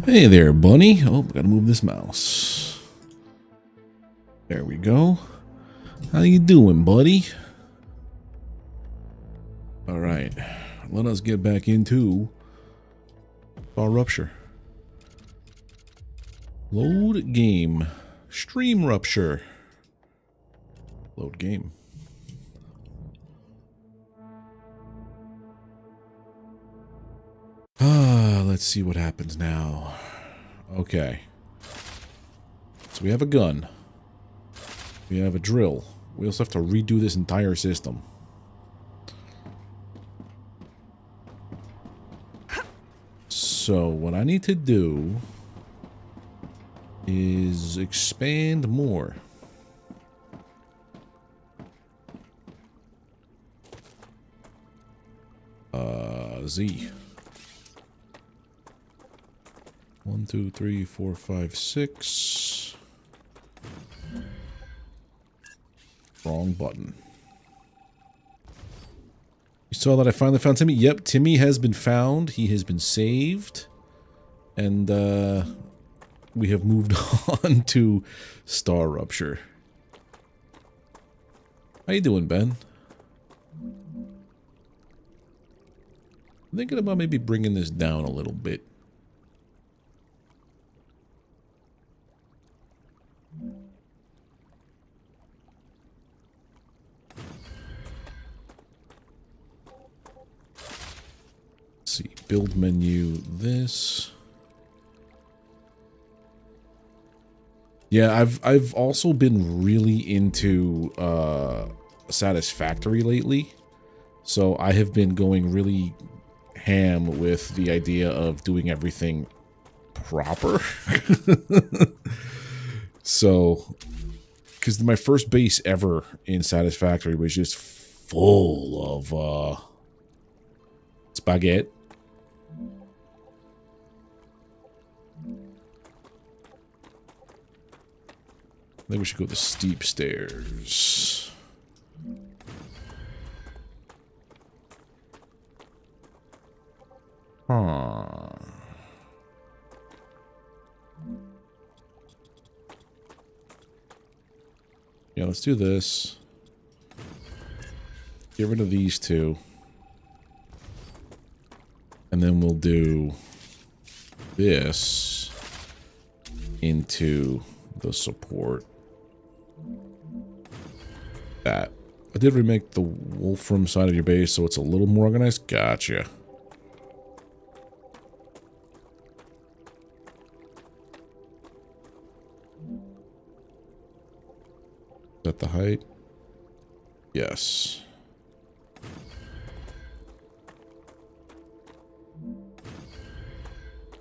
Hey there, bunny. Oh, gotta move this mouse. There we go. How you doing, buddy? All right, let us get back into StarRupture. Load game. Stream rupture. Load game. Let's see what happens now. Okay. So we have a gun. We have a drill. We also have to redo this entire system. So what I need to do is expand more. Z. 1, 2, 3, 4, 5, 6. Wrong button. You saw that I finally found Timmy? Yep, Timmy has been found. He has been saved. And, we have moved on to StarRupture. How you doing, Ben? I'm thinking about maybe bringing this down a little bit. Let's see, build menu, this. Yeah, I've also been really into Satisfactory lately. So I have been going really ham with the idea of doing everything proper. So, because my first base ever in Satisfactory was just full of spaghetti. I think we should go the steep stairs. Huh. Yeah, let's do this. Get rid of these two. And then we'll do this into the support. That. I did remake the Wolfram side of your base, so it's a little more organized. Gotcha. Is that the height? Yes.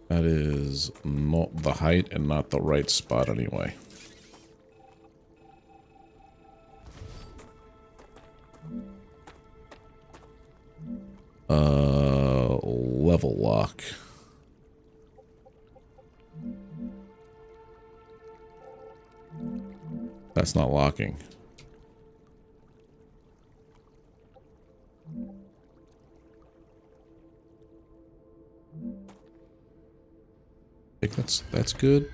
That is not the height and not the right spot anyway. Level lock. That's not locking. I think that's good.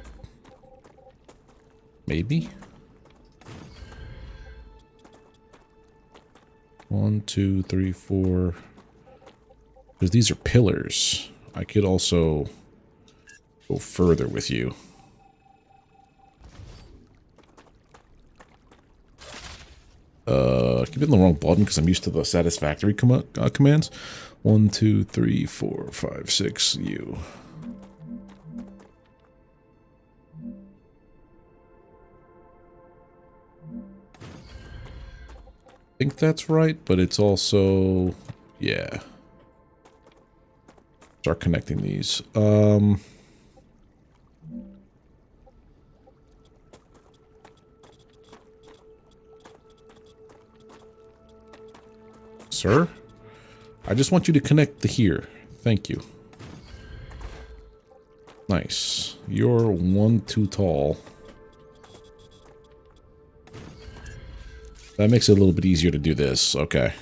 Maybe. 1, 2, 3, 4. Because these are pillars. I could also go further with you. Keep hitting the wrong button because I'm used to the satisfactory commands. 1, 2, 3, 4, 5, 6, you. I think that's right, but it's also, yeah. Start connecting these. Sir? I just want you to connect to here. Thank you. Nice. You're 1 too tall. That makes it a little bit easier to do this. Okay.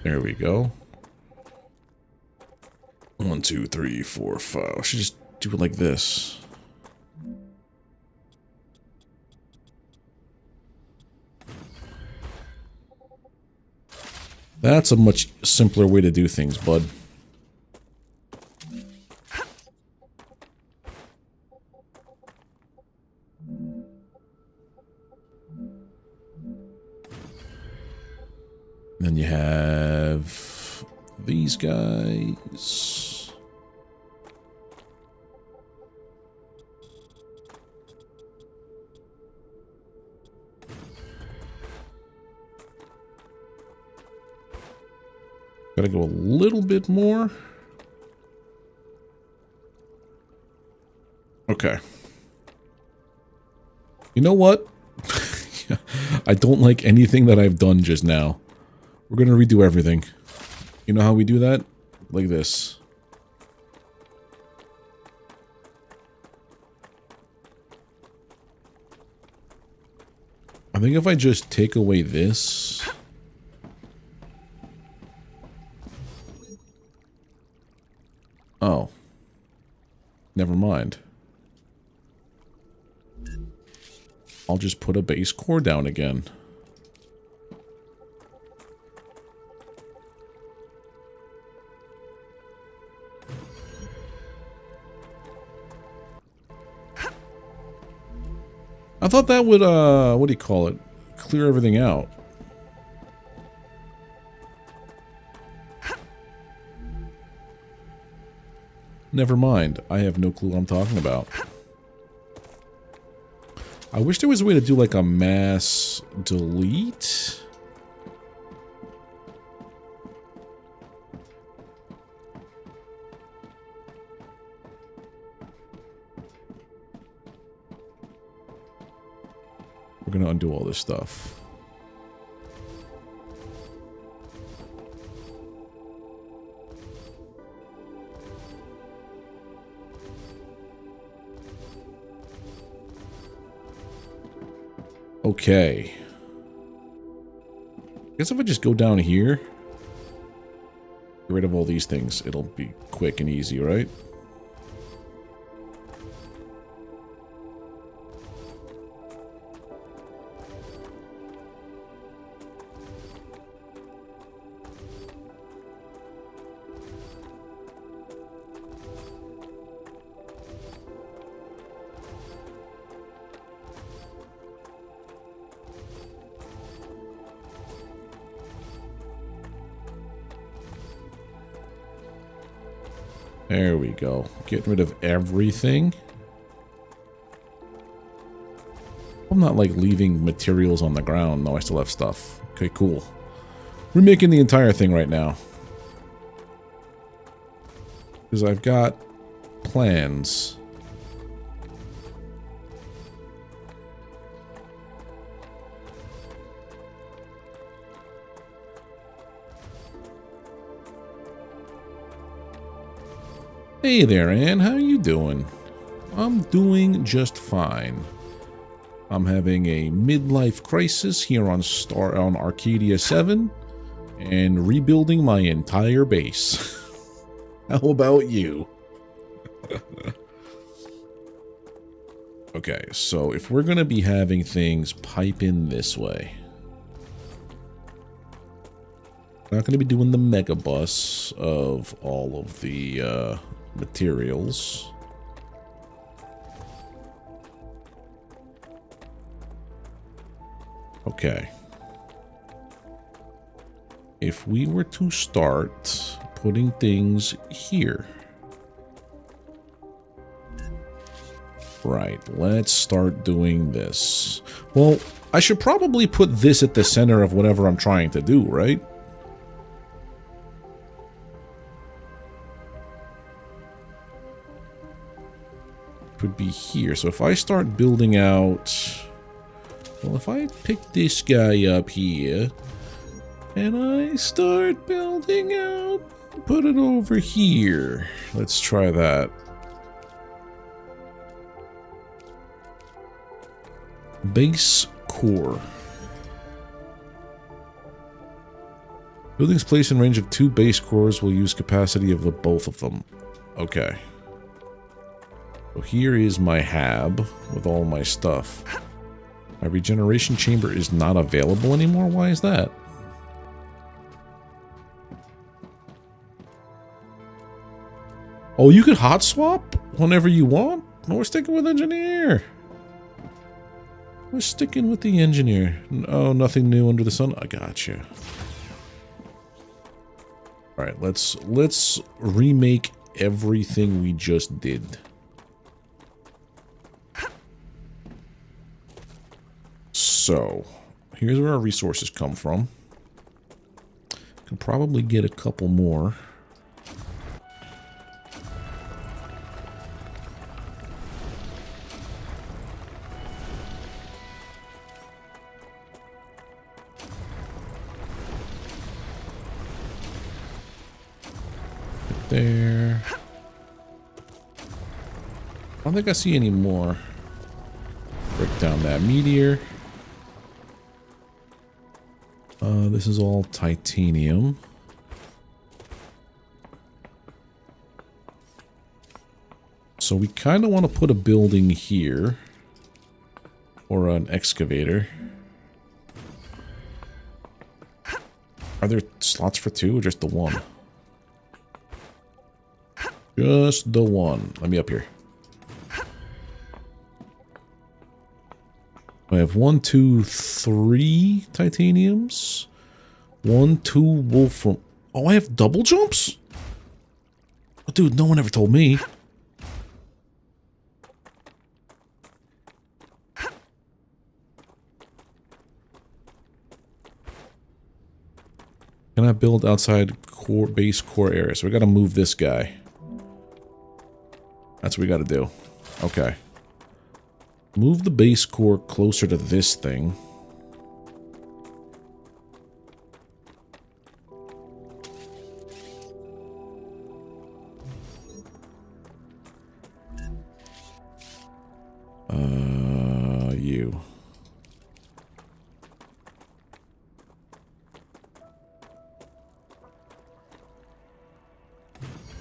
There we go. 1, 2, 3, 4, 5. I should just do it like this. That's a much simpler way to do things, bud. Then you have these guys. Gotta go a little bit more. Okay. You know what? I don't like anything that I've done just now. We're gonna redo everything. You know how we do that? Like this. I think if I just take away this... Oh. Never mind. I'll just put a base core down again. I thought that would, what do you call it? Clear everything out. Never mind. I have no clue what I'm talking about. I wish there was a way to do like a mass delete. We're gonna undo all this stuff. Okay. I guess if I just go down here, get rid of all these things, it'll be quick and easy, right? There we go. Getting rid of everything. I'm not like leaving materials on the ground. No, I still have stuff. Okay, cool. We're making the entire thing right now. Because I've got plans. Hey there, Ann. How you doing? I'm doing just fine. I'm having a midlife crisis here on Arcadia 7 and rebuilding my entire base. How about you? Okay, so if we're going to be having things pipe in this way, we're not going to be doing the mega bus of all of the materials. Okay. If we were to start putting things here. Right, let's start doing this. Well, I should probably put this at the center of whatever I'm trying to do, right? Would be here. So if I start building out, well, if I pick this guy up here and I start building out, put it over here. Let's try that. Base core. Buildings placed in range of 2 base cores will use capacity of the both of them. Okay. So here is my hab with all my stuff. My regeneration chamber is not available anymore? Why is that? Oh, you could hot swap whenever you want? No, we're sticking with engineer. We're sticking with the engineer. Oh, nothing new under the sun. I got you. All right, let's remake everything we just did. So, here's where our resources come from. Can probably get a couple more. There. I don't think I see any more. Break down that meteor. This is all titanium. So we kind of want to put a building here. Or an excavator. Are there slots for two or just the one? Just the one. Let me up here. I have 1, 2, 3 titaniums. 1, 2 wolfram. Oh, I have double jumps? Oh, dude, no one ever told me. Can I build outside core base core area? So we gotta move this guy. That's what we gotta do. Okay. Move the base core closer to this thing. You.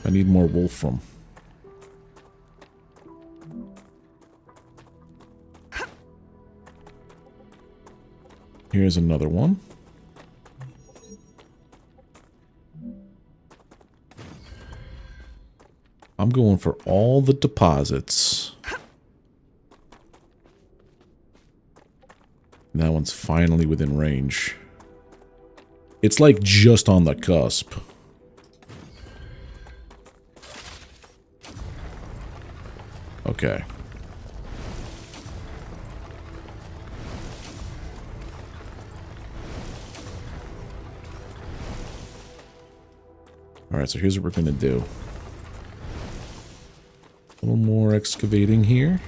I need more wolfram. Here's another one. I'm going for all the deposits. And that one's finally within range. It's like just on the cusp. Okay. Alright, so here's what we're going to do. A little more excavating here.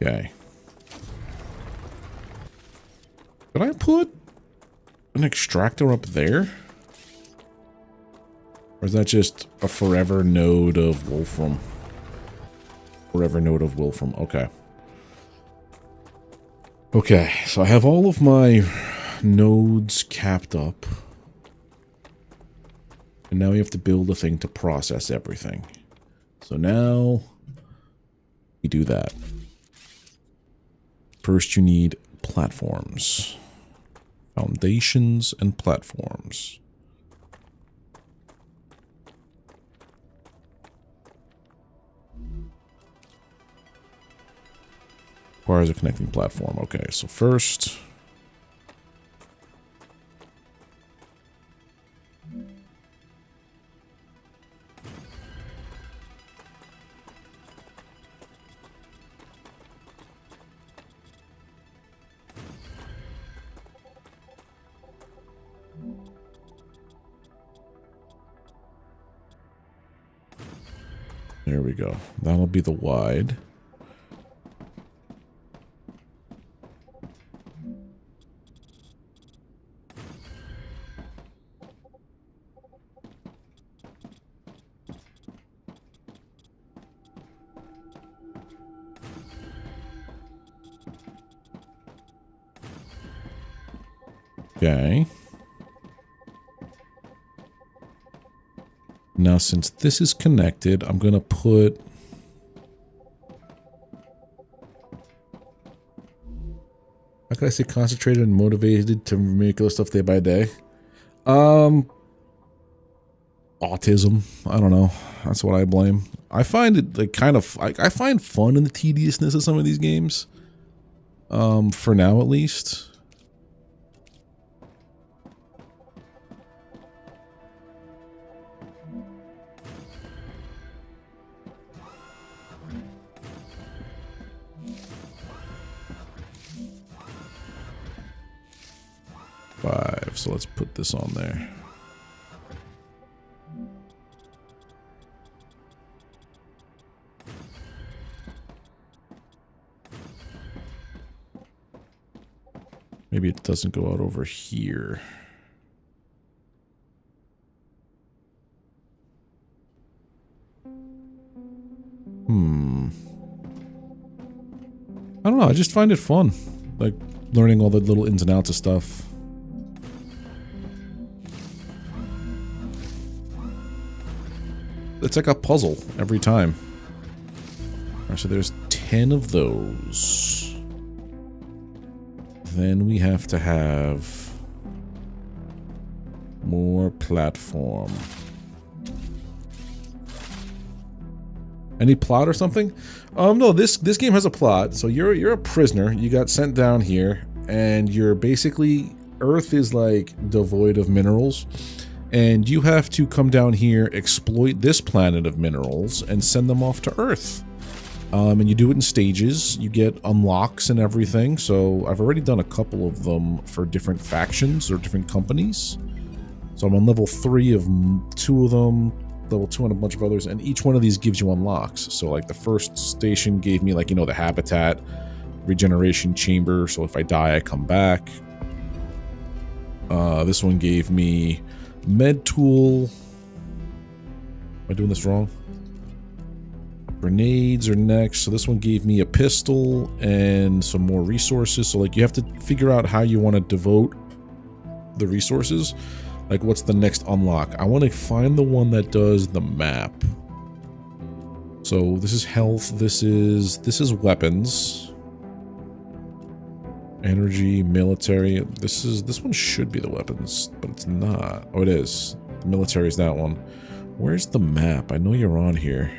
Okay. Could I put an extractor up there? Or is that just a forever node of wolfram? Forever node of wolfram. Okay. Okay, so I have all of my nodes capped up. And now we have to build a thing to process everything. So now we do that. First you need platforms. Foundations and platforms. Requires a connecting platform. Okay, so first... There we go. That'll be the wide. Okay. Now, since this is connected, I'm going to put How can I stay concentrated and motivated to make other stuff day by day? Autism. I don't know. That's what I blame. I find it like kind of, I find fun in the tediousness of some of these games. For now at least. Five, so let's put this on there. Maybe it doesn't go out over here. I don't know, I just find it fun. Like, learning all the little ins and outs of stuff. It's like a puzzle every time. Alright, so there's 10 of those. Then we have to have more platform. Any plot or something? No, this game has a plot. So you're a prisoner. You got sent down here, and you're basically, Earth is like devoid of minerals, and you have to come down here, exploit this planet of minerals, and send them off to Earth. And you do it in stages. You get unlocks and everything. So I've already done a couple of them for different factions or different companies. So I'm on level 3 of 2 of them, level 2 on a bunch of others, and each one of these gives you unlocks. So like the first station gave me, like, you know, the habitat, regeneration chamber, so if I die I come back. This one gave me med tool. Am I doing this wrong? Grenades are next. So this one gave me a pistol and some more resources. So like you have to figure out how you want to devote the resources. Like, what's the next unlock? I want to find the one that does the map. So this is health. This is weapons, energy, military. This one should be the weapons, but it's not. Oh, it is. The military is that one. Where's the map? I know you're on here.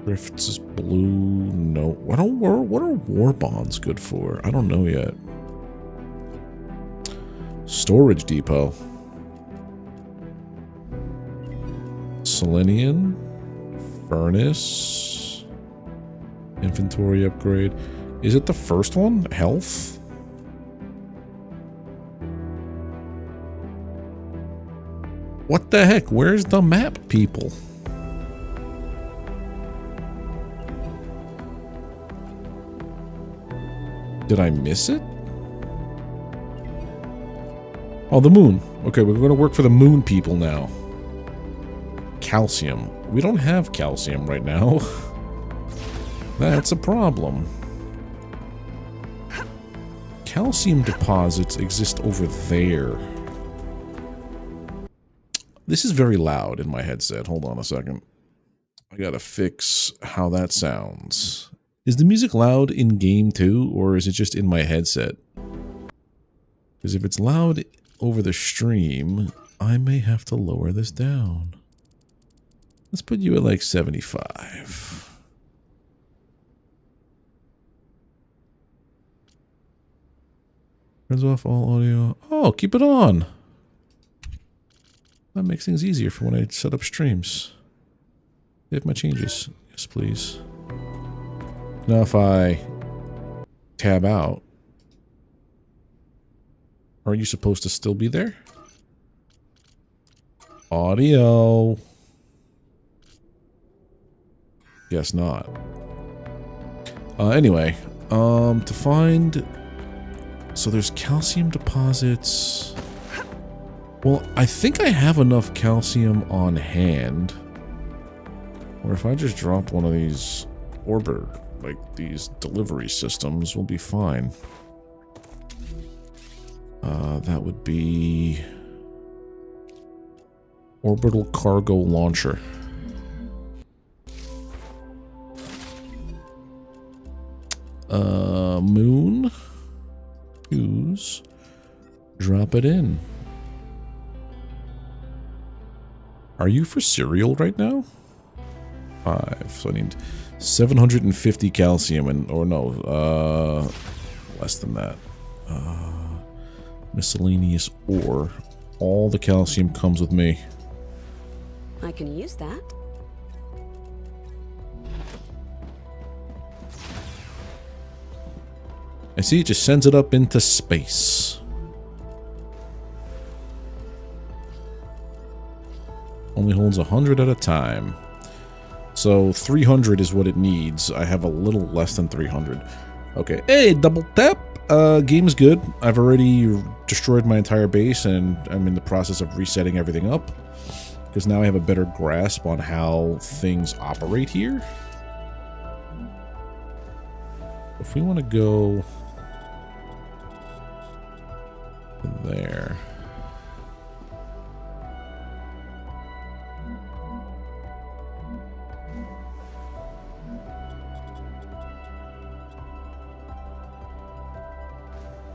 Drifts is blue. No. What are war bonds good for? I don't know yet. Storage depot. Selenium. Furnace. Inventory upgrade. Is it the first one? Health? What the heck? Where's the map, people? Did I miss it? Oh, the moon. Okay, we're going to work for the moon people now. Calcium. We don't have calcium right now. That's a problem. Calcium deposits exist over there. This is very loud in my headset. Hold on a second. I gotta fix how that sounds. Is the music loud in game too, or is it just in my headset? Because if it's loud over the stream, I may have to lower this down. Let's put you at like 75. Turns off all audio. Oh, keep it on. That makes things easier for when I set up streams. Save my changes. Yes, please. Now if I tab out, are you supposed to still be there? Audio. Guess not. Anyway, to find... So there's calcium deposits. Well, I think I have enough calcium on hand. Or if I just drop one of these orbit, like these delivery systems, we'll be fine. That would be orbital cargo launcher. Moon. Choose. Drop it in. Are you for cereal right now? 5. So I need 750 calcium and, or no, less than that. Miscellaneous ore. All the calcium comes with me. I can use that. I see it just sends it up into space. Only holds 100 at a time. So 300 is what it needs. I have a little less than 300. Okay. Hey, double tap. Game's good. I've already destroyed my entire base and I'm in the process of resetting everything up. Because now I have a better grasp on how things operate here. If we want to go there.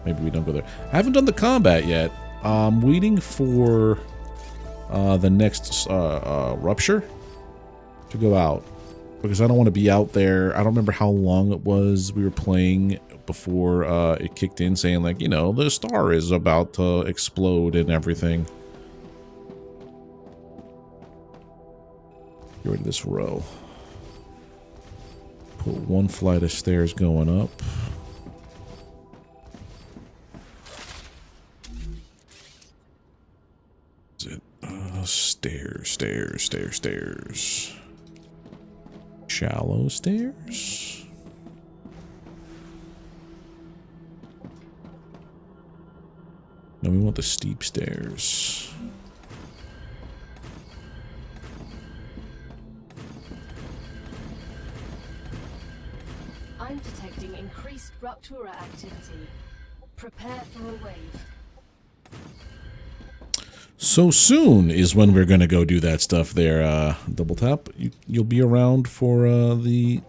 Maybe we don't go there. I haven't done the combat yet. I'm waiting for the next rupture to go out. Because I don't want to be out there. I don't remember how long it was we were playing before it kicked in saying like, you know, the star is about to explode and everything. Get rid of this row. Put one flight of stairs going up. Stairs. Shallow stairs. No, we want the steep stairs. I'm detecting increased Ruptura activity. Prepare for a wave. So soon is when we're gonna go do that stuff there, double tap. You'll be around for the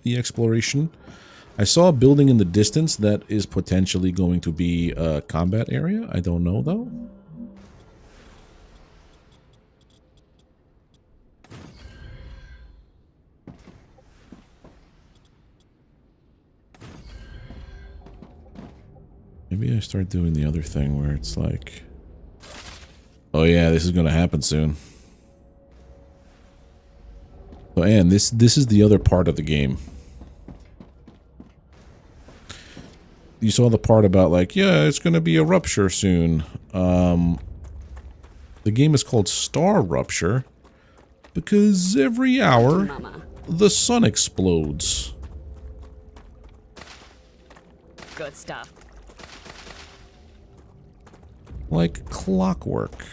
exploration. I saw a building in the distance that is potentially going to be a combat area. I don't know though. Maybe I start doing the other thing where it's like, oh yeah, this is going to happen soon. Oh, and this is the other part of the game. You saw the part about like, yeah, it's going to be a rupture soon. The game is called StarRupture because every hour the sun explodes. Good stuff. Like clockwork.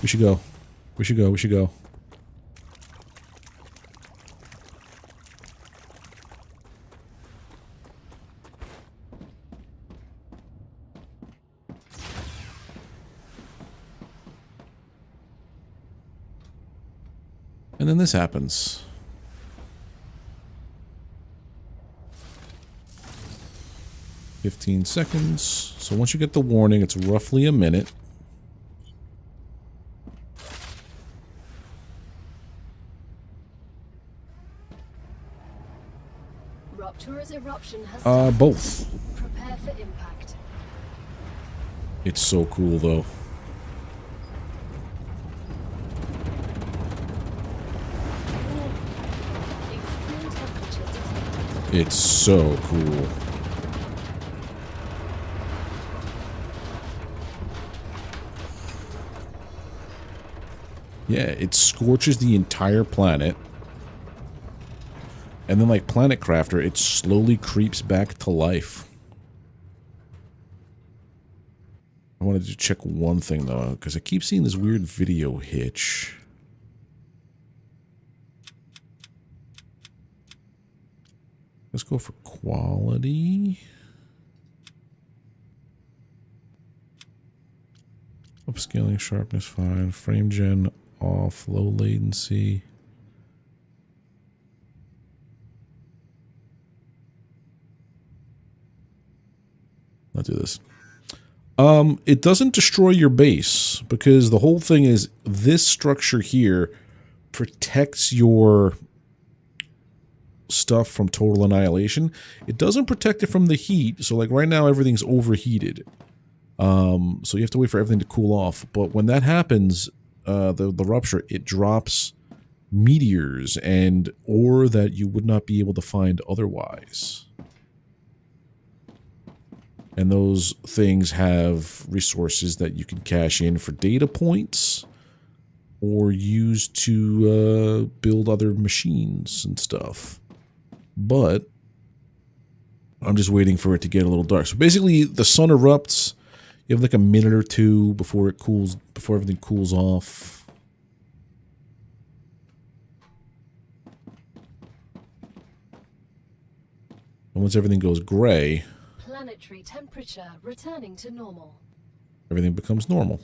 We should go. We should go. We should go. And then this happens. "15 seconds. So once you get the warning, it's roughly a minute. Ruptura's eruption has Both. Prepare for impact. It's so cool though. Extreme temperature detected. It's so cool. Yeah, it scorches the entire planet. And then like Planet Crafter, it slowly creeps back to life. I wanted to check one thing though, because I keep seeing this weird video hitch. Let's go for quality. Upscaling sharpness fine. Frame gen off. Low latency. Let's do this. It doesn't destroy your base because the whole thing is this structure here protects your stuff from total annihilation. It doesn't protect it from the heat. So like right now, everything's overheated. So you have to wait for everything to cool off. But when that happens, the rupture, it drops meteors and ore that you would not be able to find otherwise. And those things have resources that you can cash in for data points or use to build other machines and stuff. But I'm just waiting for it to get a little dark. So basically, the sun erupts. You have like a minute or two before it cools, before everything cools off. And once everything goes gray, Planetary temperature returning to normal. everything becomes normal.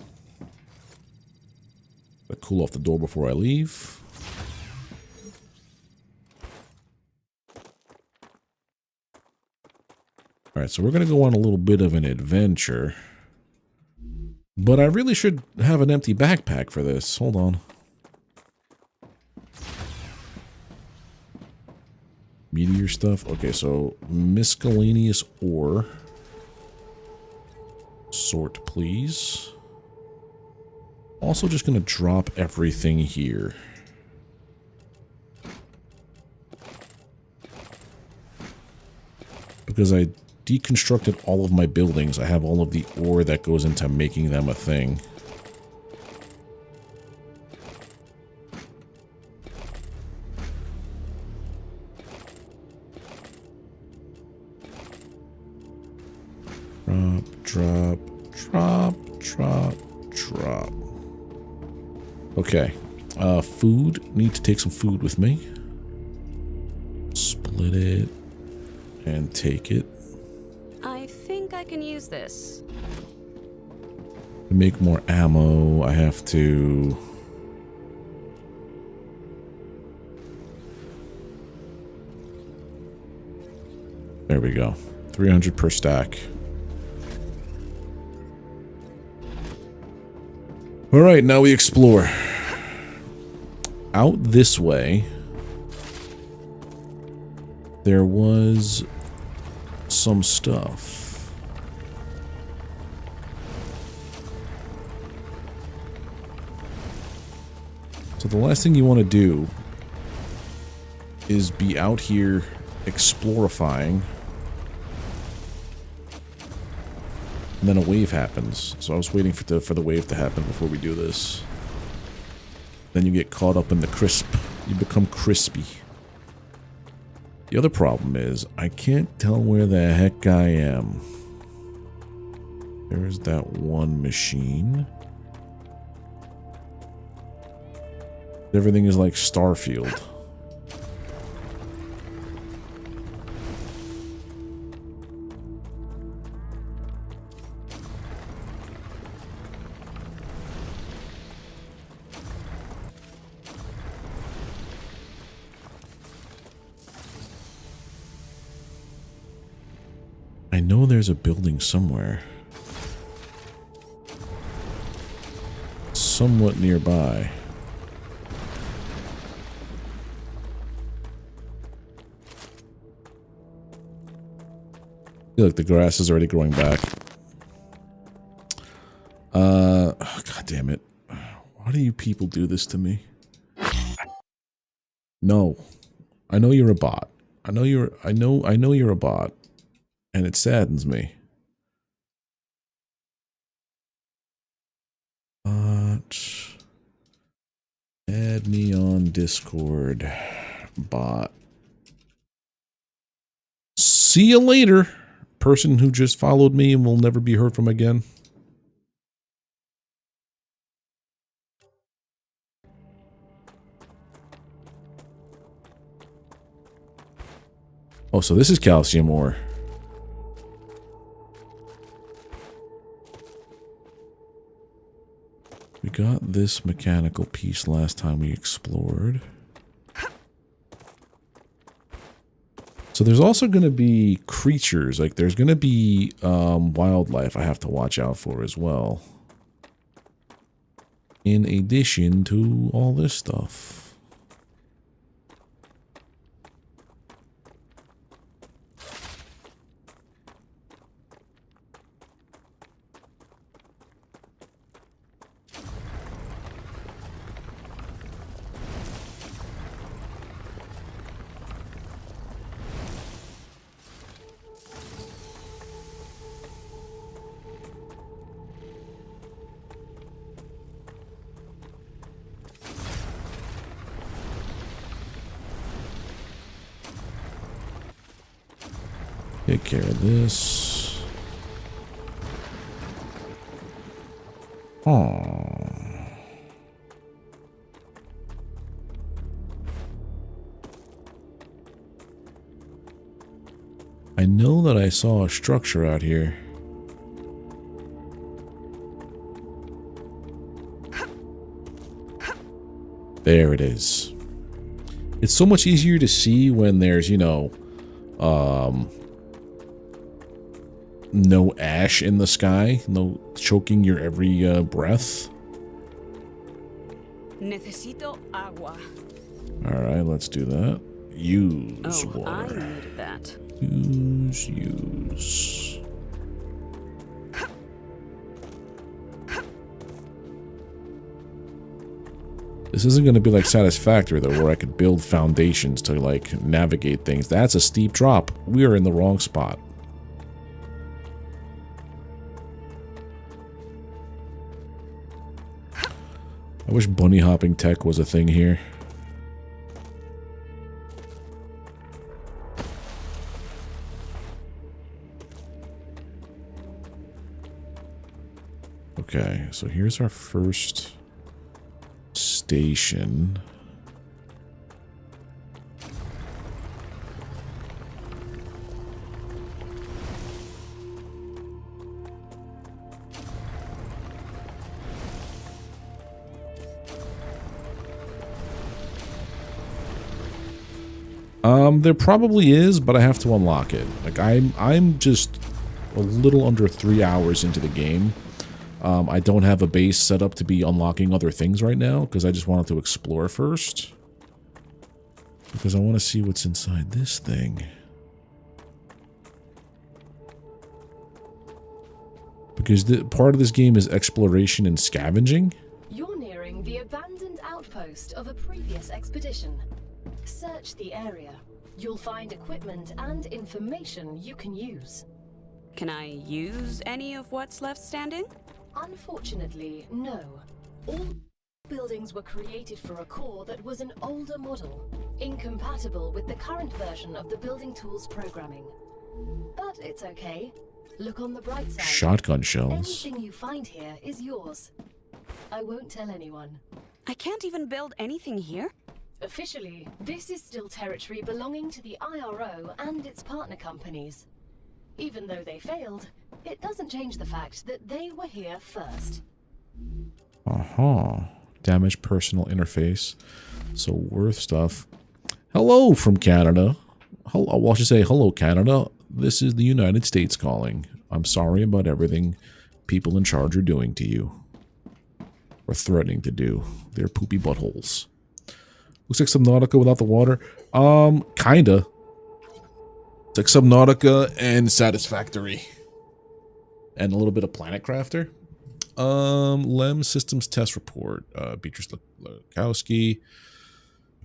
I cool off the door before I leave. Alright, so we're going to go on a little bit of an adventure. But I really should have an empty backpack for this. Hold on. Meteor stuff. Okay, so miscellaneous ore. Sort, please. Also just going to drop everything here. Because I deconstructed all of my buildings, I have all of the ore that goes into making them a thing. Drop, drop, drop, drop, drop. Okay. Food. Need to take some food with me. Split it and take it. I think I can use this. To make more ammo, I have to... There we go. 300 per stack. Alright, now we explore. Out this way, there was some stuff. So the last thing you want to do is be out here explorifying. And then a wave happens. So I was waiting for the wave to happen before we do this. Then you get caught up in the crisp. You become crispy. The other problem is I can't tell where the heck I am. There's that one machine. Everything is like Starfield. I know there's a building somewhere. Somewhat nearby. I feel like the grass is already growing back. Oh, God damn it. Why do you people do this to me? No. I know you're a bot. I know you're a bot. And it saddens me. Bot. Add me on Discord. Bot. See you later, person who just followed me and will never be heard from again. Oh, so this is calcium ore. We got this mechanical piece last time we explored. So there's also going to be creatures, like there's going to be wildlife I have to watch out for as well. In addition to all this stuff. Take care of this. Oh. I know that I saw a structure out here. There it is. It's so much easier to see when there's, you know, no ash in the sky, no choking your every breath. Necesito agua. All right, let's do that. Use I water. needed that. Use. This isn't going to be like Satisfactory though, where I could build foundations to like navigate things. That's a steep drop. We are in the wrong spot. I wish bunny hopping tech was a thing here. Okay, so here's our first station. There probably is, but I have to unlock it. Like I'm just a little under 3 hours into the game. I don't have a base set up to be unlocking other things right now because I just wanted to explore first. Because I want to see what's inside this thing. Because part of this game is exploration and scavenging. You're nearing the abandoned outpost of a previous expedition. Search the area. You'll find equipment and information you can use. Can I use any of what's left standing? Unfortunately, no. All buildings were created for a core that was an older model, incompatible with the current version of the building tools programming. But it's okay. Look on the bright side. Shotgun shells. Anything you find here is yours. I won't tell anyone. I can't even build anything here? Officially, this is still territory belonging to the IRO and its partner companies. Even though they failed, it doesn't change the fact that they were here first. Damaged personal interface. So worth stuff. Hello from Canada. Hello, well, I should say hello, Canada. This is the United States calling. I'm sorry about everything people in charge are doing to you. Or threatening to do. They're poopy buttholes. Looks like Subnautica without the water. Kinda. It's like Subnautica and Satisfactory. And a little bit of Planet Crafter. LEM Systems Test Report. Beatrice Lukowski.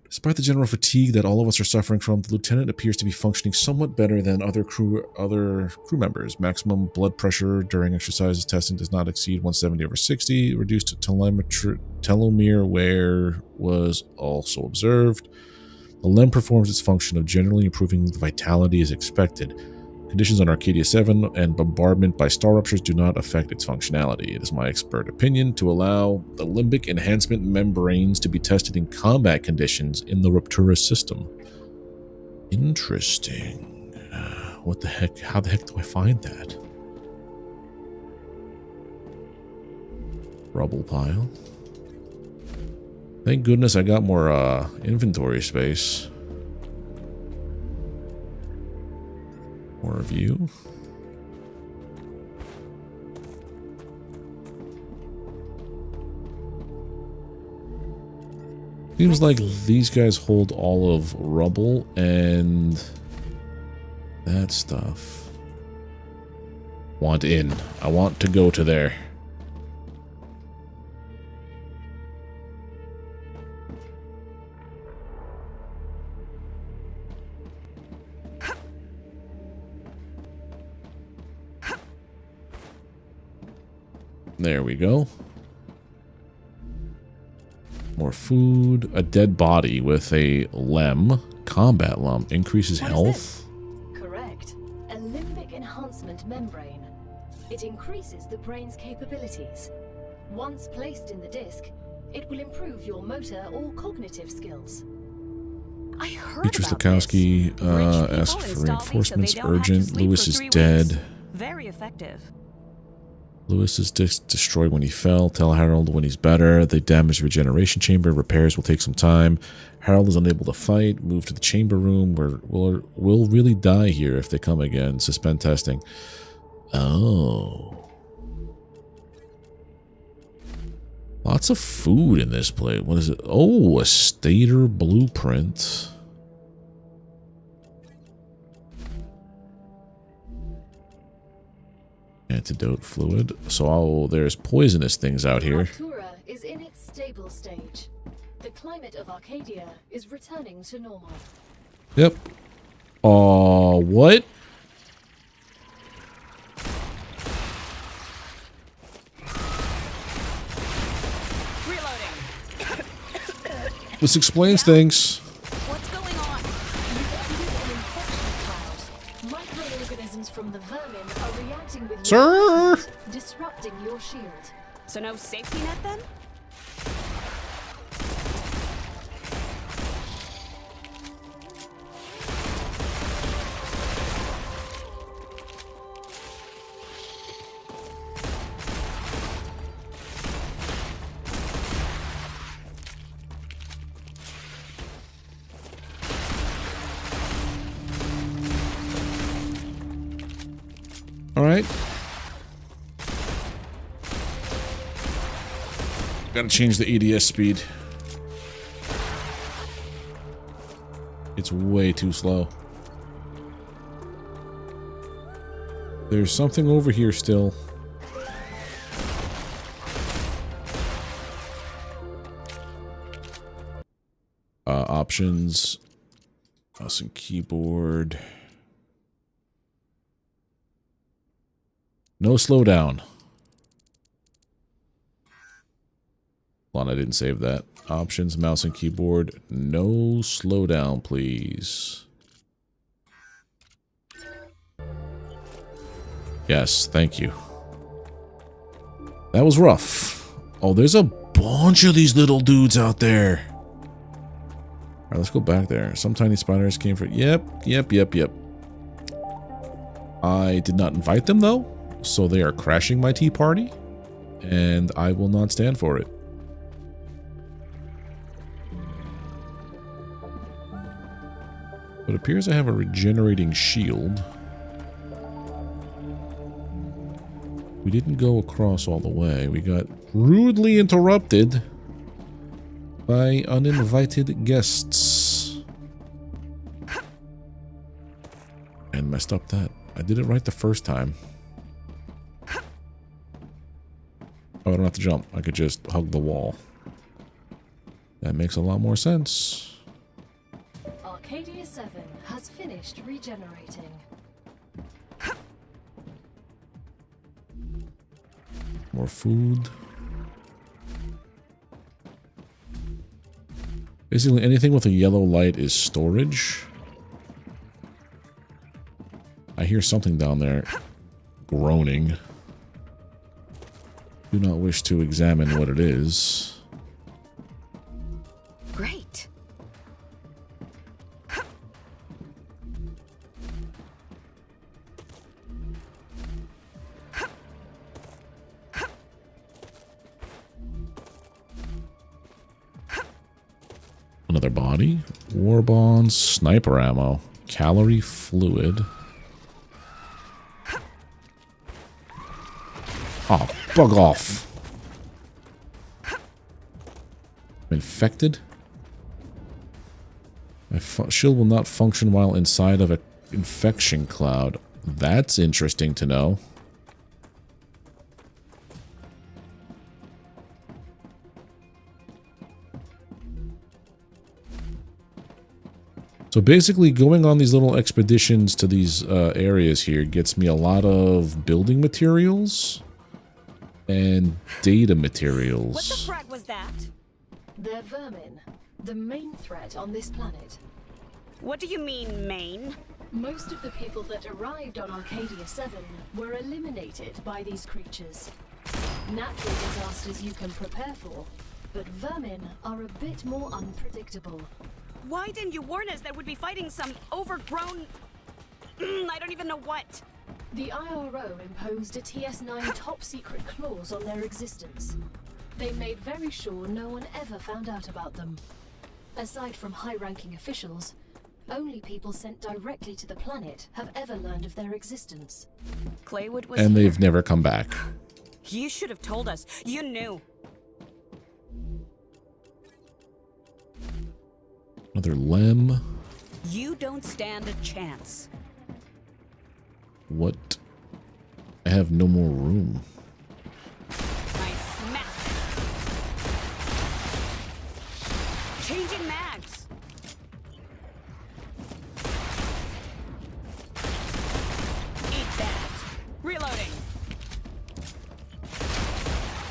Despite the general fatigue that all of us are suffering from, the lieutenant appears to be functioning somewhat better than other crew members. Maximum blood pressure during exercises testing does not exceed 170/60. Reduced telomere wear was also observed. The LEM performs its function of generally improving the vitality as expected. Conditions on Arcadia 7 and bombardment by StarRuptures do not affect its functionality. It is my expert opinion to allow the limbic enhancement membranes to be tested in combat conditions in the Ruptura system. Interesting. What the heck? How the heck do I find that? Rubble pile. Thank goodness I got more inventory space. More of you. Seems like these guys hold all of rubble and that stuff. Want in. I want to go to there. There we go. More food. A dead body with a lem. Combat lump. Increases health. Correct. A limbic enhancement membrane. It increases the brain's capabilities. Once placed in the disc, it will improve your motor or cognitive skills. I heard Beatrice about Stokowski this. asked for Rich people install these so they reinforcements. don't have to Urgent. sleep Lewis for is 3 dead. weeks. Very effective. Lewis's disc destroyed when he fell. Tell Harold when he's better. The damaged regeneration chamber. Repairs will take some time. Harold is unable to fight. Move to the chamber room. We'll really die here if they come again. Suspend testing. Oh. Lots of food in this plate. What is it? Oh, a stator blueprint. Antidote fluid. So there's poisonous things out here. Artura is in its stable stage. The climate of Arcadia is returning to normal. Yep. What? Reloading. This explains things. What's going on? Microorganisms from the vermin are reacting with Sir? disrupting your shield. So no safety net then? All right. Gotta change the ADS speed. It's way too slow. There's something over here still. Options. Mouse and keyboard. No slowdown. Hold on, I didn't save that. Options, mouse and keyboard. No slowdown, please. Yes, thank you. That was rough. Oh, there's a bunch of these little dudes out there. All right, let's go back there. Some tiny spiders came for... Yep. I did not invite them, though. So they are crashing my tea party. And I will not stand for it. It appears I have a regenerating shield. We didn't go across all the way. We got rudely interrupted by uninvited guests. And messed up that. I did it right the first time. Oh, I don't have to jump. I could just hug the wall. That makes a lot more sense. Arcadia 7 has finished regenerating. More food. Basically, anything with a yellow light is storage. I hear something down there groaning. Do not wish to examine what it is. Great. Another body. War bonds, sniper ammo, calorie fluid. Oh, bug off. Infected? My shield will not function while inside of an infection cloud. That's interesting to know. So basically going on these little expeditions to these areas here gets me a lot of building materials and data materials. What the frag was that? They're vermin, the main threat on this planet. What do you mean, main? Most of the people that arrived on Arcadia 7 were eliminated by these creatures. Natural disasters you can prepare for, but vermin are a bit more unpredictable. Why didn't you warn us that we'd be fighting some overgrown... I don't even know what. The IRO imposed a TS9 top-secret clause on their existence. They made very sure no one ever found out about them. Aside from high-ranking officials, only people sent directly to the planet have ever learned of their existence. Claywood was And here. they've never come back. You should have told us. You knew. Another lem. You don't stand a chance. What? I have no more room. I smack. Changing mags. Eat that. Reloading.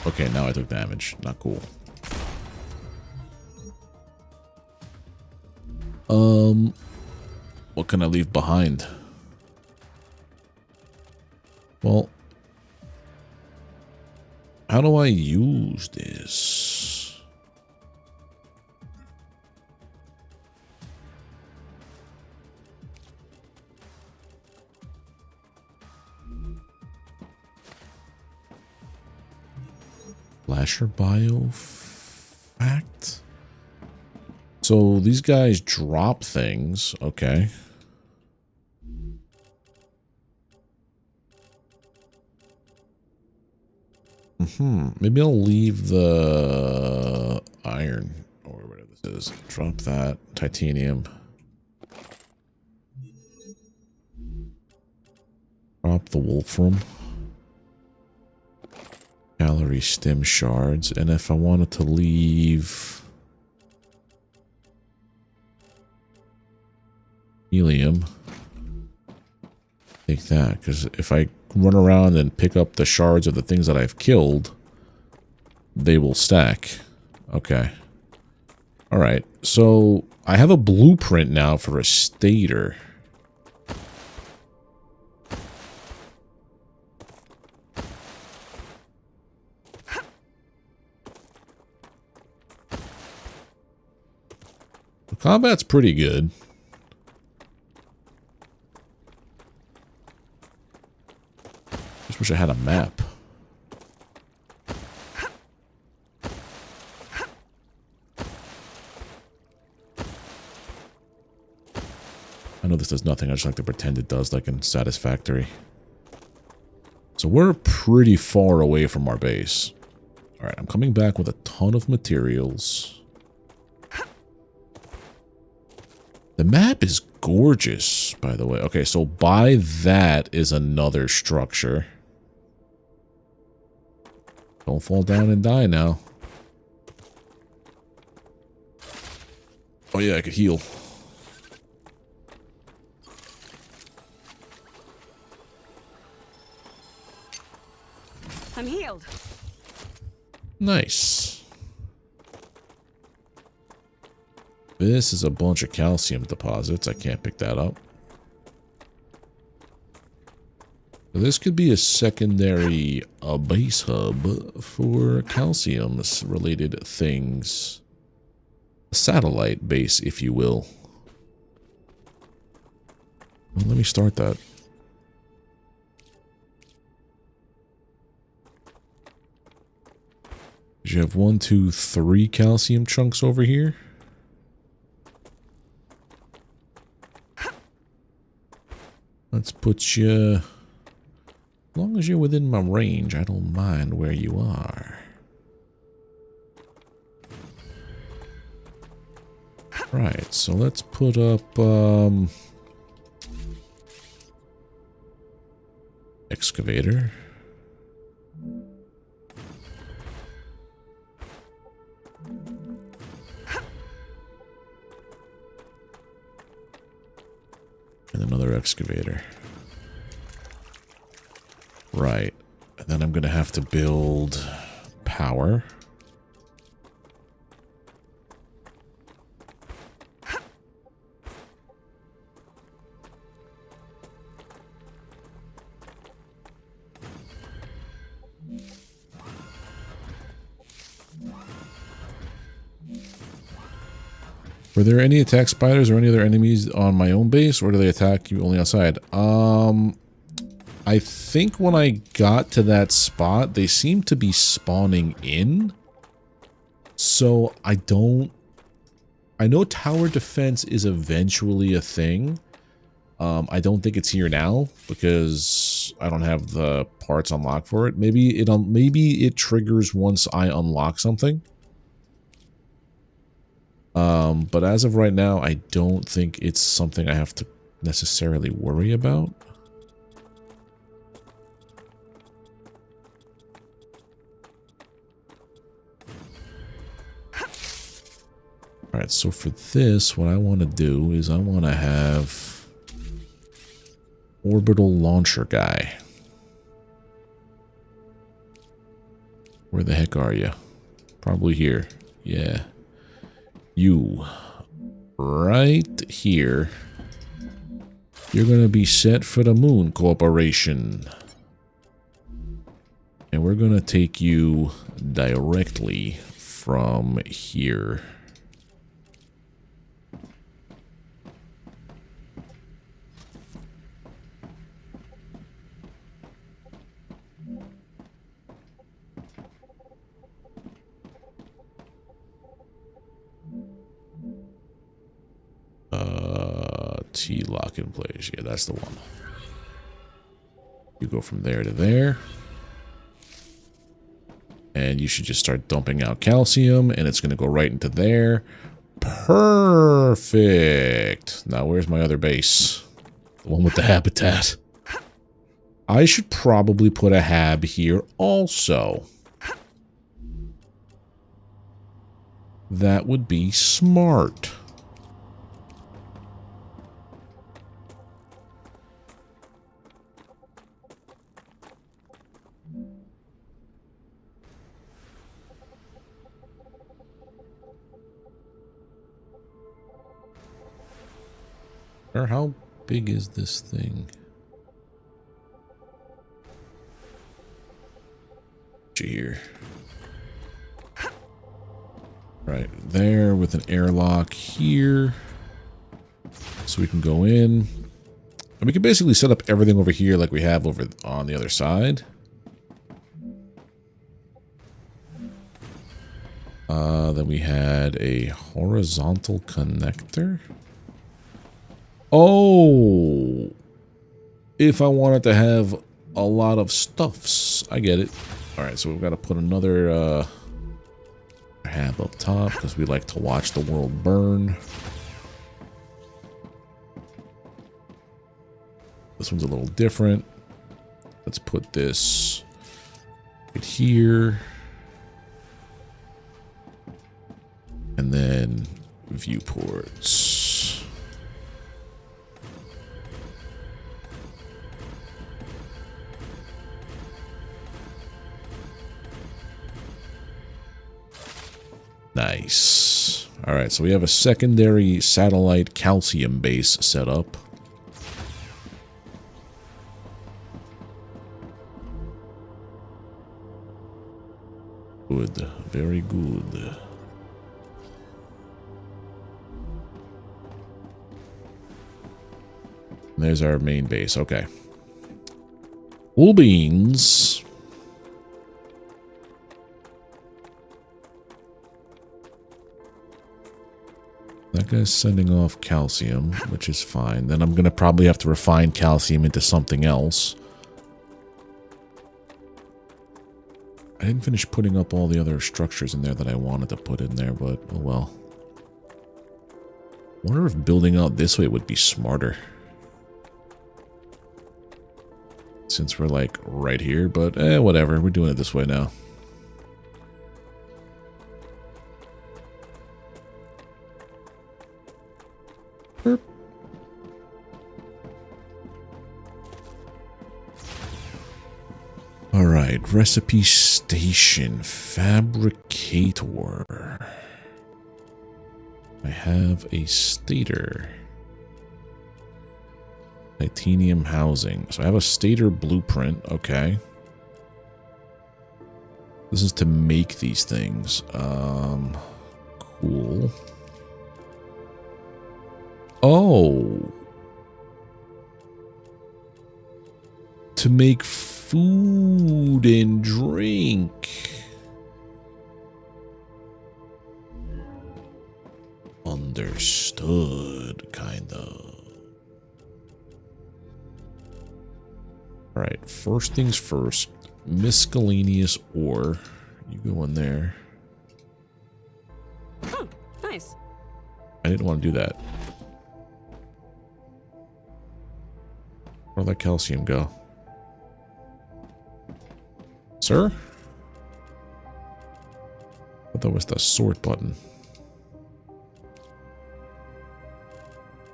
Okay, now I took damage. Not cool. What can I leave behind? Well, how do I use this? Flasher bio fact? So these guys drop things. Okay. Maybe I'll leave the iron or whatever this is. Drop that. Titanium. Drop the wolfram. Gallery stem shards. And if I wanted to leave helium, take that, because if I run around and pick up the shards of the things that I've killed, they will stack. Okay. Alright, so I have a blueprint now for a stator. The combat's pretty good. Just wish I had a map. I know this does nothing. I just like to pretend it does, like in Satisfactory. So we're pretty far away from our base. Alright, I'm coming back with a ton of materials. The map is gorgeous, by the way. Okay, so by that is another structure. Don't fall down and die now. Oh yeah, I could heal. I'm healed. Nice. This is a bunch of calcium deposits. I can't pick that up. This could be a secondary base hub for calcium-related things. A satellite base, if you will. Well, let me start that. You have 1, 2, 3 calcium chunks over here. Let's put you... As long as you're within my range, I don't mind where you are. Right, so let's put up... excavator. And another excavator. Right. And then I'm going to have to build power. Were there any attack spiders or any other enemies on my own base, or do they attack you only outside? I think when I got to that spot, they seem to be spawning in. So I know tower defense is eventually a thing. I don't think it's here now because I don't have the parts unlocked for it. Maybe it triggers once I unlock something. But as of right now, I don't think it's something I have to necessarily worry about. Alright, so for this, what I want to do is I want to have orbital launcher guy. Where the heck are you? Probably here. Yeah. You. Right here. You're going to be set for the Moon Corporation. And we're going to take you directly from here. T-lock in place. Yeah, that's the one. You go from there to there. And you should just start dumping out calcium, and it's going to go right into there. Perfect. Now, where's my other base? The one with the habitat. I should probably put a hab here also. That would be smart. Or how big is this thing? Here. Right there with an airlock here. So we can go in. And we can basically set up everything over here like we have over on the other side. Then we had a horizontal connector. Oh, if I wanted to have a lot of stuffs, I get it. All right, so we've got to put another hab up top because we like to watch the world burn. This one's a little different. Let's put this right here. And then viewports. Nice. All right, so we have a secondary satellite calcium base set up. Good. Very good. There's our main base. Okay. Wool beans. That guy's sending off calcium, which is fine. Then I'm going to probably have to refine calcium into something else. I didn't finish putting up all the other structures in there that I wanted to put in there, but oh well. I wonder if building out this way would be smarter. Since we're like right here, but whatever. We're doing it this way now. Burp. Alright, recipe station, fabricator. I have a stator. Titanium housing. So I have a stator blueprint, okay. This is to make these things. Cool. Oh. To make food and drink. Understood, kind of. Alright, first things first. Miscellaneous ore. You go in there. Oh, nice. I didn't want to do that. Where'd that calcium go? Sir? I thought that was the sort button.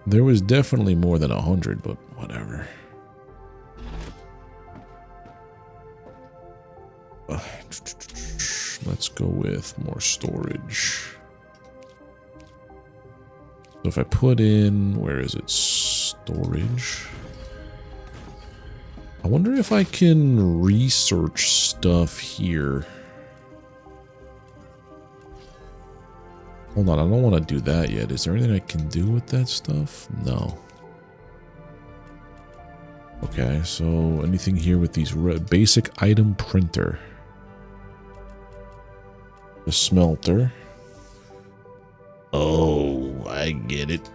There was definitely more than 100, but whatever. Let's go with more storage. So if I put in, where is it? Storage. I wonder if I can research stuff here. Hold on, I don't want to do that yet. Is there anything I can do with that stuff? No. Okay, so anything here with these basic item printer. The smelter. Oh, I get it.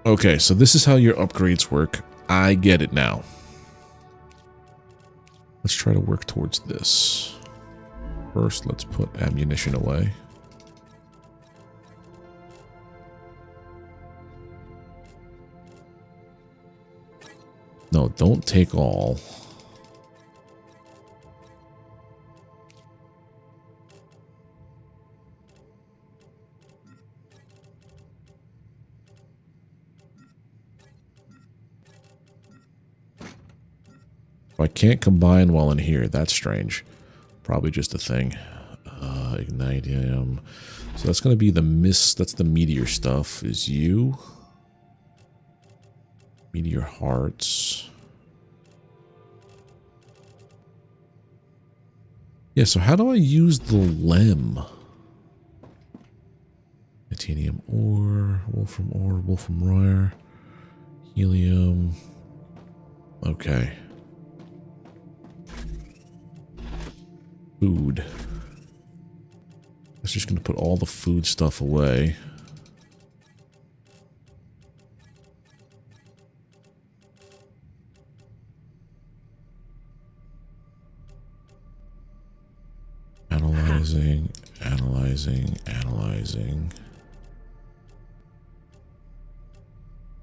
Okay, so this is how your upgrades work. I get it now. Let's try to work towards this. First, let's put ammunition away. No, don't take all. I can't combine while in here. That's strange. Probably just a thing. Ignitium. So that's going to be the mist. That's the meteor stuff. Is you. Meteor hearts. Yeah, so how do I use the lem? Titanium ore. Wolfram wire. Helium. Okay. Food. I was just going to put all the food stuff away. Analyzing, analyzing, analyzing.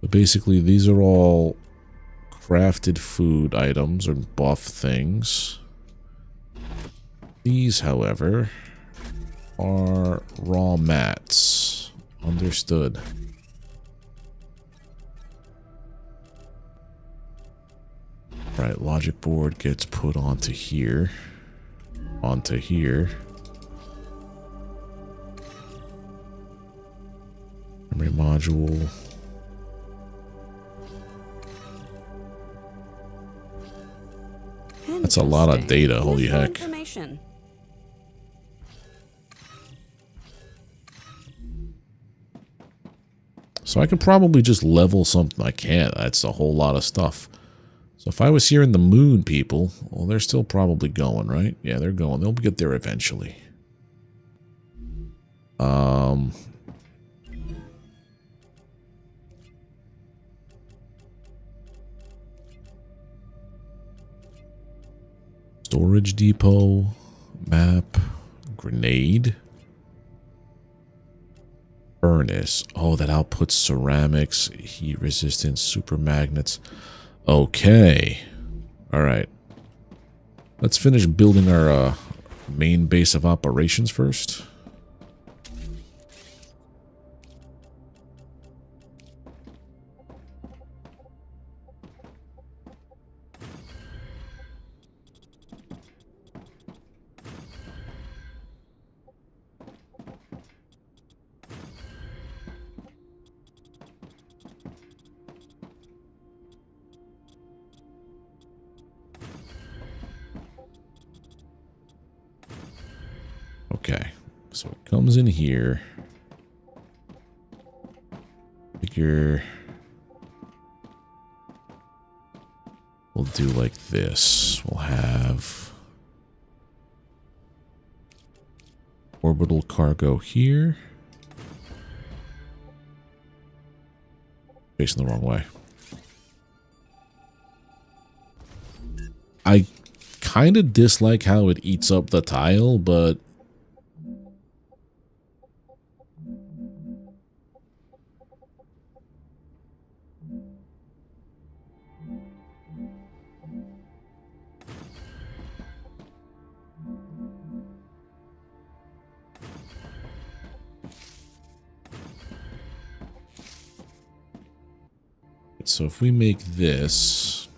But basically, these are all crafted food items or buff things. These, however, are raw mats. Understood. Right, logic board gets put onto here. Onto here. Memory module. That's a lot of data, holy heck. So I could probably just level something. I can't. That's a whole lot of stuff. So if I was here in the moon, people, well, they're still probably going, right? Yeah, they're going. They'll get there eventually. Um, storage depot, map, grenade, furnace. Oh, that outputs ceramics, heat resistance, super magnets. Okay. All right. Let's finish building our main base of operations first. Okay, so it comes in here. Figure we'll do like this. We'll have orbital cargo here. Facing the wrong way. I kind of dislike how it eats up the tile, but so if we make this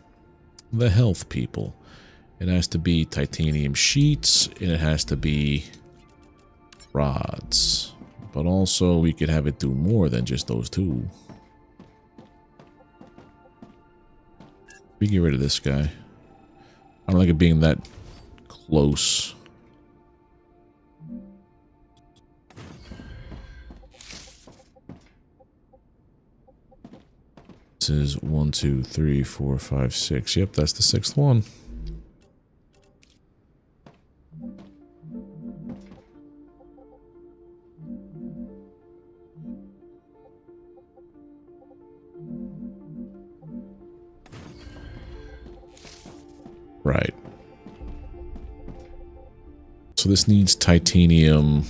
the health people, it has to be titanium sheets and it has to be rods. But also we could have it do more than just those two. We get rid of this guy. I don't like it being that close. This is 1, 2, 3, 4, 5, 6. Yep, that's the 6th one. Right. So this needs titanium.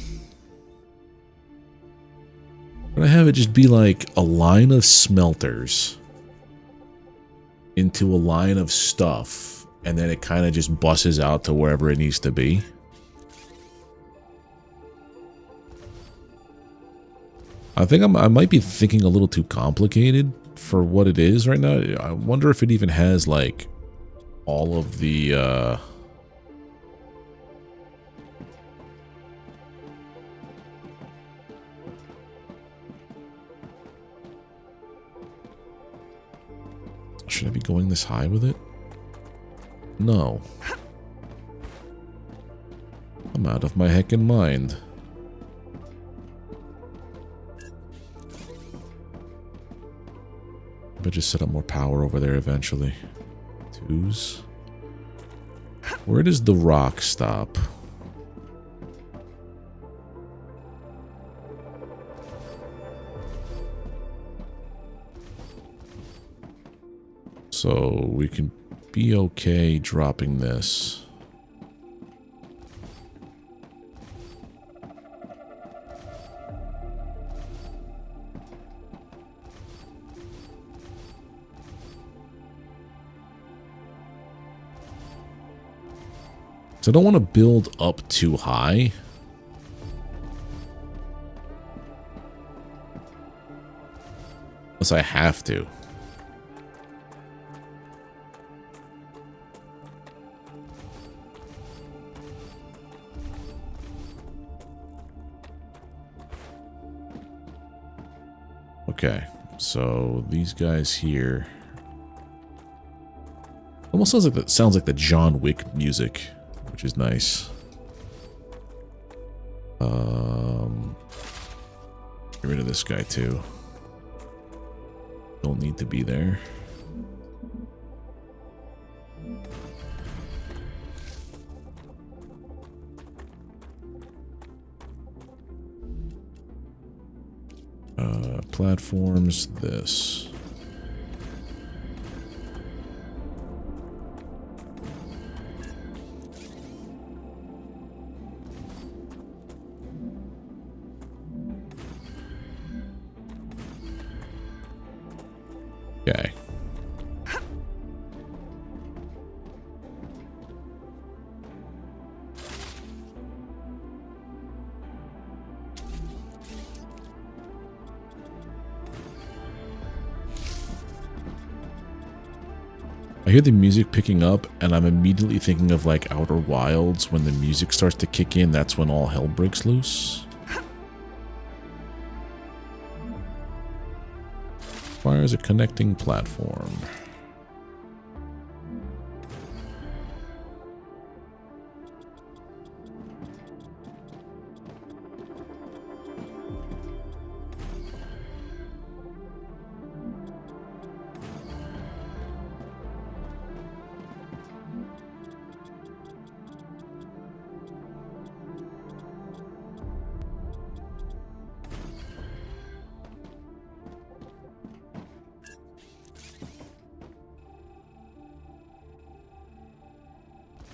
I'm gonna have it just be like a line of smelters into a line of stuff, and then it kind of just busses out to wherever it needs to be. I think I might be thinking a little too complicated for what it is right now. I wonder if it even has like all of the should I be going this high with it? No. I'm out of my heckin' mind. But just set up more power over there eventually. 2s. Where does the rock stop? So we can be okay dropping this. So I don't want to build up too high. Unless I have to. Okay, so these guys here almost sounds like the John Wick music, which is nice. Get rid of this guy too. Don't need to be there. platforms, this. Okay. I hear the music picking up, and I'm immediately thinking of like Outer Wilds. When the music starts to kick in, that's when all hell breaks loose. Requires a connecting platform.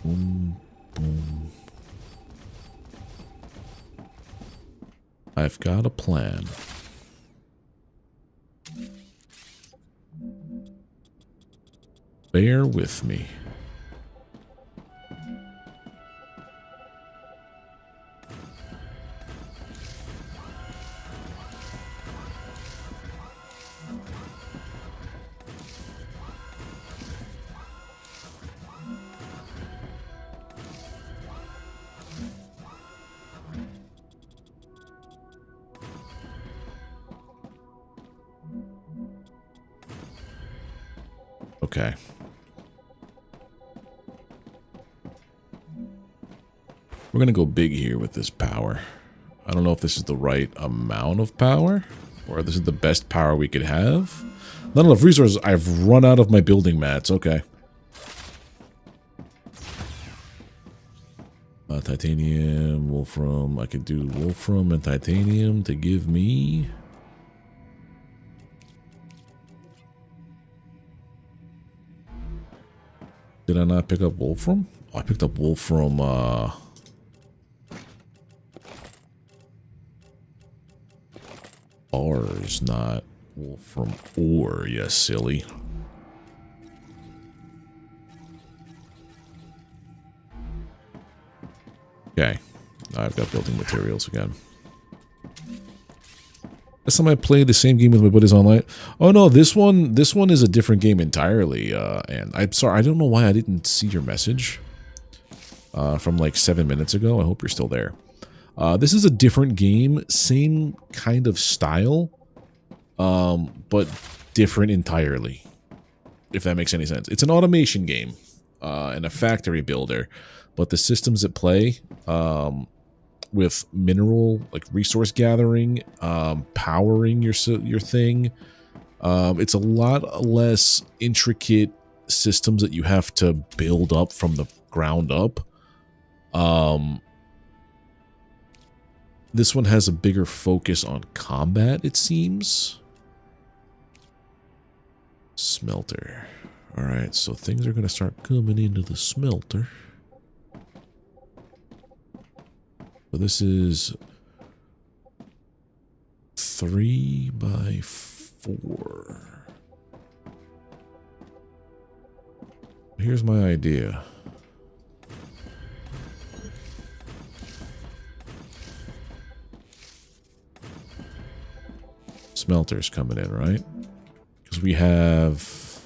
Boom, boom. I've got a plan. Bear with me. Okay. We're going to go big here with this power. I don't know if this is the right amount of power or this is the best power we could have. Not enough resources. I've run out of my building mats. Okay. Titanium, wolfram. I could do wolfram and titanium to give me... Did I not pick up wolfram? Oh, I picked up wolfram, bars, not wolfram ore, you silly. Okay. I've got building materials again. Last time I played the same game with my buddies online. Oh no, this one is a different game entirely. And I'm sorry, I don't know why I didn't see your message from like 7 minutes ago. I hope you're still there. This is a different game, same kind of style, but different entirely. If that makes any sense. It's an automation game and a factory builder, but the systems at play. With mineral, like resource gathering, powering your thing. It's a lot less intricate systems that you have to build up from the ground up. This one has a bigger focus on combat, it seems. Smelter. Alright, so things are going to start coming into the smelter. So this is 3 by 4. Here's my idea. Smelters coming in, right? Because we have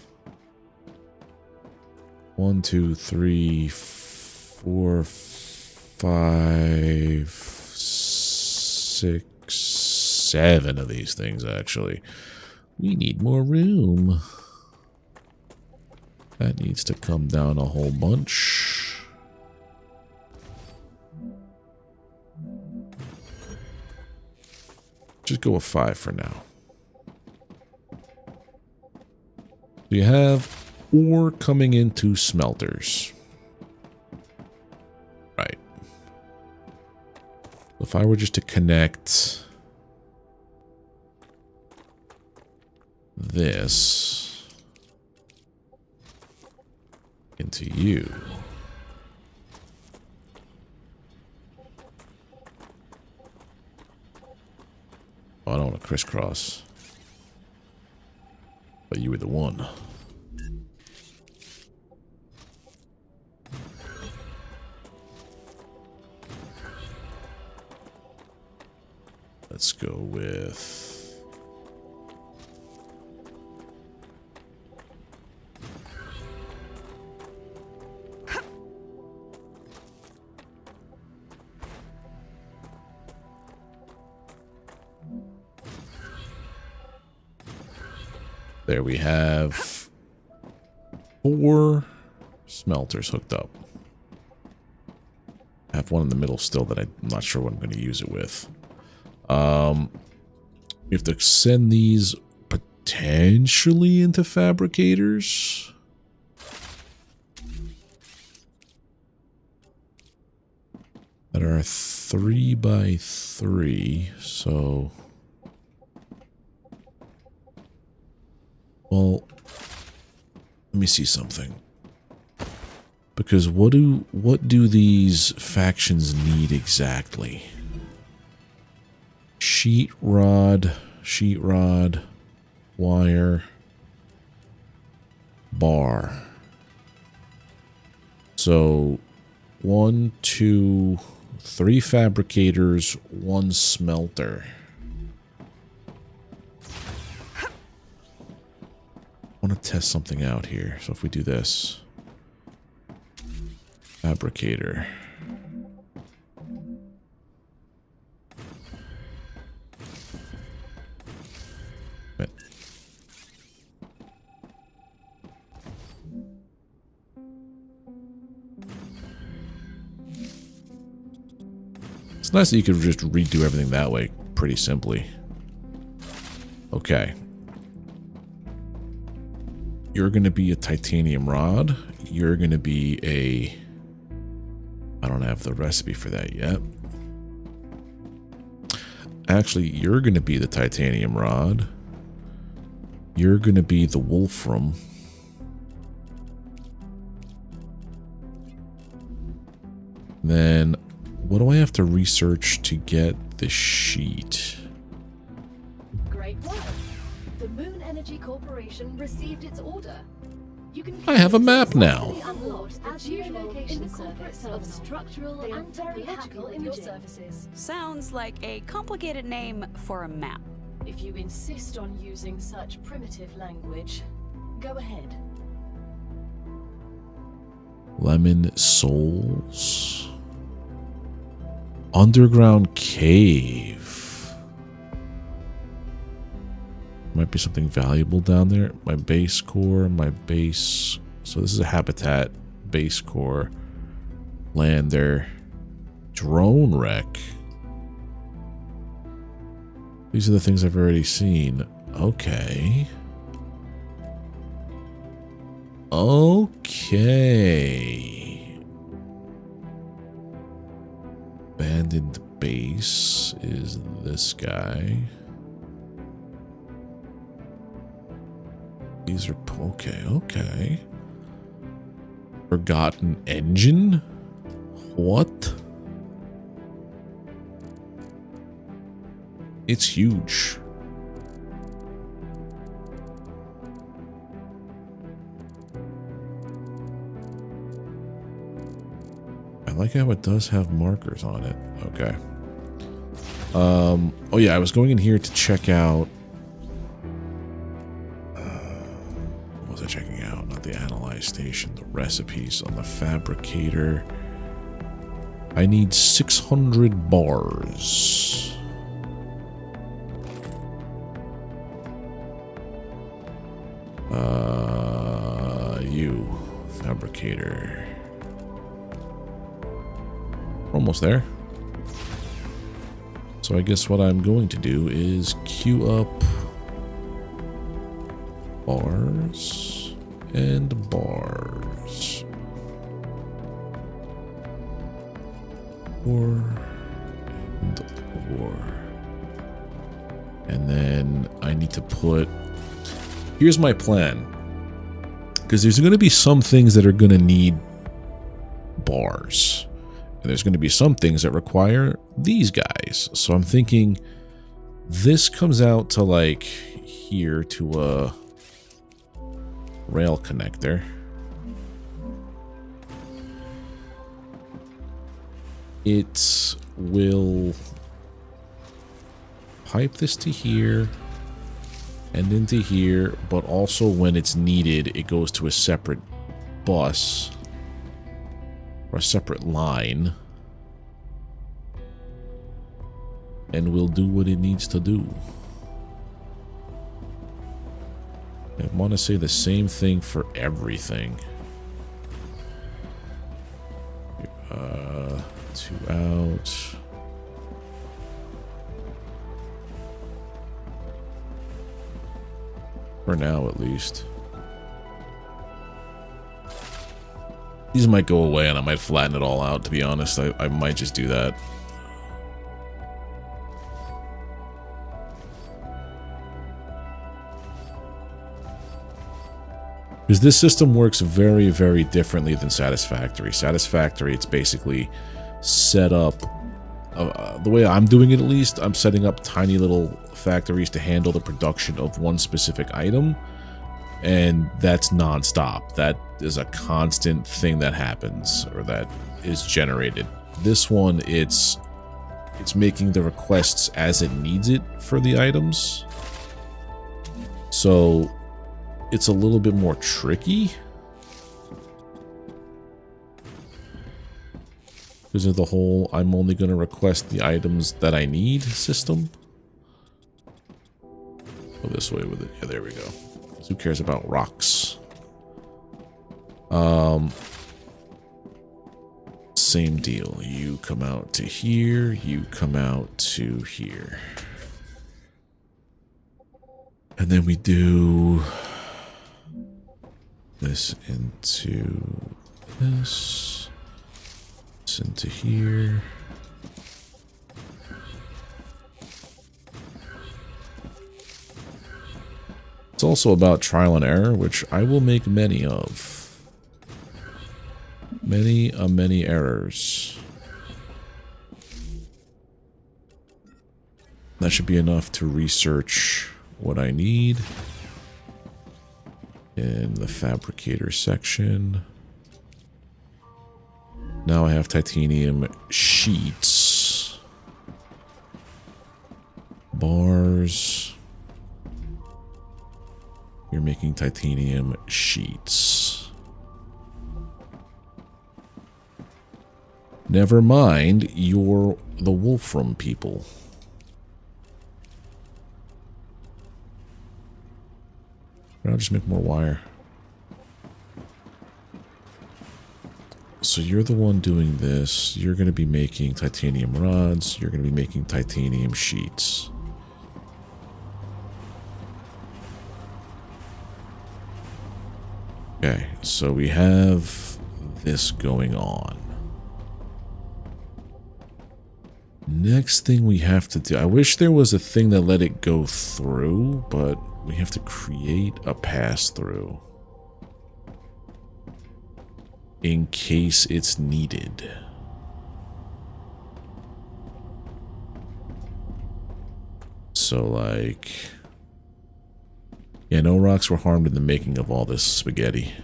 1, 2, 3, 4, 5, 6, 7 of these things, actually. We need more room. That needs to come down a whole bunch. Just go with 5 for now. You have ore coming into smelters. Right. If I were just to connect this into you. Oh, I don't want to crisscross. But you were the one. Let's go with... There we have 4 smelters hooked up. I have one in the middle still that I'm not sure what I'm going to use it with. We have to send these potentially into fabricators. That are 3 by 3, so... Well, let me see something. Because what do these factions need exactly? Sheet rod, wire, bar. So 1, 2, 3 fabricators, 1 smelter. I want to test something out here. So if we do this, fabricator. But it's nice that you could just redo everything that way pretty simply. Okay. You're going to be a titanium rod. You're going to be a... I don't have the recipe for that yet. Actually, you're going to be the titanium rod. You're going to be the wolfram. Then, what do I have to research to get the sheet? Great work. The Moon Energy Corporation received its order. You can I have a map now. Unlocked as usual in the service of structural and topological imaging services. Sounds like a complicated name for a map. If you insist on using such primitive language, go ahead. Lemon souls. Underground cave. Might be something valuable down there. My base core, my base. So this is a habitat. Base core. Lander. Drone wreck. These are the things I've already seen. Okay. Okay. Abandoned base is this guy. These are okay. Forgotten engine? What? It's huge. I like how it does have markers on it. Okay. Oh yeah, I was going in here to check out. What was I checking out? Not the analyze station. The recipes on the fabricator. I need 600 bars. You fabricator. Almost there. So I guess what I'm going to do is queue up bars and bars. And then I need to put here's my plan. Because there's going to be some things that are going to need bars. And there's going to be some things that require these guys. So I'm thinking this comes out to like here to a rail connector. It will pipe this to here and into here, but also when it's needed, it goes to a separate bus or a separate line and will do what it needs to do. I want to say the same thing for everything. 2 out. For now, at least. These might go away and I might flatten it all out, to be honest. I might just do that. Because this system works very, very differently than Satisfactory. Satisfactory, it's basically set up, the way I'm doing it at least, I'm setting up tiny little factories to handle the production of one specific item. And that's non-stop. That is a constant thing that happens, or that is generated. This one, it's making the requests as it needs it for the items. So it's a little bit more tricky because of the whole I'm only going to request the items that I need system. Go this way with it. Yeah, there we go. Who cares about rocks? Same deal. You come out to here, you come out to here. And then we do this into this into here. It's also about trial and error, which I will make many of. Many errors. That should be enough to research what I need in the fabricator section. Now I have titanium sheets, bars. You're making titanium sheets. Never mind, you're the Wolfram people. I'll just make more wire. So you're the one doing this. You're going to be making titanium rods. You're going to be making titanium sheets. Okay, so we have this going on. Next thing we have to do, I wish there was a thing that let it go through, but we have to create a pass-through in case it's needed. So, like, yeah, no rocks were harmed in the making of all this spaghetti.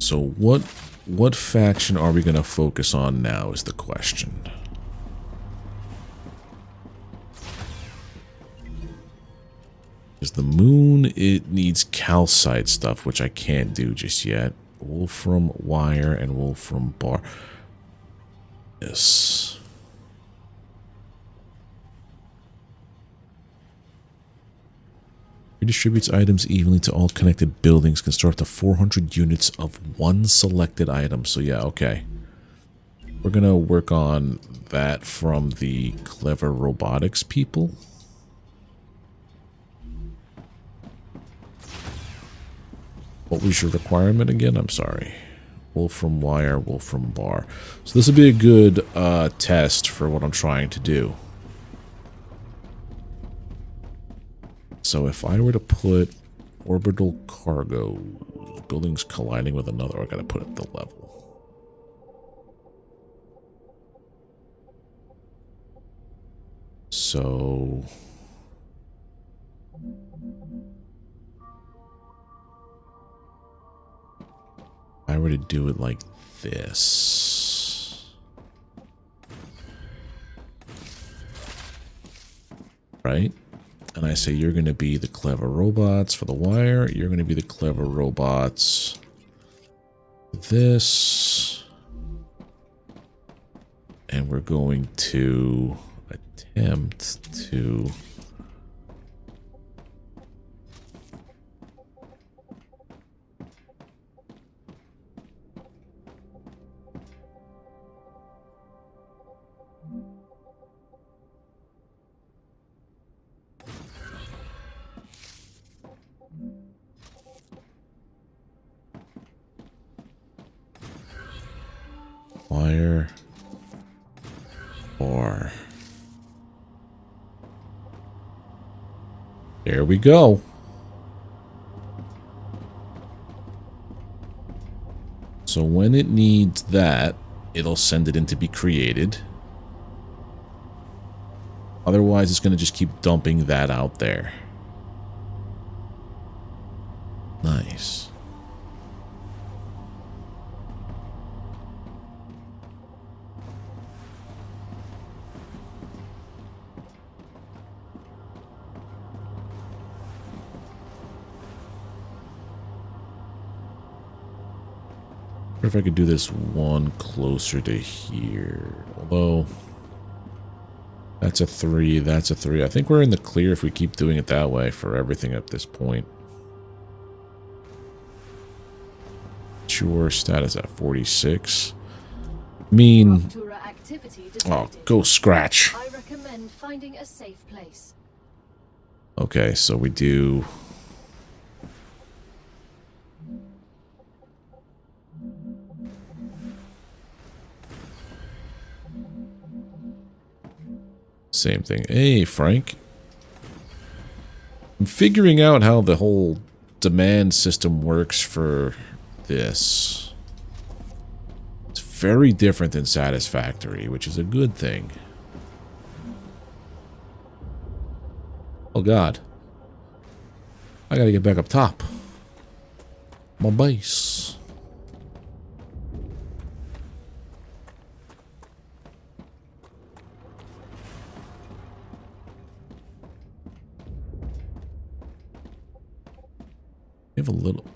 So what faction are we going to focus on now is the question. Because the moon, it needs calcite stuff, which I can't do just yet. Wolfram wire and Wolfram bar. Yes. Redistributes items evenly to all connected buildings. Can store up to 400 units of one selected item. So yeah, okay. We're gonna work on that from the clever robotics people. What was your requirement again? I'm sorry. Wolfram wire, Wolfram bar. So this would be a good test for what I'm trying to do. So if I were to put orbital cargo, buildings colliding with another, I gotta put it at the level. So if I were to do it like this, right? And I say you're going to be the clever robots for the wire. You're going to be the clever robots for this. And we're going to attempt to wire or there we go. So when it needs that, it'll send it in to be created. Otherwise, it's going to just keep dumping that out there. Nice. I wonder if I could do this one closer to here. Although, that's a 3, that's a 3. I think we're in the clear if we keep doing it that way for everything at this point. Sure, status at 46. I mean, oh, go scratch. I recommend finding a safe place. Okay, so we do... Same thing. Hey, Frank. I'm figuring out how the whole demand system works for this. It's very different than Satisfactory, which is a good thing. Oh, God. I gotta get back up top. My base. We have a little...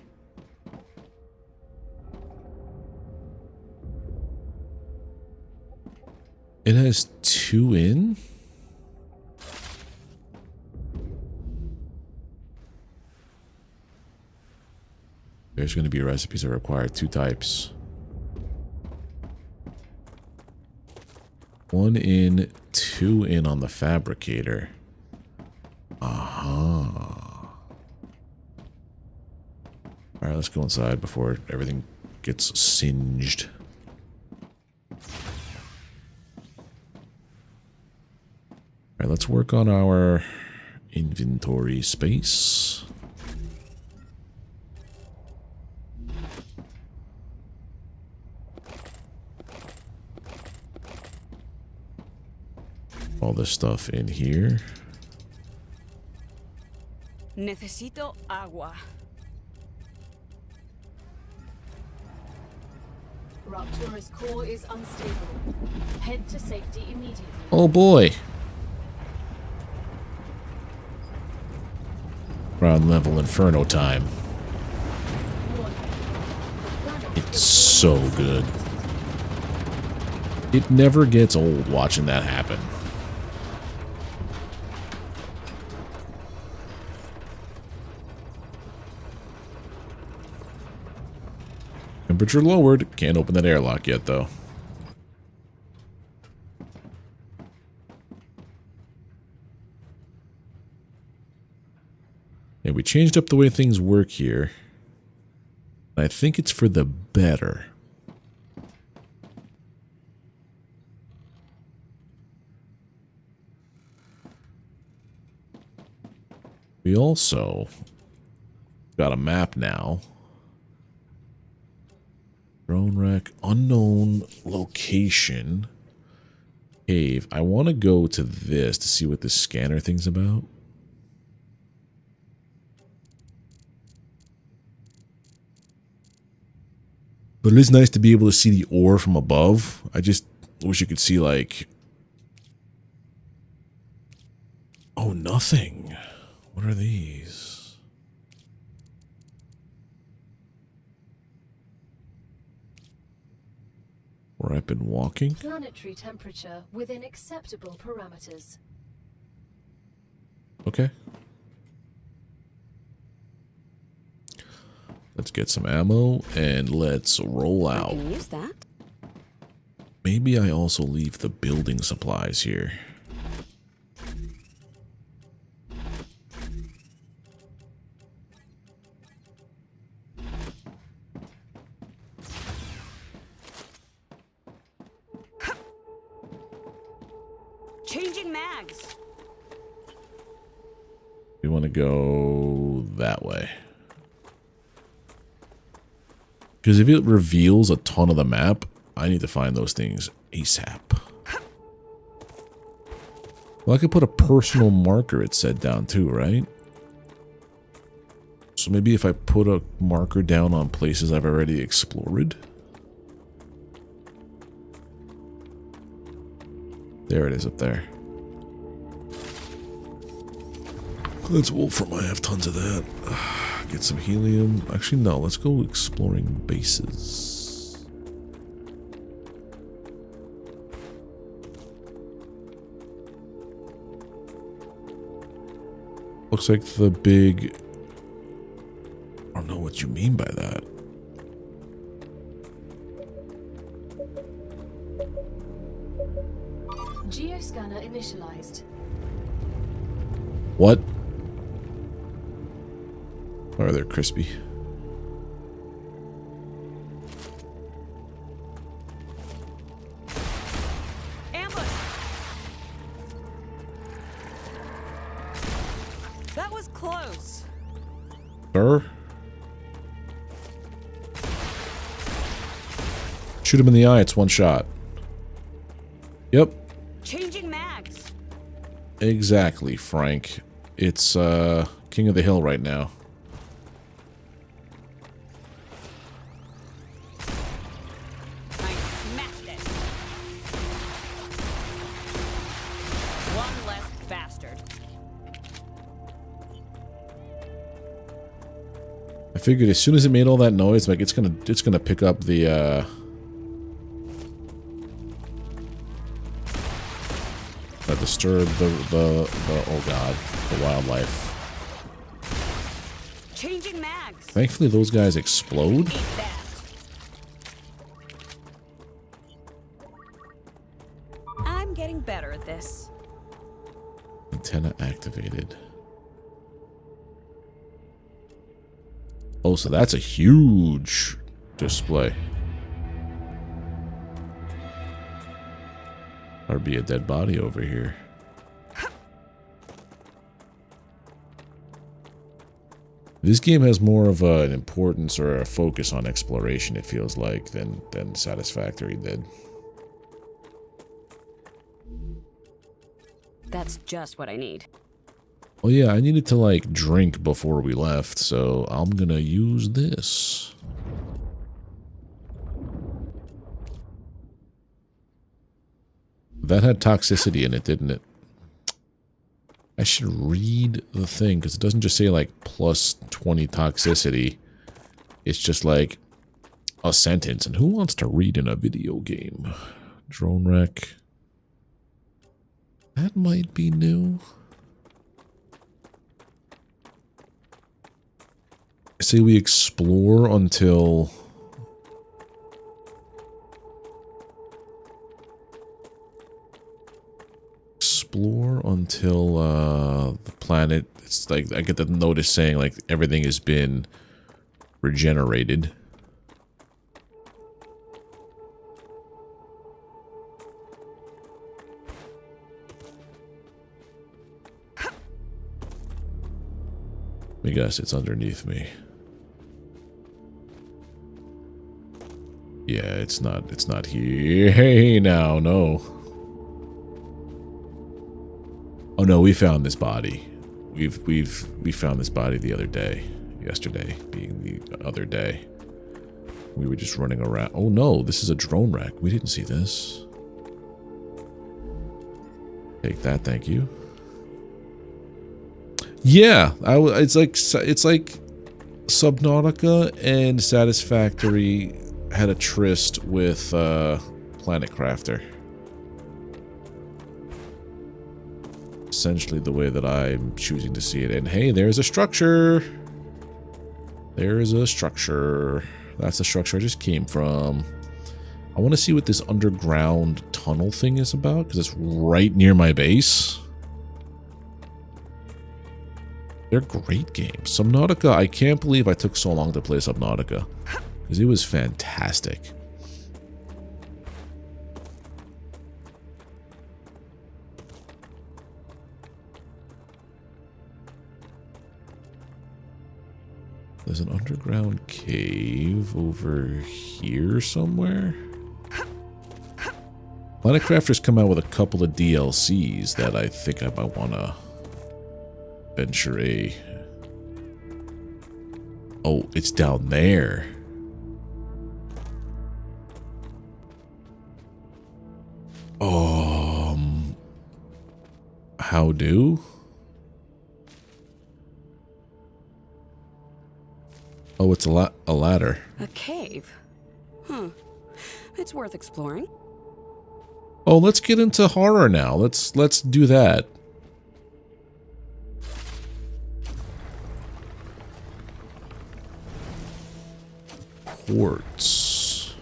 It has 2 in? There's going to be recipes that require 2 types. 1 in, 2 in on the fabricator. Aha. Alright, let's go inside before everything gets singed. Alright, let's work on our inventory space. All this stuff in here. Necesito agua. Raptura's core is unstable. Head to safety immediately. Oh boy. Ground level inferno time. It's so good. It never gets old watching that happen. Temperature lowered. Can't open that airlock yet, though. Yeah, we changed up the way things work here. I think it's for the better. We also got a map now. Drone wreck, unknown location, cave. I want to go to this to see what this scanner thing's about. But it is nice to be able to see the ore from above. I just wish you could see, like... Oh, nothing. What are these? Where I've been walking? Planetary temperature within acceptable parameters. Okay. Let's get some ammo and let's roll out. I can use that. Maybe I also leave the building supplies here. Changing mags. We want to go that way. Because if it reveals a ton of the map, I need to find those things ASAP. Well, I could put a personal marker, it said, down too, right? So maybe if I put a marker down on places I've already explored. There it is up there. Let's Wolfram. I have tons of that. Get some helium. Actually, no. Let's go exploring bases. Looks like the big... I don't know what you mean by that. Geoscanner initialized. What? Or they're crispy. Ambush. That was close. Sir? Shoot him in the eye, it's one shot. Yep. Changing mags. Exactly, Frank. It's King of the Hill right now. I smashed it. One less bastard. I figured as soon as it made all that noise, like it's gonna pick up the disturb the oh god, the wildlife. Changing mags. Thankfully those guys explode. Eat that. I'm getting better at this. Antenna activated. Oh, so that's a huge display. There'd be a dead body over here. This game has more of an importance or a focus on exploration, it feels like, than Satisfactory did. That's just what I need. Oh yeah, I needed to like drink before we left, so I'm gonna use this. That had toxicity in it, didn't it? I should read the thing, because it doesn't just say like plus 20 toxicity. It's just like a sentence. And who wants to read in a video game? Drone wreck. That might be new. I say we explore until... the planet, it's like I get the notice saying like everything has been regenerated. Let me guess, it's underneath me. Yeah, it's not here. Hey, now, no. Oh no, we found this body. We found this body the other day. Yesterday being the other day. We were just running around. Oh no, this is a drone wreck. We didn't see this. Take that, thank you. Yeah, it's like Subnautica and Satisfactory had a tryst with Planet Crafter. Essentially the way that I'm choosing to see it. And hey, there's a structure. There is a structure. That's the structure I just came from. I want to see what this underground tunnel thing is about, because it's right near my base. They're great games. Subnautica, I can't believe I took so long to play Subnautica, because it was fantastic. There's an underground cave over here somewhere. Planet Crafter's come out with a couple of DLCs that I think I might want to venture a... Oh, it's down there. How do? Oh, it's a ladder. A cave? Hmm. It's worth exploring. Oh, let's get into horror now. Let's do that. Hordes.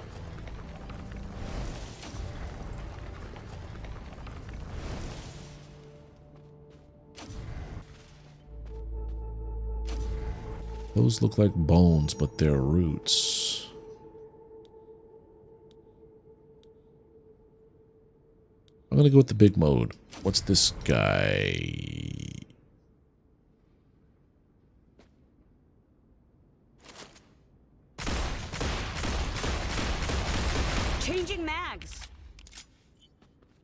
Those look like bones, but they're roots. I'm gonna go with the big mode. What's this guy? Changing mags.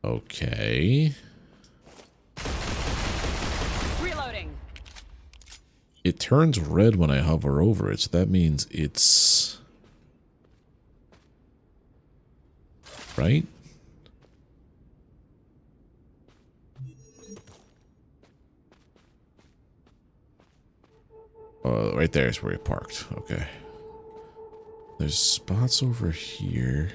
Okay. Reloading. It turns red when I hover over it, so that means it's... Right? Right there is where he parked. Okay. There's spots over here.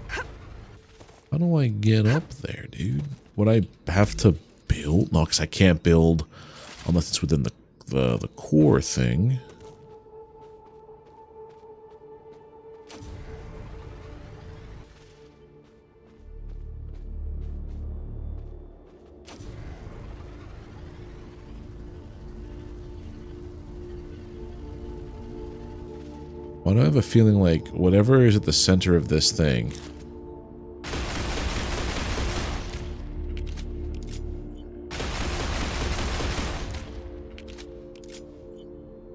How do I get up there, dude? Would I have to build? No, because I can't build unless it's within the core thing. Why do I have a feeling like whatever is at the center of this thing...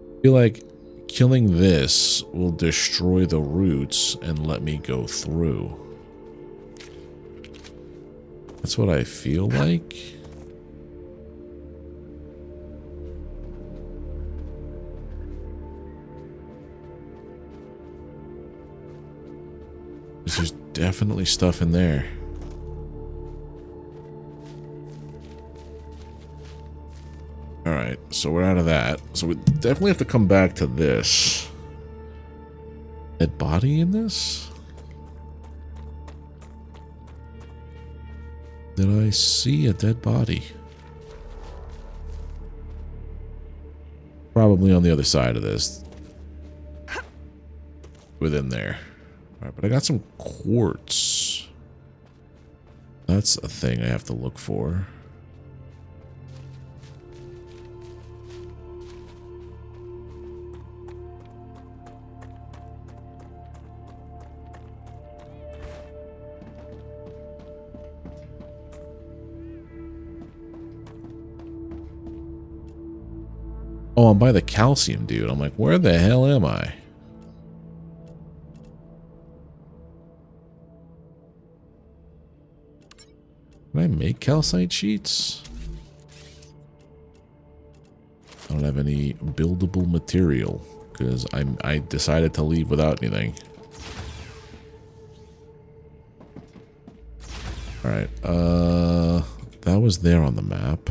I feel like killing this will destroy the roots and let me go through. That's what I feel like. There's definitely stuff in there. Alright, so we're out of that. So we definitely have to come back to this. Dead body in this? Did I see a dead body? Probably on the other side of this. Within there. Alright, but I got some quartz. That's a thing I have to look for. Oh, I'm by the calcium, dude. I'm like, where the hell am I? Can I make calcite sheets? I don't have any buildable material because I decided to leave without anything. Alright, that was there on the map.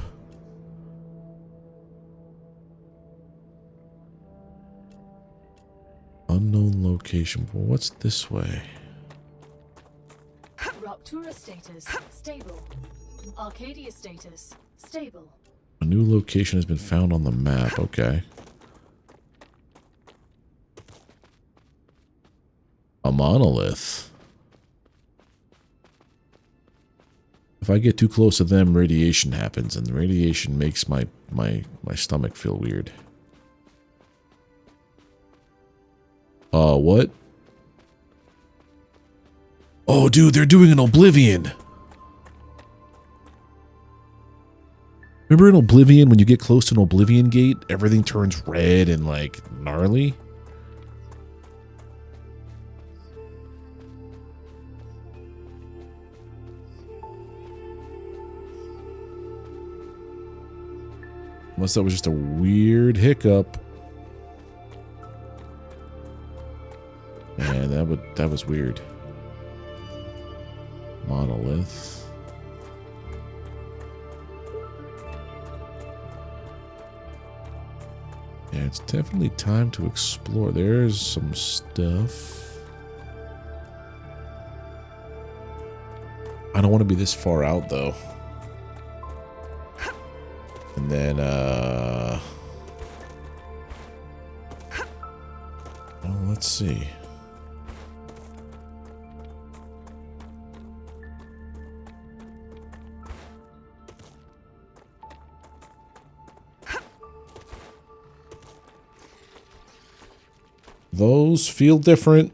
Unknown location. Well, what's this way? Ruptura status stable. Arcadia status stable. A new location has been found on the map. Okay. A monolith. If I get too close to them, radiation happens, and the radiation makes my stomach feel weird. What? Oh, dude, they're doing an Oblivion. Remember in Oblivion, when you get close to an Oblivion gate, everything turns red and, like, gnarly? Unless that was just a weird hiccup. Yeah, that was weird. Monolith. Yeah, it's definitely time to explore. There's some stuff. I don't want to be this far out, though. And then, oh, let's see. Those feel different.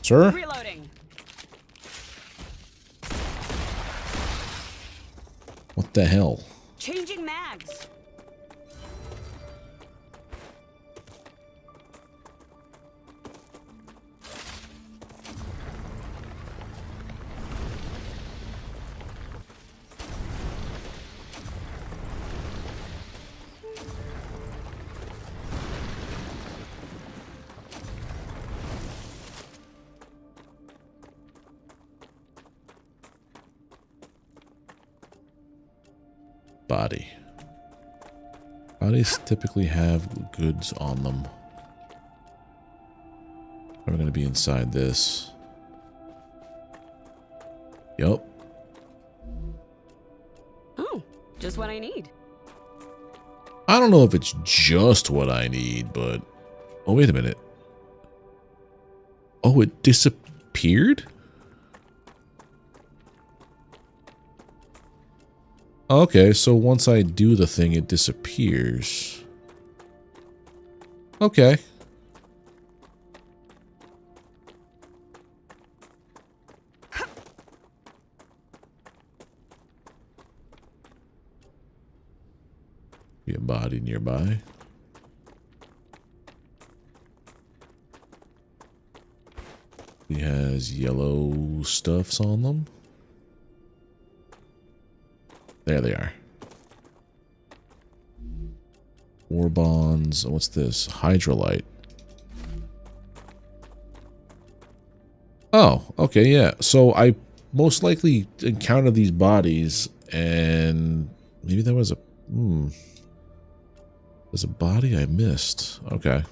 Sir? Reloading. What the hell? Changing mags. Body. Bodies typically have goods on them. I'm going to be inside this. Yup. Oh, just what I need. I don't know if it's just what I need, but... Oh, wait a minute. Oh, it disappeared? Okay, so once I do the thing, it disappears. Okay. Be a body nearby. He has yellow stuffs on them. There they are. War bonds. What's this? Hydrolite. Oh, okay, yeah. So I most likely encountered these bodies, and maybe there was a... There's a body I missed. Okay.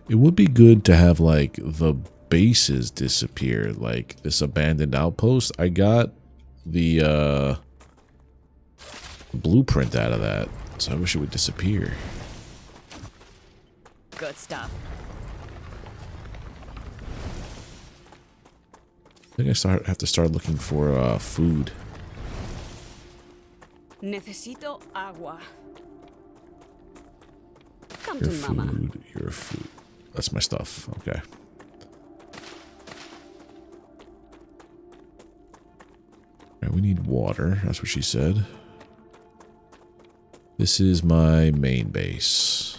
It would be good to have, like, the bases disappear. Like, this abandoned outpost. I got the, blueprint out of that. So I wish it would disappear. Good stuff. I think I have to start looking for, food. Necesito agua. Come Your to Mama. food, your food. That's my stuff. Okay. Alright, we need water. That's what she said. This is my main base.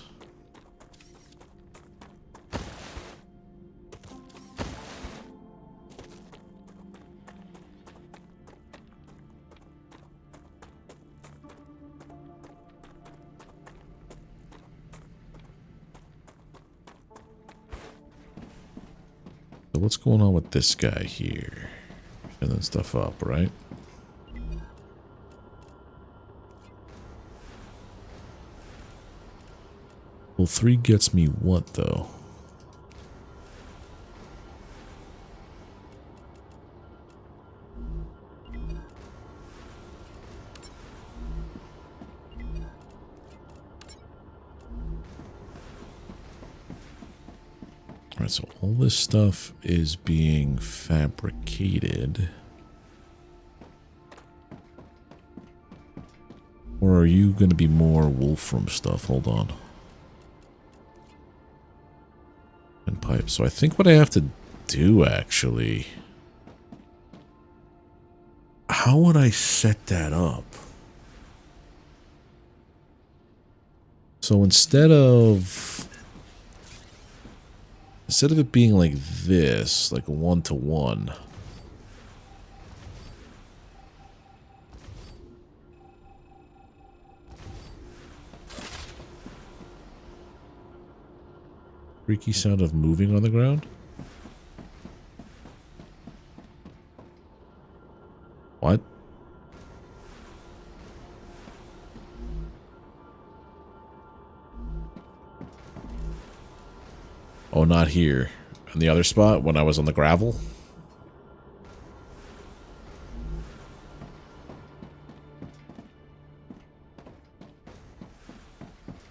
So what's going on with this guy here? Filling stuff up, right? Well, 3 gets me what, though? Alright, so all this stuff is being fabricated. Or are you going to be more Wolfram stuff? Hold on. And pipe. So I think what I have to do, actually... How would I set that up? So instead of it being like this, like 1-to-1, freaky sound of moving on the ground. What? Oh, not here. In the other spot when I was on the gravel?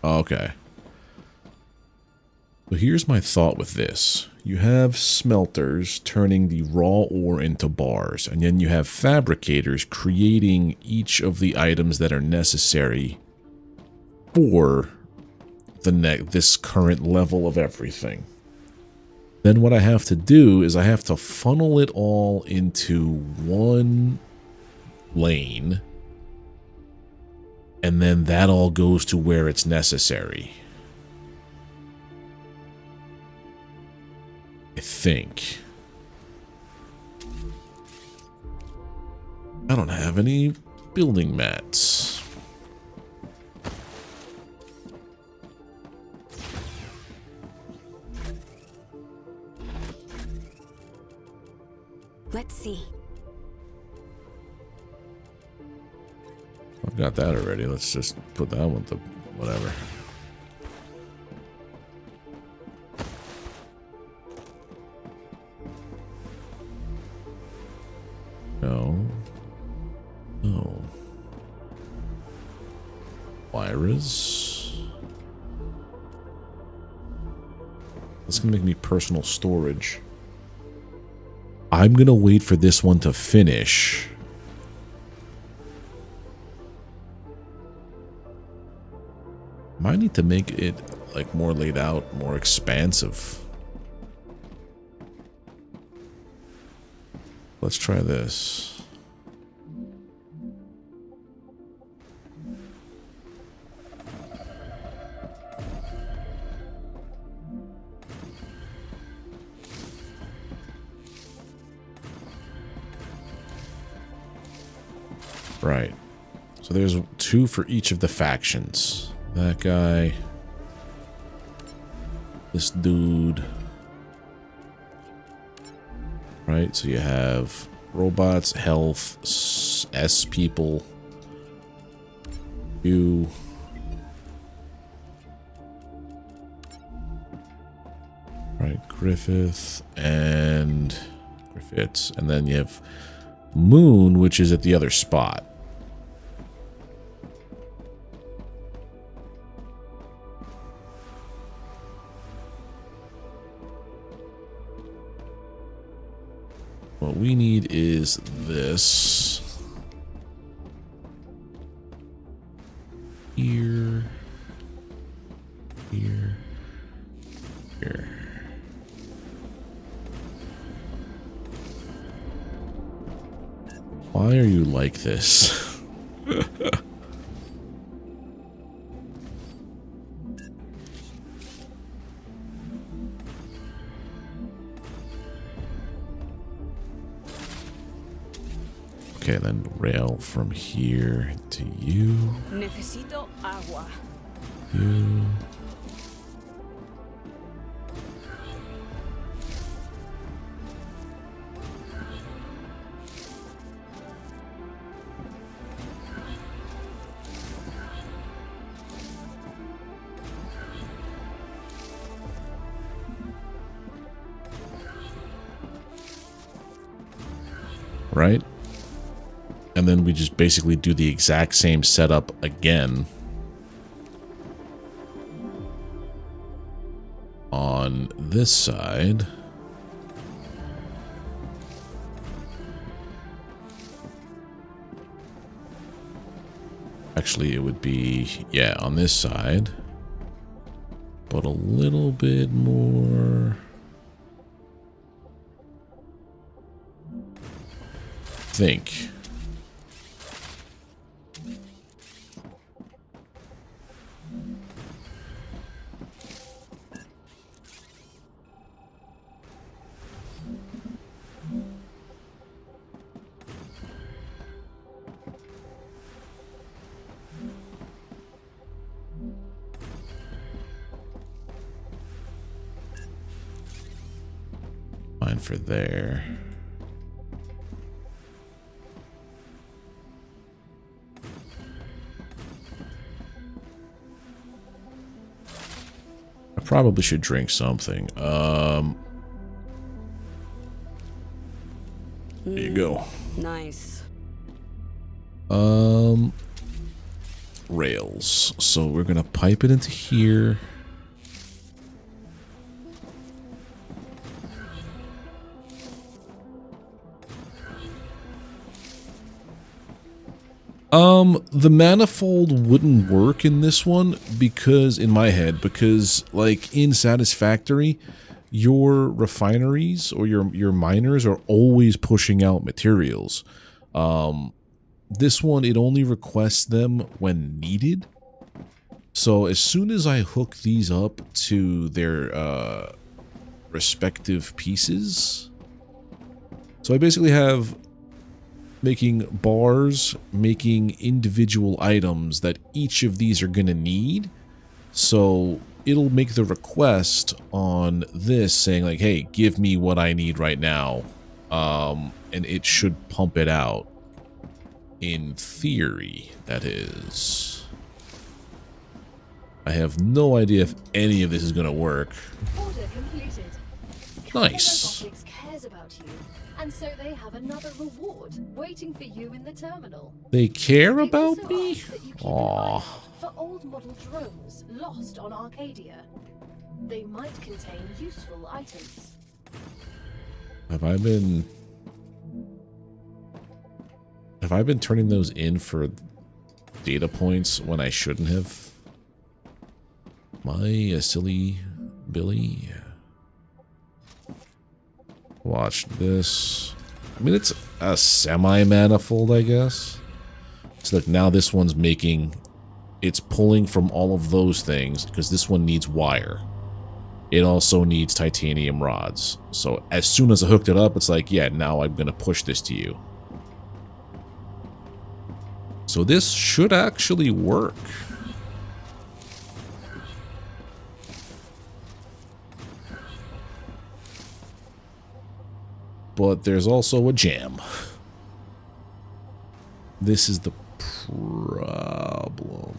Okay. So here's my thought with this. You have smelters turning the raw ore into bars, and then you have fabricators creating each of the items that are necessary for this current level of everything. Then what I have to do is I have to funnel it all into one lane, and then that all goes to where it's necessary. I think. I don't have any building mats. Let's see. I've got that already. Let's just put that one to whatever. No. No. Lyras. That's gonna make me personal storage. I'm gonna wait for this one to finish. Might need to make it like more laid out, more expansive. Let's try this. Right. So there's 2 for each of the factions. That guy. This dude. Right, so you have robots, health, S people. You. Right, Griffiths. And then you have Moon, which is at the other spot. What we need is this. Here. Here. Here. Why are you like this? Okay, then rail from here to you. Necesito agua. You. Right? And then we just basically do the exact same setup again on this side. Actually, it would be, yeah, on this side, but a little bit more. Think. Fine for there. I probably should drink something. There you go. Nice. Rails. So we're gonna pipe it into here. The manifold wouldn't work in this one because, in my head, because like in Satisfactory, your refineries or your miners are always pushing out materials. This one, it only requests them when needed. So as soon as I hook these up to their respective pieces, so I basically have making bars, making individual items that each of these are going to need. So it'll make the request on this saying like, hey, give me what I need right now. And it should pump it out. In theory, that is. I have no idea if any of this is going to work. Order completed. Nice. Robotics cares about you, and so they have another reward waiting for you in the terminal. They care They about also me? ask that you keep an eye Aw. out for old model drones lost on Arcadia. They might contain useful items. Have I been turning those in for data points when I shouldn't have? Am I a silly Billy? Watch this. I mean, it's a semi-manifold, I guess. So like now this one's making, it's pulling from all of those things because this one needs wire. It also needs titanium rods. So as soon as I hooked it up, it's like, yeah, now I'm going to push this to you. So this should actually work. But there's also a jam. This is the problem.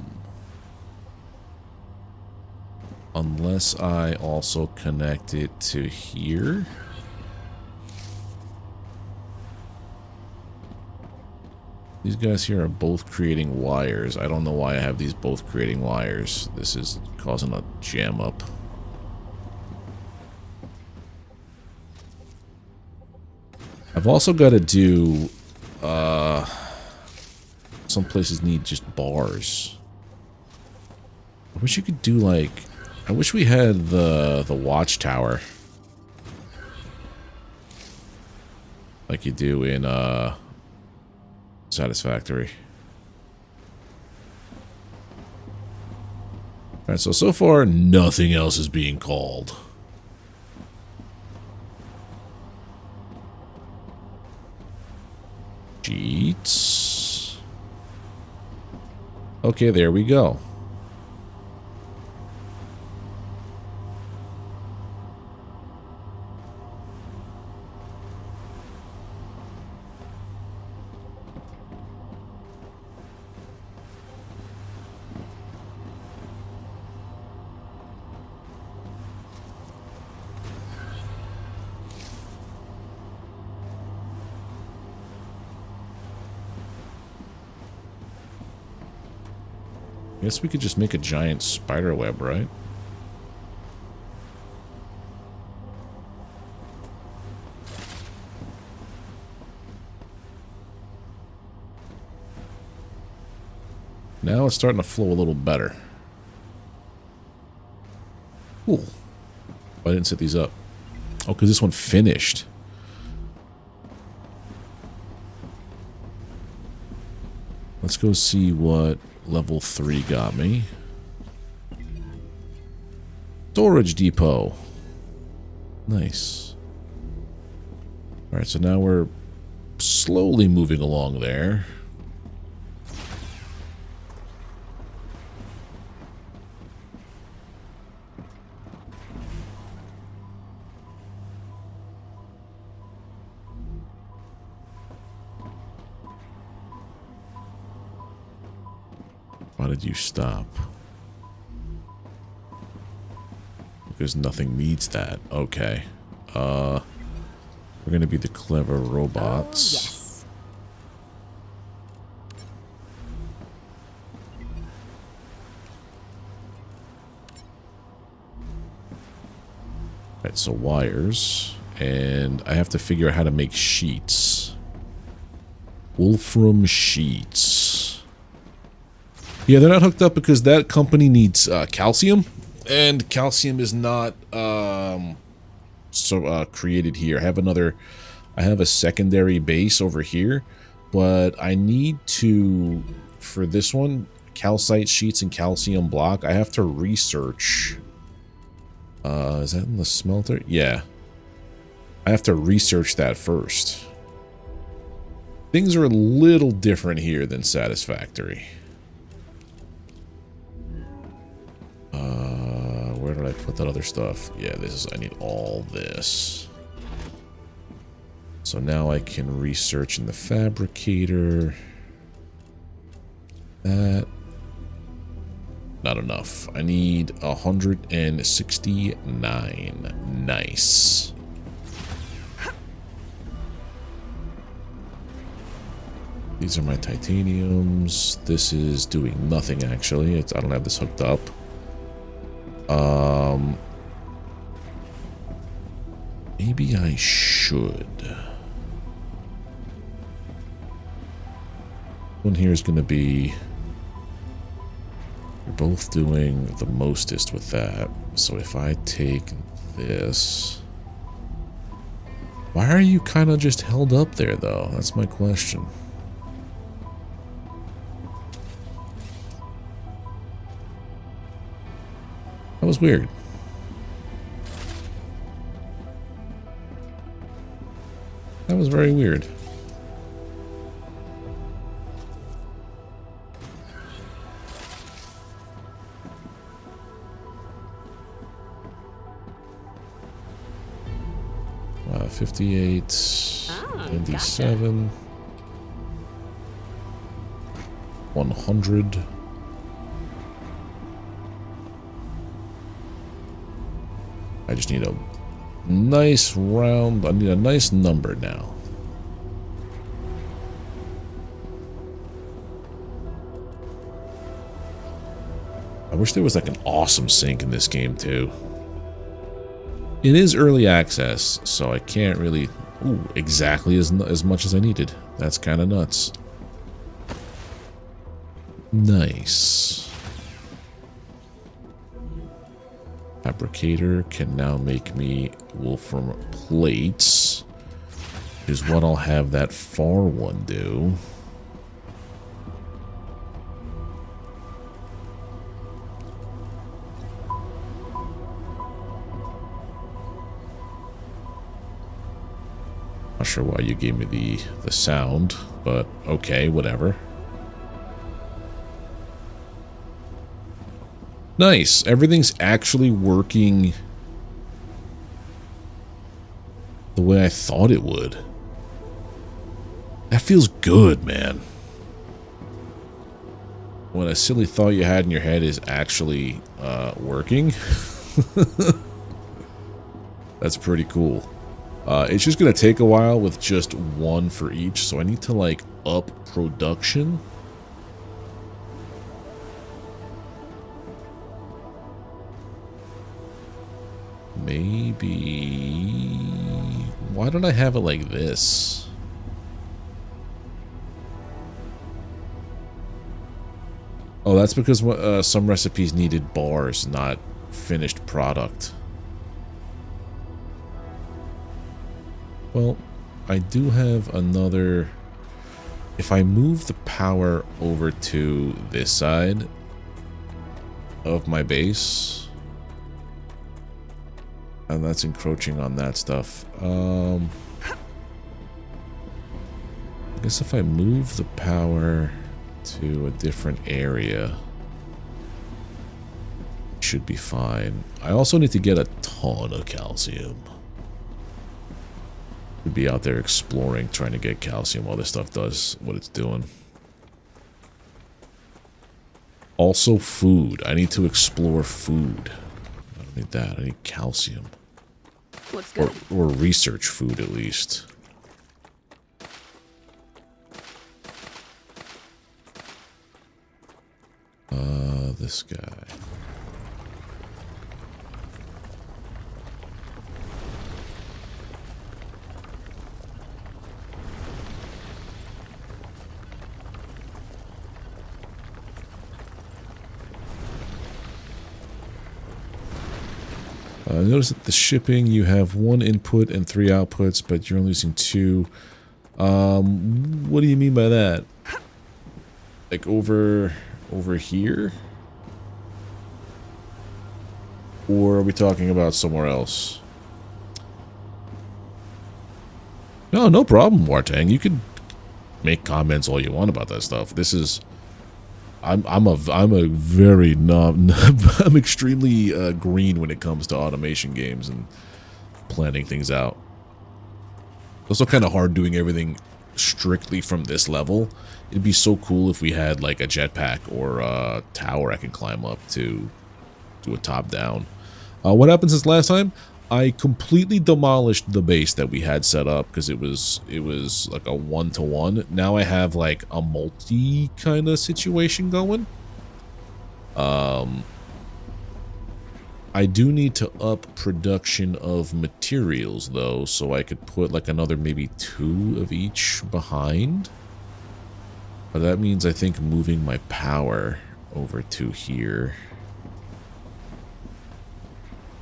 Unless I also connect it to here. These guys here are both creating wires. I don't know why I have these both creating wires. This is causing a jam up. I've also got to do, some places need just bars. I wish you could do like I wish we had the watchtower. Like you do in Satisfactory. Alright, so far nothing else is being called. Sheets. Okay, there we go. I guess we could just make a giant spider web, right? Now it's starting to flow a little better. Cool. Why didn't set these up? Oh, because this one finished. Let's go see what level 3 got me. Storage depot. Nice. Alright, so now we're slowly moving along there. Why did you stop? Because nothing needs that. Okay. We're gonna be the clever robots. Oh, yes. Right, so wires. And I have to figure out how to make sheets. Wolfram sheets. Yeah, they're not hooked up because that company needs calcium, and calcium is not created here. I have a secondary base over here, but I need to, for this one, calcite sheets and calcium block, I have to research. Is that in the smelter? Yeah. I have to research that first. Things are a little different here than Satisfactory. Where did I put that other stuff? Yeah, I need all this. So now I can research in the fabricator. That. Not enough. I need 169. Nice. These are my titaniums. This is doing nothing actually. I don't have this hooked up. Maybe I should. One here is going to be... You're both doing the mostest with that. So if I take this... Why are you kind of just held up there, though? That's my question. That was weird. That was very weird. Wow, 58, 97, 100. I just need a nice round, I need a nice number now. I wish there was like an awesome sync in this game too. It is early access, so I can't really... Ooh, exactly as much as I needed. That's kind of nuts. Nice. Fabricator can now make me wolfram plates. Is what I'll have that far one do. Not sure why you gave me the sound, but okay, whatever. Nice. Everything's actually working the way I thought it would. That feels good, man. When a silly thought you had in your head is actually working. That's pretty cool. It's just going to take a while with just one for each, so I need to, like, up production. Maybe... Why don't I have it like this? Oh, that's because some recipes needed bars, not finished product. Well, I do have another... If I move the power over to this side of my base, and that's encroaching on that stuff. I guess if I move the power to a different area, it should be fine. I also need to get a ton of calcium. Could be out there exploring, trying to get calcium while this stuff does what it's doing. Also food. I need to explore food. I don't need that. I need calcium. Looks good. Or research food at least. This guy. Notice that the shipping, you have 1 input and 3 outputs, but you're only using 2. What do you mean by that? Like over here? Or are we talking about somewhere else? No problem, Wartang. You can make comments all you want about that stuff. This is... I'm extremely green when it comes to automation games and planning things out. It's also kind of hard doing everything strictly from this level. It'd be so cool if we had like a jetpack or a tower I can climb up to do a top down. What happened since last time? I completely demolished the base that we had set up because it was like a 1-to-1. Now I have like a multi kind of situation going. I do need to up production of materials though, so I could put like another maybe 2 of each behind. But that means I think moving my power over to here,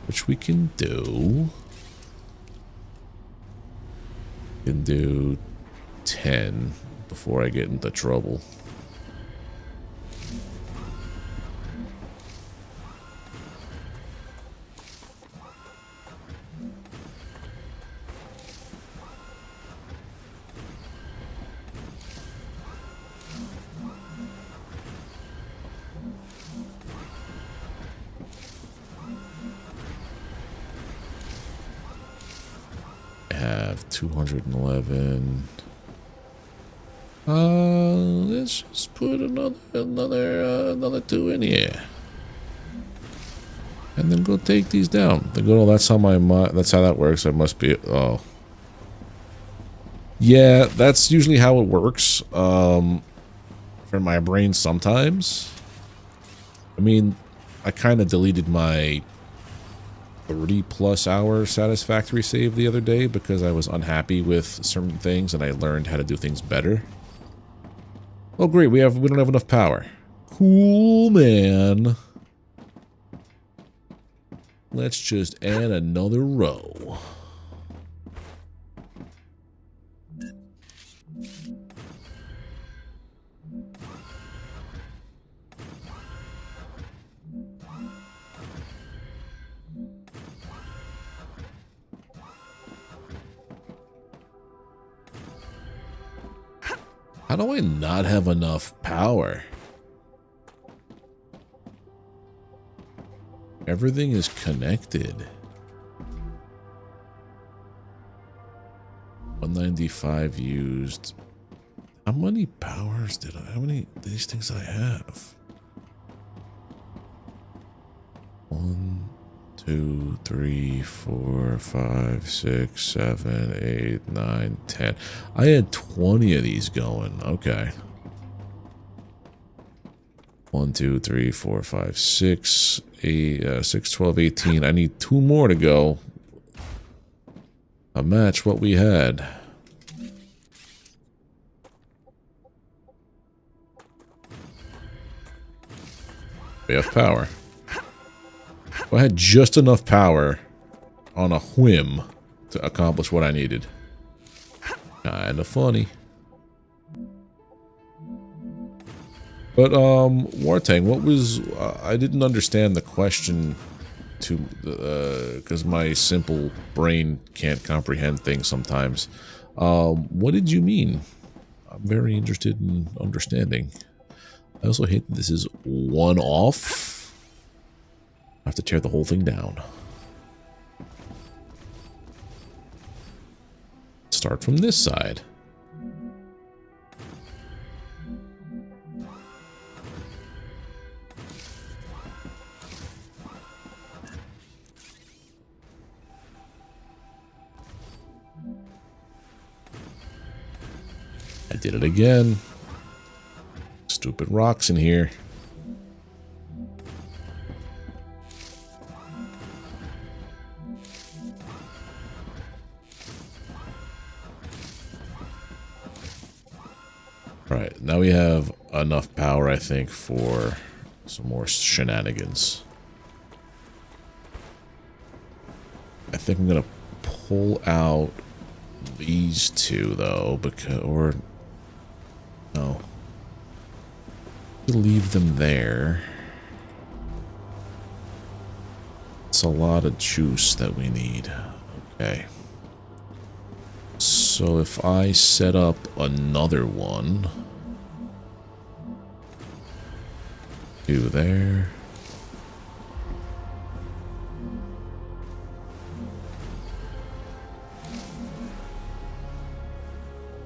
which we can do. We can do 10 before I get into trouble. Have 211. Let's just put another 2 in here, and then go take these down. That's how that works. I must be. Oh, yeah, that's usually how it works. For my brain sometimes. I mean, I kind of deleted my 30+ hour satisfactory save the other day because I was unhappy with certain things and I learned how to do things better. Oh great, we don't have enough power. Cool, man. Let's just add another row. How do I not have enough power? Everything is connected. 195 used. How many powers did I? How many of these things I have? 1, 2, 3, 4, 5, 6, 7, 8, 9, 10. I had 20 of these going. Okay. 1, 2, 3, 4, 5, 6, 8, 6, 12, 18. I need 2 more to go. A match what we had. We have power. I had just enough power on a whim to accomplish what I needed. Kinda funny. But, Wartang, what was... I didn't understand the question to... because my simple brain can't comprehend things sometimes. What did you mean? I'm very interested in understanding. I also hate that this is one off. I have to tear the whole thing down. Start from this side. I did it again. Stupid rocks in here. Alright, now we have enough power, I think, for some more shenanigans. I think I'm gonna pull out these two, though, because, or, no. Leave them there. It's a lot of juice that we need. Okay. So if I set up another one, 2 there.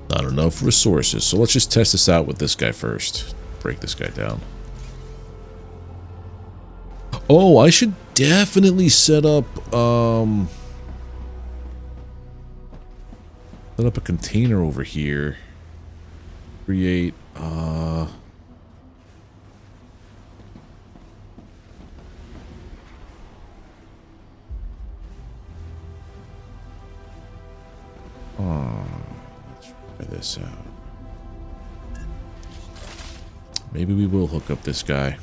Not enough resources, so let's just test this out with this guy first. Break this guy down. Oh, I should definitely set up a container over here. Create let's try this out. Maybe we will hook up this guy.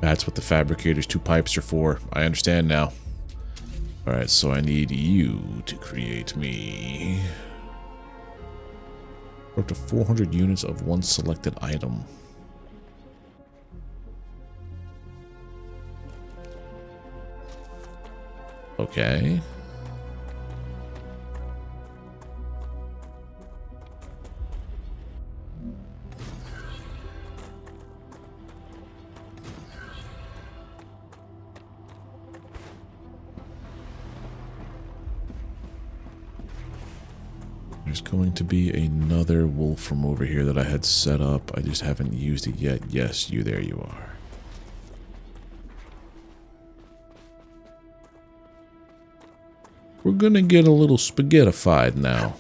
That's what the fabricator's 2 pipes are for. I understand now. Alright, so I need you to create me up to 400 units of one selected item. Okay. There's going to be another wolf from over here that I had set up. I just haven't used it yet. Yes, you there you are. We're gonna get a little spaghettified now.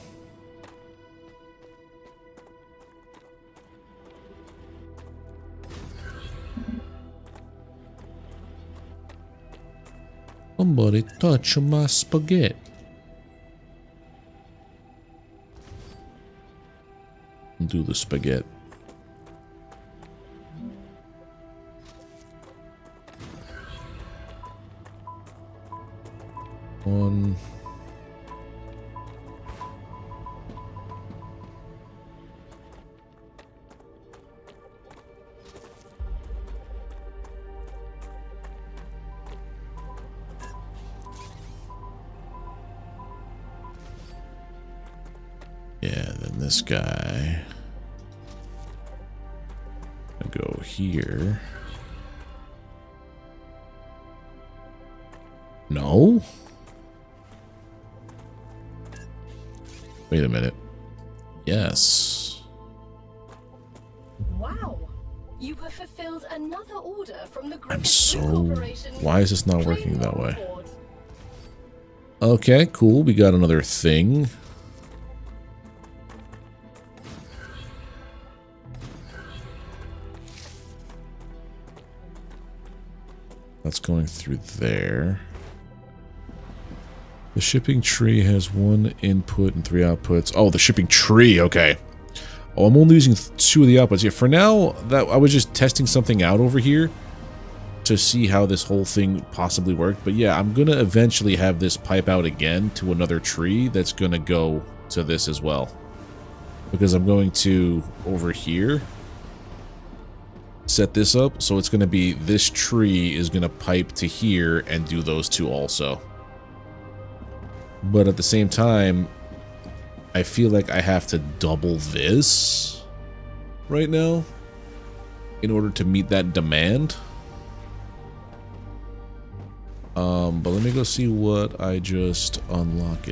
Somebody touch my spaghetti. Do the spaghetti. this guy. I go here. No? Wait a minute. Yes. Wow. You have fulfilled another order from the I'm Griffith so... Corporation. Why is this not working that way? Report. Okay, cool. We got another thing. That's going through there. The shipping tree has 1 input and 3 outputs. Oh, the shipping tree. Okay. Oh, I'm only using 2 of the outputs. Yeah, for now, that I was just testing something out over here to see how this whole thing possibly worked. But yeah, I'm gonna eventually have this pipe out again to another tree that's gonna go to this as well. Because I'm going to, over here, set this up. So it's gonna be, this tree is gonna pipe to here and do those 2 also. But at the same time, I feel like I have to double this right now in order to meet that demand. But let me go see what I just unlocked.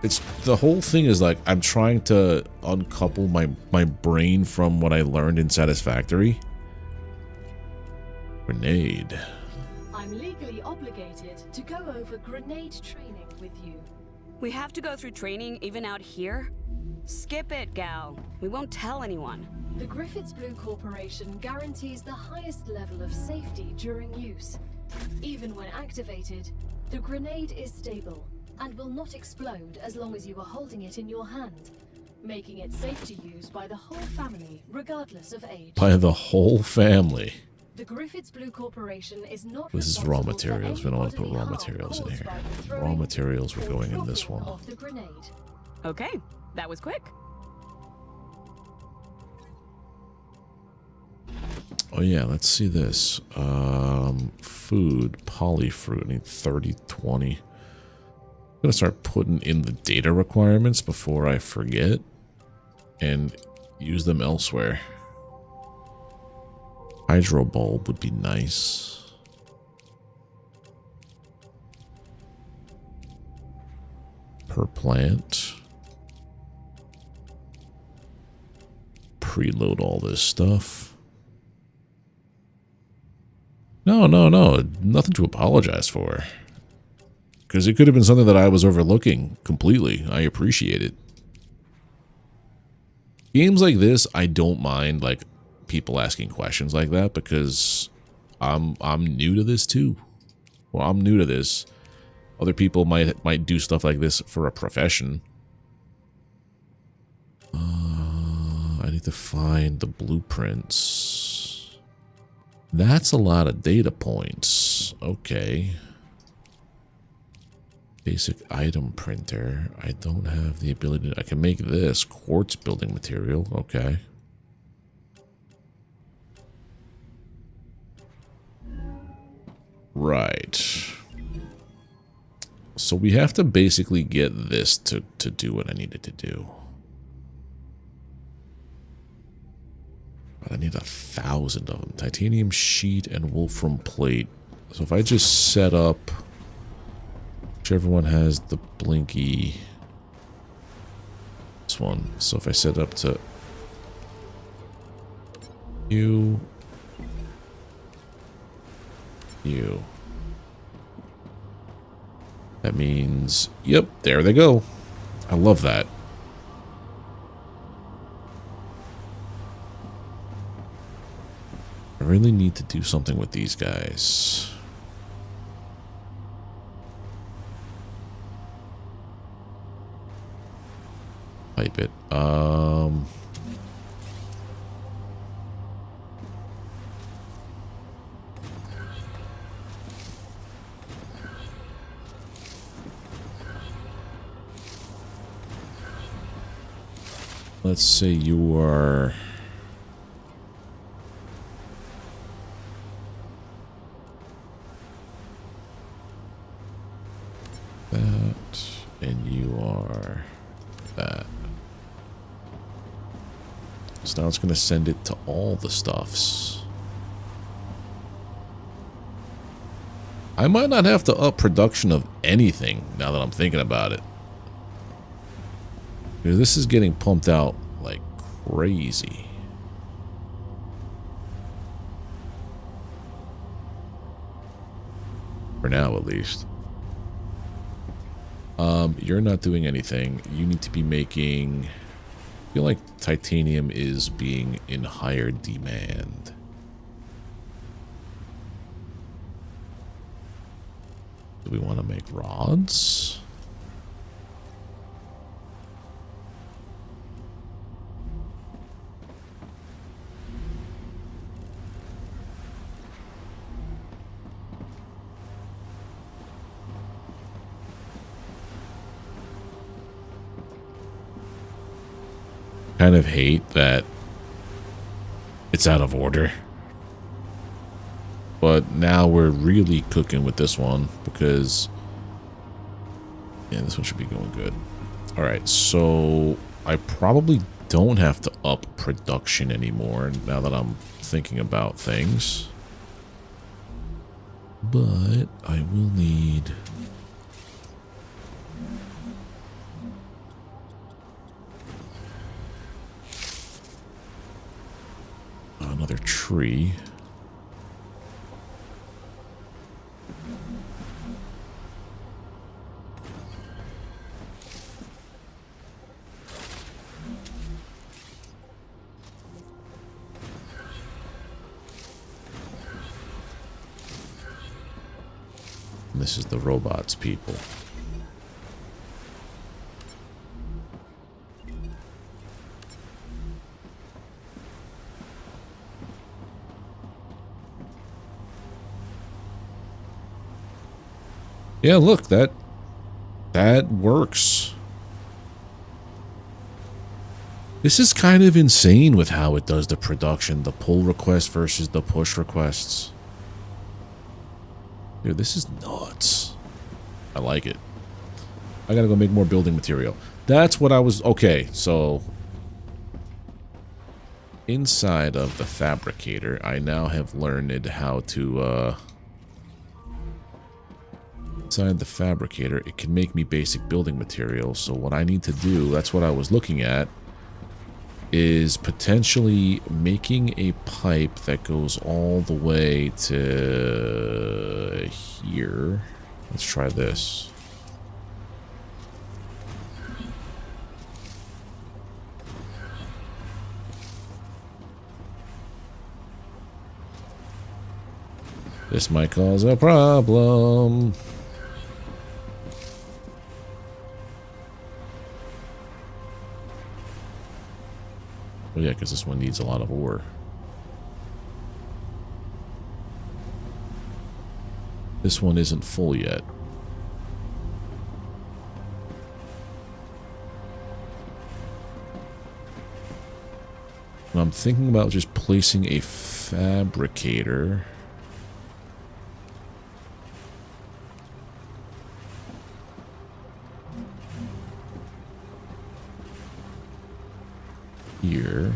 It's the whole thing is like I'm trying to uncouple my brain from what I learned in Satisfactory. Grenade. I'm legally obligated to go over grenade training with you. We have to go through training even out here? Skip it, gal. We won't tell anyone. The Griffiths Blue Corporation guarantees the highest level of safety during use. Even when activated, the grenade is stable and will not explode as long as you are holding it in your hand, making it safe to use by the whole family, regardless of age. By the whole family. The Griffiths Blue Corporation is not. This is raw materials. We don't want to put raw materials in here. Raw materials were going in this one. Of the grenade. Okay, that was quick. Oh yeah, let's see this. Food, polyfruit, I need 30, 20. I'm gonna start putting in the data requirements before I forget and use them elsewhere. Hydro bulb would be nice. Per plant. Preload all this stuff. No, nothing to apologize for. Because it could have been something that I was overlooking completely. I appreciate it. Games like this, I don't mind like people asking questions like that because I'm new to this too. Well, I'm new to this. Other people might do stuff like this for a profession. I need to find the blueprints. That's a lot of data points. Okay. Basic item printer. I don't have the ability to... I can make this. Quartz building material. Okay. Right. So we have to basically get this to do what I needed to do. But I need 1,000 of them. Titanium sheet and wolfram plate. So if I just set up... Whichever one has the blinky... This one. So if I set up to... You... That means... Yep, there they go. I love that. I really need to do something with these guys. Pipe it. Let's say you are... That, And you are that. So now it's going to send it to all the stuffs. I might not have to up production of anything now that I'm thinking about it. Because this is getting pumped out like crazy. For now, at least. You're not doing anything. You need to be making... I feel like titanium is being in higher demand. Do we want to make rods? Kind of hate that it's out of order. But now we're really cooking with this one because, yeah, this one should be going good. All right, so I probably don't have to up production anymore now that I'm thinking about things. But I will need... another tree. And this is the robots, people. Yeah, look, that works. This is kind of insane with how it does the production, the pull request versus the push requests. Dude, this is nuts. I like it. I gotta go make more building material. That's what I was... Okay, so... inside of the fabricator, I now have learned how to, inside the fabricator, it can make me basic building materials. So what I need to do, that's what I was looking at, is potentially making a pipe that goes all the way to here. Let's try this. This might cause a problem. Oh yeah, because this one needs a lot of ore. This one isn't full yet. And I'm thinking about just placing a fabricator. Here.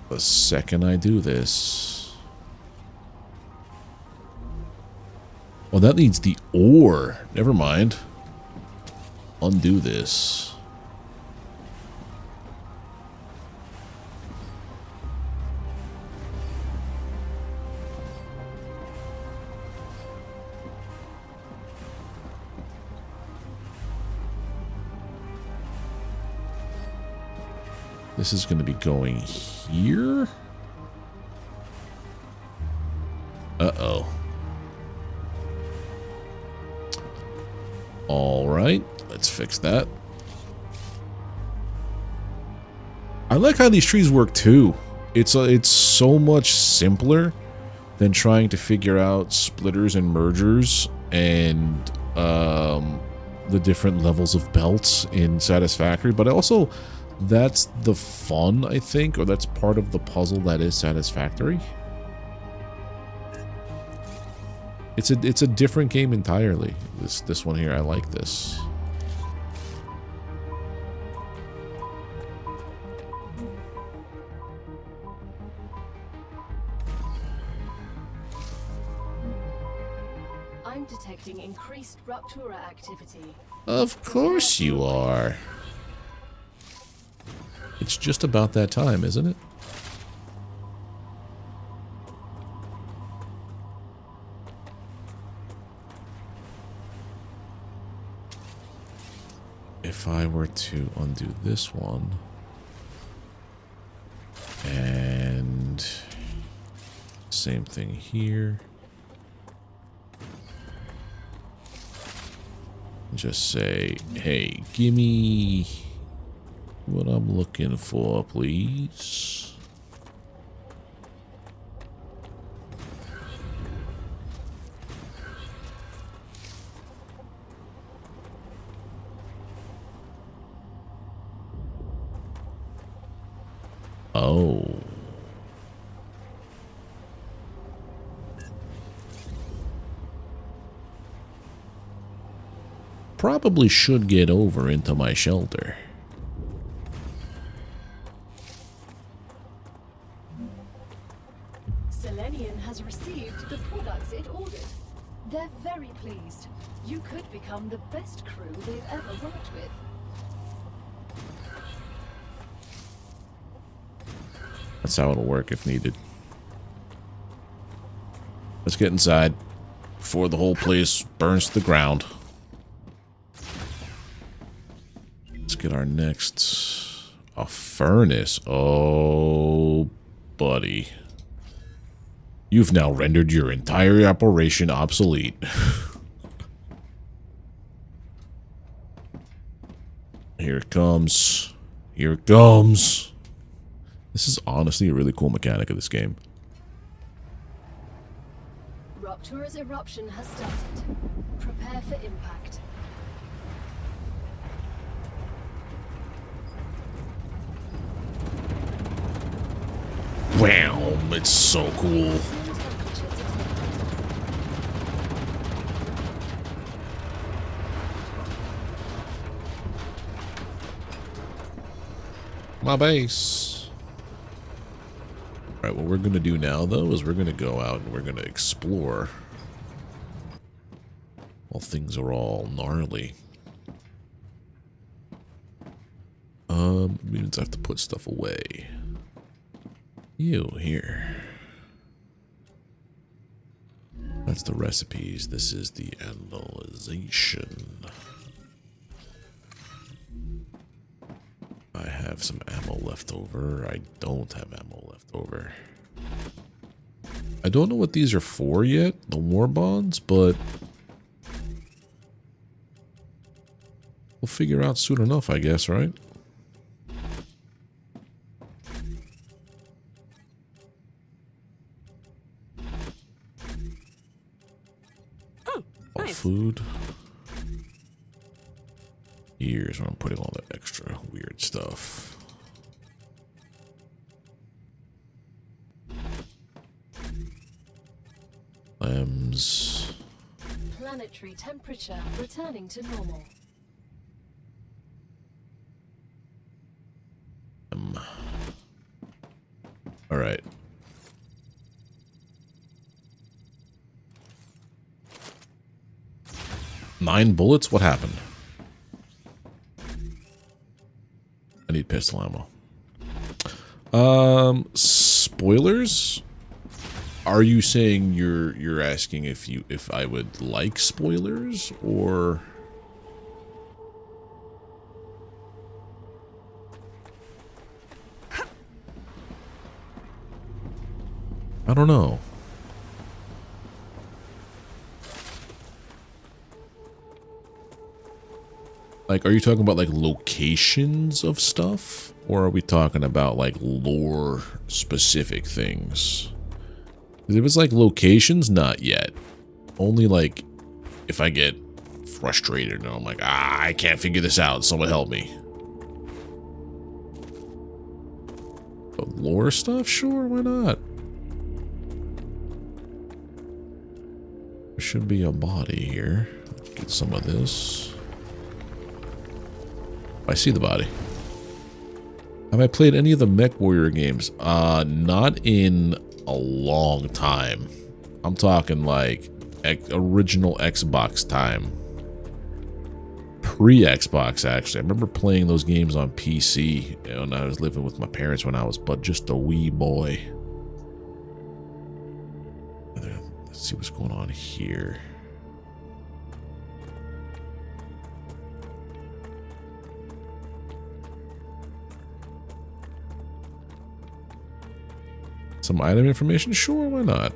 The second I do this... Well, that needs the ore. Never mind. Undo this. This is going to be going here. Uh-oh. All right, let's fix that. I like how these trees work too. It's so much simpler than trying to figure out splitters and mergers and the different levels of belts in Satisfactory, but also that's the fun, I think, or that's part of the puzzle that is Satisfactory. It's a different game entirely. This one here, I like this. I'm detecting increased Ruptura activity. Of course you are. It's just about that time, isn't it? If I were to undo this one and same thing here, just say, hey, gimme what I'm looking for, please. Oh. Probably should get over into my shelter. Selenian has received the products it ordered. They're very pleased. You could become the best crew they've ever worked with. That's how it'll work if needed. Let's get inside before the whole place burns to the ground. Let's get our next... a furnace. Oh, buddy. You've now rendered your entire operation obsolete. Here it comes. Here it comes. This is honestly a really cool mechanic of this game. Ruptura's eruption has started. Prepare for impact. Wow, it's so cool. My base. Alright, what we're going to do now, though, is we're going to go out and we're going to explore. While things are all gnarly. Means I have to put stuff away. You, here. That's the recipes. This is the analyzation. I have some ammo left over. I don't have ammo left over. I don't know what these are for yet, the war bonds, but we'll figure out soon enough, I guess, right? All food. Here's where I'm putting all that extra weird stuff. Lambs. Planetary temperature returning to normal. All right. Nine bullets? What happened? I need pistol ammo. Spoilers? Are you saying you're asking if I would like spoilers, or I don't know. Like, are you talking about, like, locations of stuff? Or are we talking about, like, lore-specific things? If it's, like, locations, not yet. Only, like, if I get frustrated, and I'm like, I can't figure this out. Someone help me. But lore stuff? Sure, why not? There should be a body here. Let's get some of this. I see the body. Have I played any of the Mech Warrior games? Not in a long time. I'm talking like original Xbox time. Pre-Xbox, actually. I remember playing those games on PC when I was living with my parents when I was but just a wee boy. Let's see what's going on here. Some item information? Sure, why not?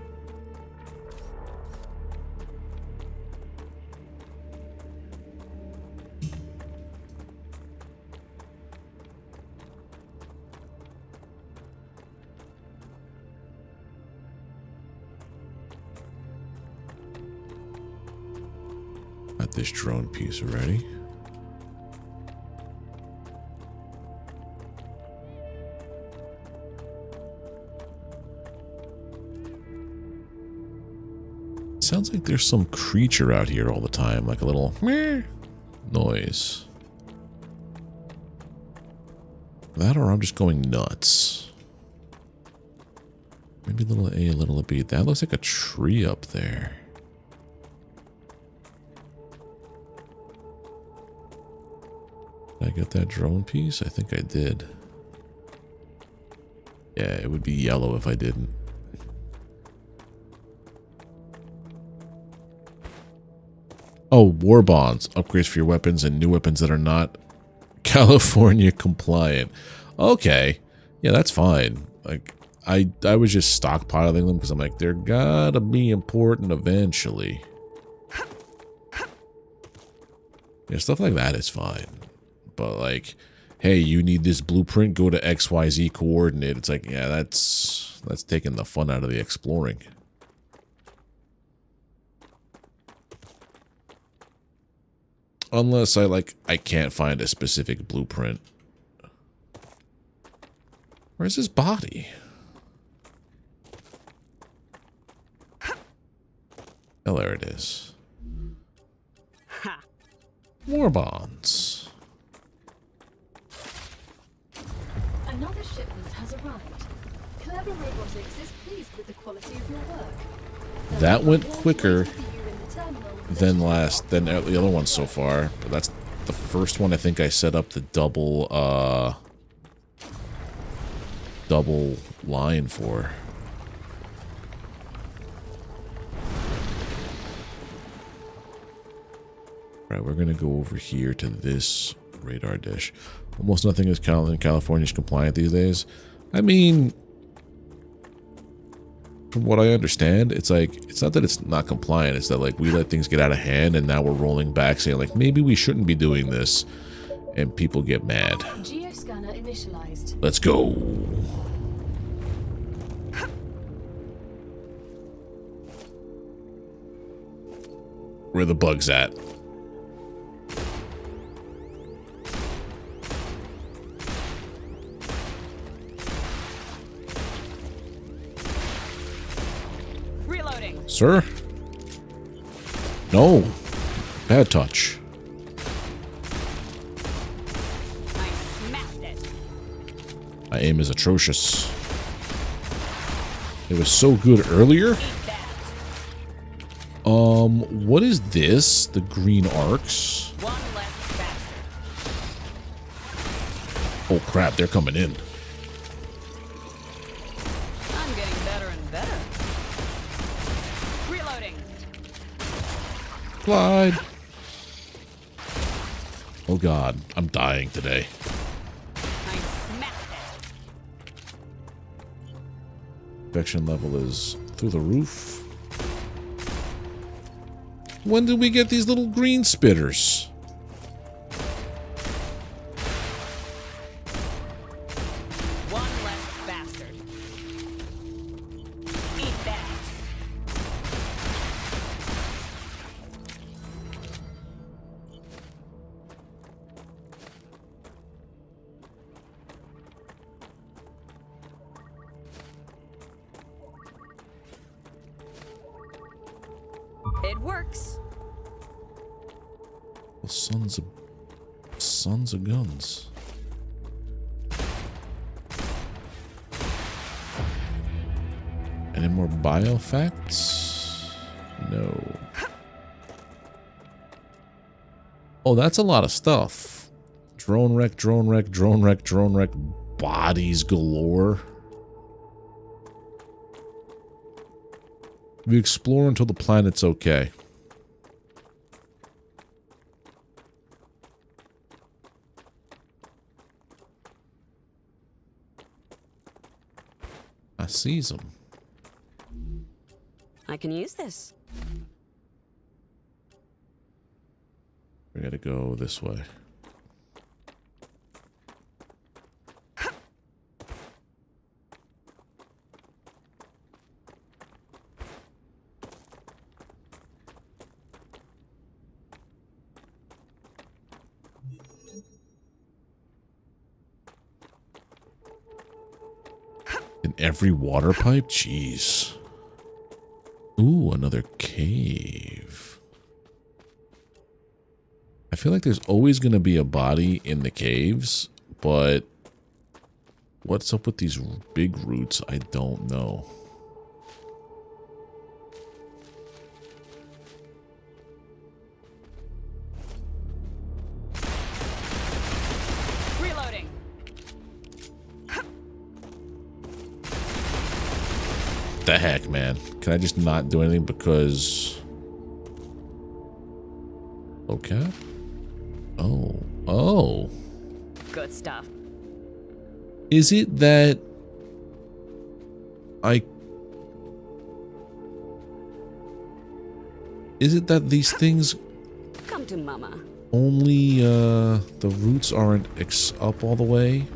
Got this drone piece already. Sounds like there's some creature out here all the time, like a little meh noise. That or I'm just going nuts. Maybe a little A, a little B. That looks like a tree up there. Did I get that drone piece? I think I did. Yeah, it would be yellow if I didn't. Oh, war bonds. Upgrades for your weapons and new weapons that are not California compliant. Okay. Yeah, that's fine. Like, I was just stockpiling them because I'm like, they're gotta be important eventually. Yeah, stuff like that is fine. But like, hey, you need this blueprint, go to XYZ coordinate. It's like, yeah, that's taking the fun out of the exploring. Unless I can't find a specific blueprint. Where's his body? Oh, there it is. More bonds. Another shipment has arrived. Clever Robotics is pleased with the quality of your work. That went quicker than the other ones so far. But that's the first one I think I set up the double line for. Right, we're gonna go over here to this radar dish. Almost nothing is in California is compliant these days. I mean, from what I understand, it's like, it's not that it's not compliant, it's that like we let things get out of hand and now we're rolling back saying like maybe we shouldn't be doing this and people get mad. Geoscanner initialized. Let's go. Where are the bugs at? Sir? No. Bad touch. I smacked it. My aim is atrocious. It was so good earlier. What is this? The green arcs? One less bastard. Oh crap, they're coming in. I'm getting better and better. Reloading. Glide. Oh god, I'm dying today. I smacked it. Infection level is through the roof. When did we get these little green spitters? One less bastard. Eat that. It works. Well, sons of guns. Any more biofacts? No. Oh, that's a lot of stuff. Drone wreck, drone wreck, drone wreck, drone wreck. Bodies galore. We explore until the planet's okay. I sees them. I can use this. We gotta go this way. In every water pipe? Jeez. Ooh, another cave. I feel like there's always going to be a body in the caves, but what's up with these big roots? I don't know. Reloading. The heck, man. Can I just not do anything because... Okay. Oh. Oh. Good stuff. Is it that Is it that these things Come to mama. only, the roots aren't up all the way?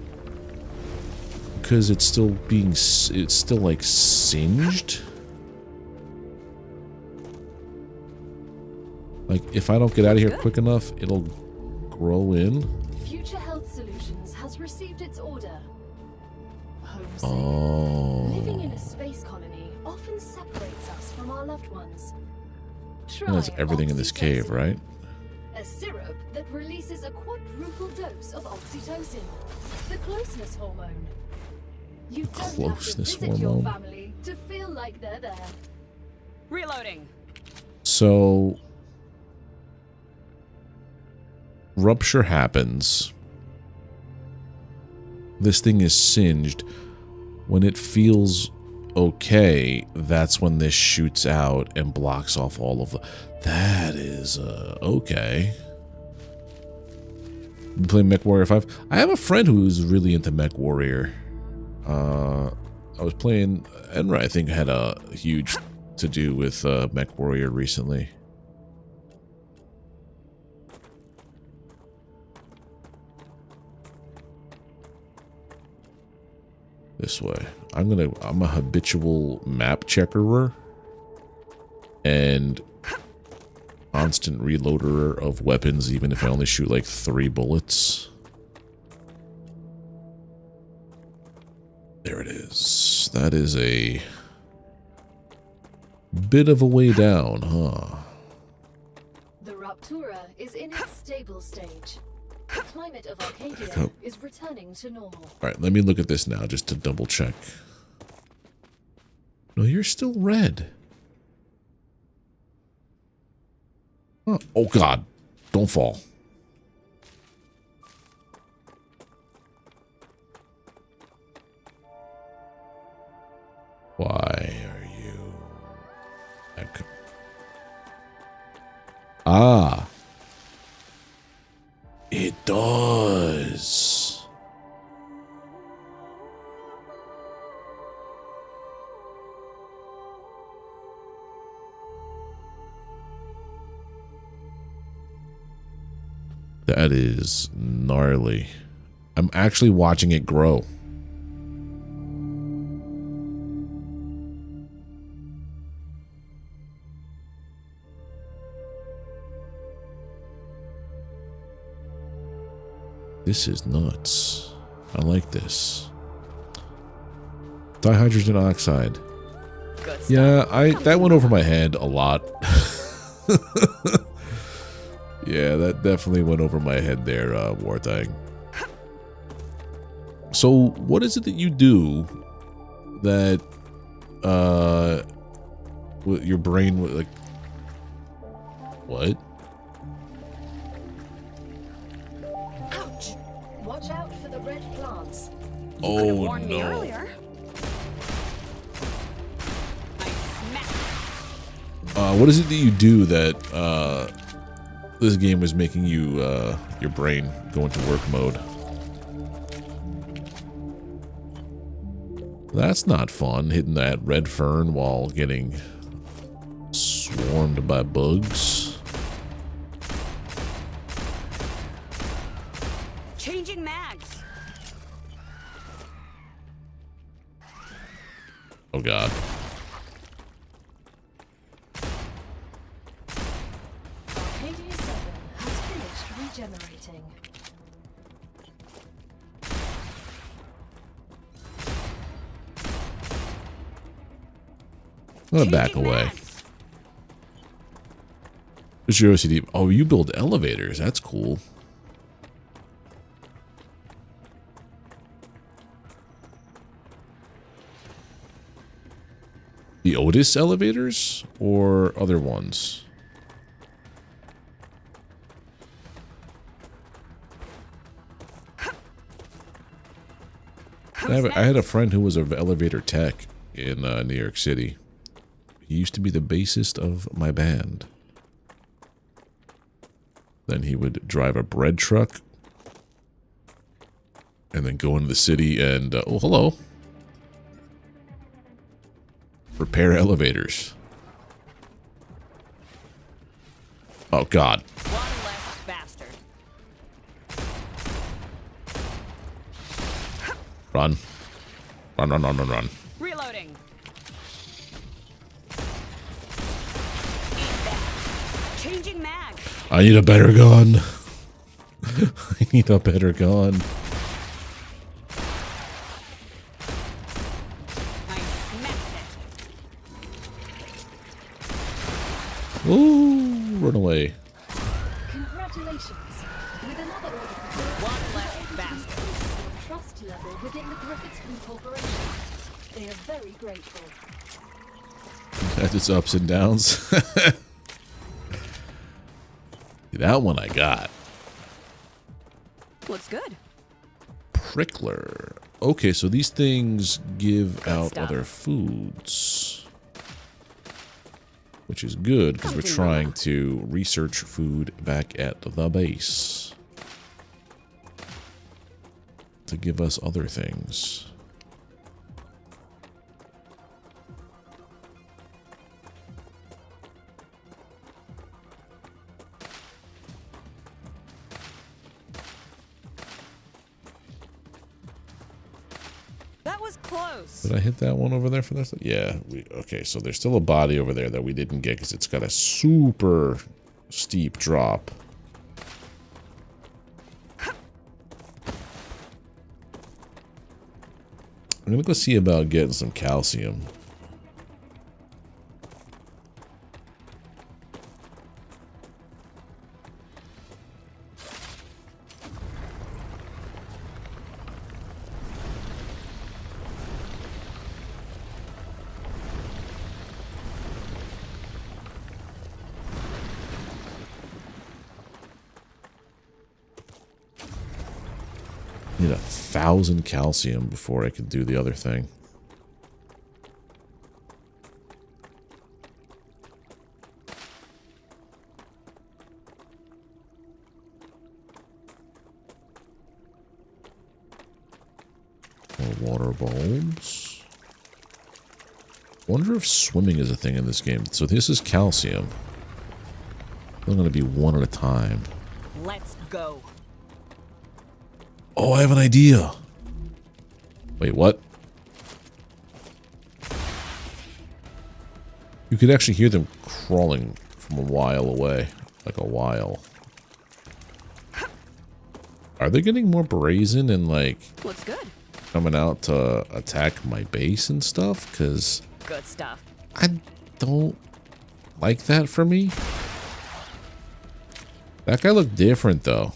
Because it's still being, it's still like singed? Like, if I don't get out of here quick enough, it'll grow in? Future Health Solutions has received its order. Homesick. Oh. Living in a space colony often separates us from our loved ones. And that's everything in this cave, right? A syrup that releases a quadruple dose of oxytocin, the closeness hormone. You don't have to Closeness visit your hormone. family to feel like they're there. Reloading. So, rupture happens. This thing is singed. When it feels okay, that's when this shoots out and blocks off all of the... That is, okay. You playing Mech Warrior 5? I have a friend who's really into Mech Warrior. I was playing... Enra, I think, had a huge to-do with Mech Warrior recently. This way. I'm a habitual map checkerer and constant reloader of weapons, even if I only shoot like 3 bullets. There it is. That is a bit of a way down, huh? The Raptura is in its stable stage. The climate of Arcadia is returning to normal. Alright, let me look at this now just to double check. No, you're still red. Huh. Oh god, don't fall. Why are you... Ah. It does. That is gnarly. I'm actually watching it grow. This is nuts. I like this. Dihydrogen oxide. Good stuff. Yeah, that went over my head a lot. Yeah, that definitely went over my head there, Warthog. So, what is it that you do that, with your brain, like, what? Ouch! Watch out for the red plants. You could have Oh, warned me no. earlier. I smacked. What is it that you do that, this game was making you, your brain go into work mode? That's not fun, hitting that red fern while getting swarmed by bugs. Changing mags. Oh god. Arcadia 7 has finished regenerating. I'm gonna back Changing away. mags. What's your OCD? Oh, you build elevators. That's cool. The Otis elevators or other ones? I had a friend who was an elevator tech in New York City. He used to be the bassist of my band. Then he would drive a bread truck and then go into the city and, oh, hello. Repair elevators. Oh, God. One less bastard. Run. Run, run, run, run, run. Reloading. Eat that. Changing mags. I need a better gun. I need a better gun. I smacked it. Ooh, run away. Congratulations. With another order for One less bastard. trust level within the Griffiths Corporation. They are very grateful. That's its ups and downs. That one I got. Looks good. Prickler. Okay, so these things give out stuff. other foods. Which is good, because we're Something trying to research food back at the base. To give us other things. That was close. Did I hit that one over there for this? Yeah. Okay, so there's still a body over there that we didn't get because it's got a super steep drop. I'm going to go see about getting some calcium. Need 1,000 calcium before I can do the other thing. More water bulbs. Wonder if swimming is a thing in this game. So this is calcium. I'm going to be one at a time. Let's go. Oh, I have an idea. Wait, what? You could actually hear them crawling from a while away. Like a while. Are they getting more brazen and like Looks good. coming out to attack my base and stuff? Because Good stuff. I don't like that for me. That guy looked different, though.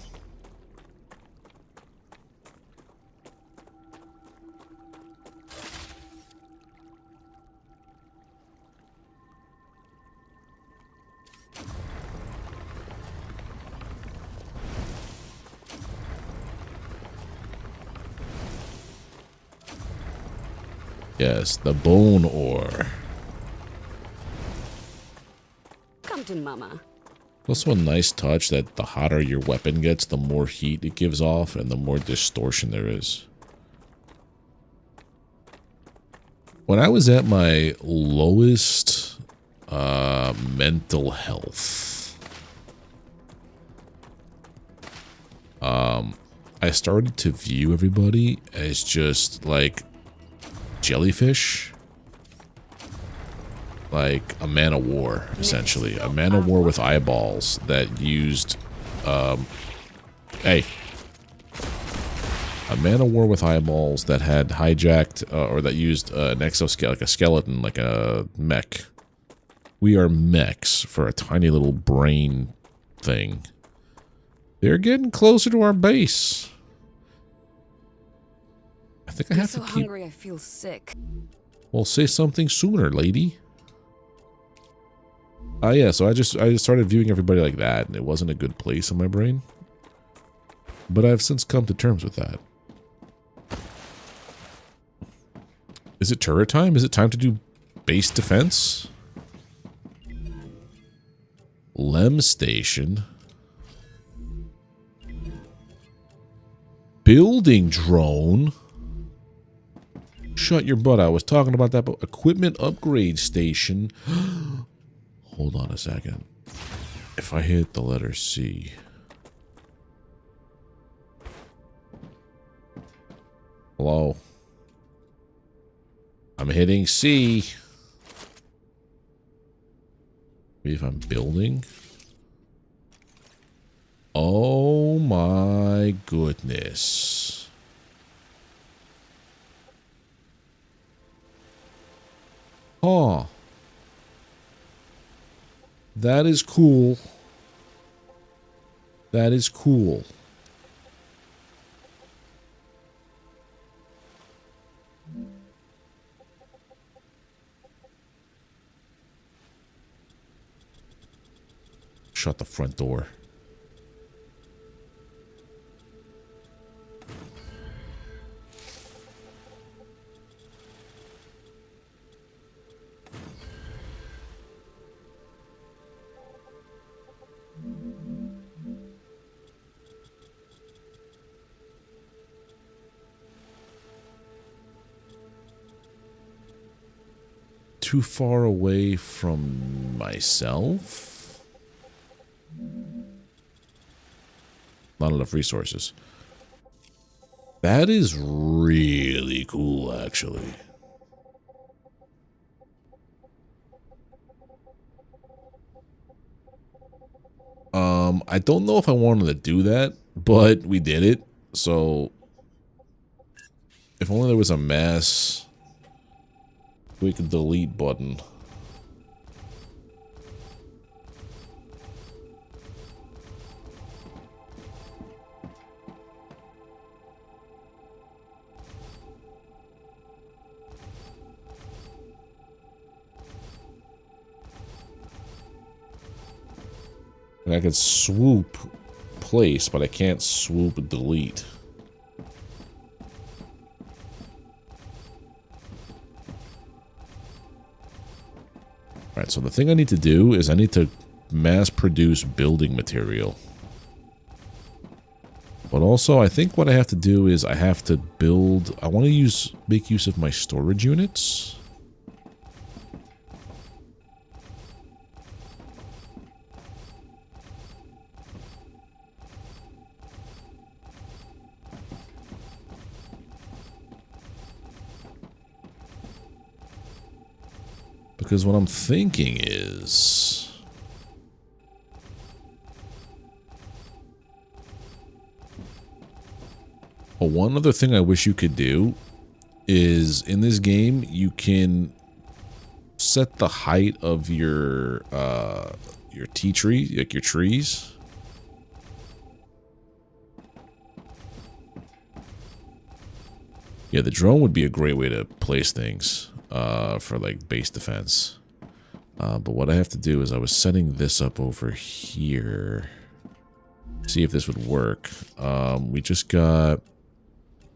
Yes, the bone ore. Come to mama. Also a nice touch that the hotter your weapon gets, the more heat it gives off and the more distortion there is. When I was at my lowest mental health, I started to view everybody as just like jellyfish. Like a man of war, essentially. A man of war with eyeballs that used, hey. A man of war with eyeballs that had hijacked, or that used an exoskeleton, like a skeleton, like a mech. We are mechs for a tiny little brain thing. They're getting closer to our base. I think I have to keep... I'm so hungry I feel sick. Well, say something sooner, lady. Yeah, so I just started viewing everybody like that, and it wasn't a good place in my brain. But I've since come to terms with that. Is it turret time? Is it time to do base defense? Lem station. Building drone. Shut your butt. I was talking about that, but equipment upgrade station. Hold on a second. If I hit the letter C. Hello. I'm hitting C. Maybe if I'm building. Oh my goodness. Oh. That is cool. That is cool. Shut the front door. Too far away from myself? Not enough resources. That is really cool, actually. I don't know if I wanted to do that, but we did it. So, if only there was a mass quick delete button. I could swoop place, but I can't swoop delete. Alright, so the thing I need to do is I need to mass produce building material. But also, I think what I have to do is I have to build... I want to make use of my storage units. Because what I'm thinking is... Oh, one other thing I wish you could do is in this game you can set the height of your tea tree, like your trees. Yeah, the drone would be a great way to place things for like base defense. But what I have to do is I was setting this up over here. See if this would work. We just got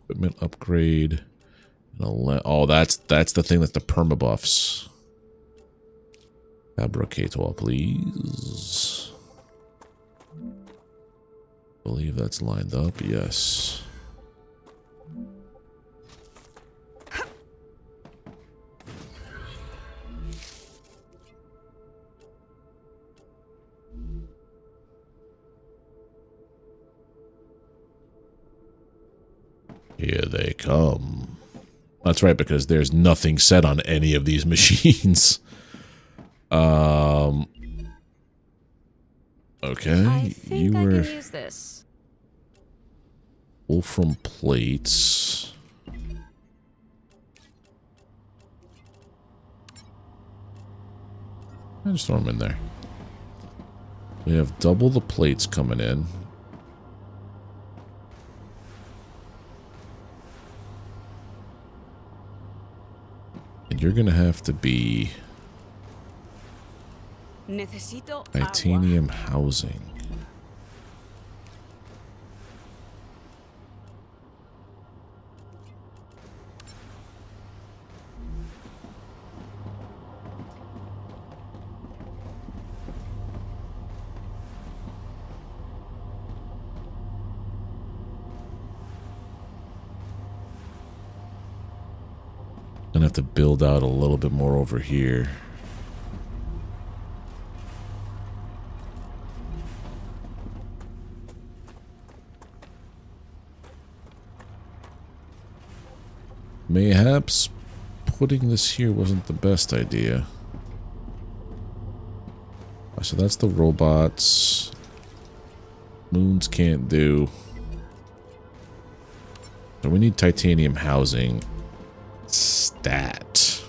equipment upgrade. Oh, that's the thing. That's the permabuffs. Fabricator, please. I believe that's lined up. Yes. Here they come. That's right, because there's nothing set on any of these machines. Okay, I think I can use this. Wolfram plates. I just throw them in there. We have double the plates coming in. And you're gonna have to be Necesito titanium housing. Gonna have to build out a little bit more over here. Mayhaps putting this here wasn't the best idea. So that's the robots. Moons can't do. So we need titanium housing. Stat.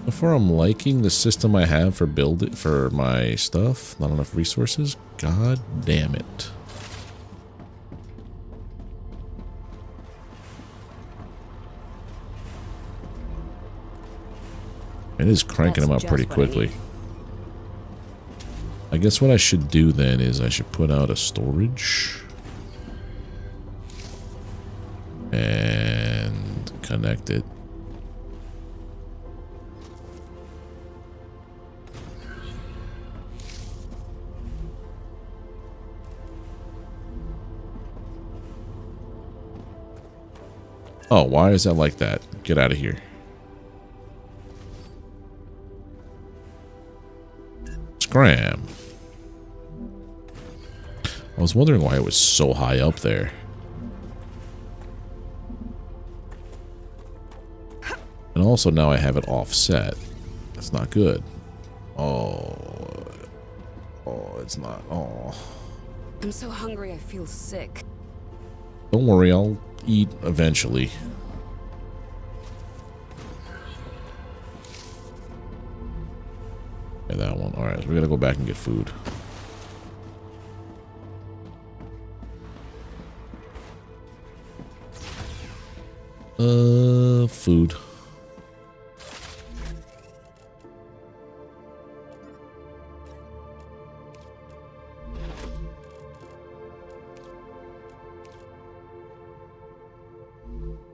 Before I'm liking the system I have for for my stuff, not enough resources. God damn it. It is cranking them out pretty quickly. I guess what I should do then is I should put out a storage and connect it. Oh, why is that like that? Get out of here. Scram. I was wondering why it was so high up there. And also now I have it offset. That's not good. Oh. Oh, it's not. Oh. I'm so hungry I feel sick. Don't worry, I'll eat eventually. Yeah, that one. Alright, so we gotta go back and get food. Food.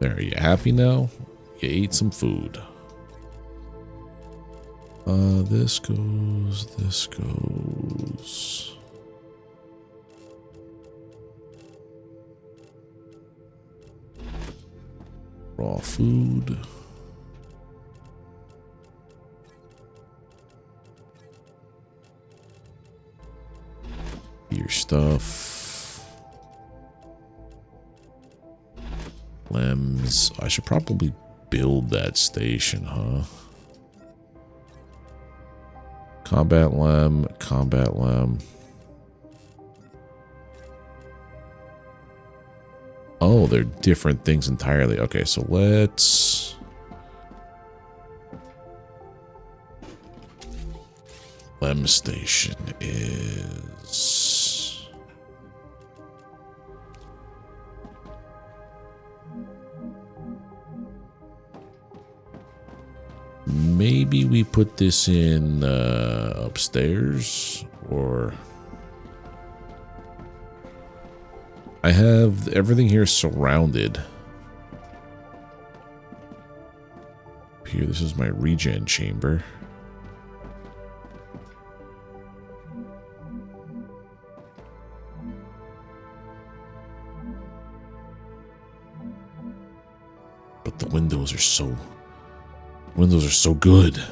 There, are you happy now? You ate some food. This goes. Raw food. Your stuff. Lems. I should probably build that station, huh? Combat lem, combat lem. Oh, they're different things entirely. Okay, so let's... Lem station is... Maybe we put this in upstairs, or... I have everything here surrounded. Here, this is my regen chamber. But the windows are so good.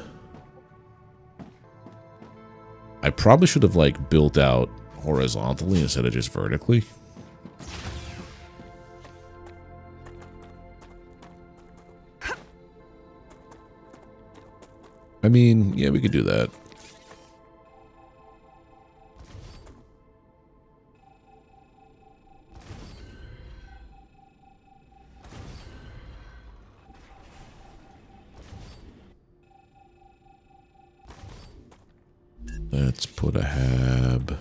I probably should have like built out horizontally instead of just vertically. I mean, yeah, we could do that. Let's put a hab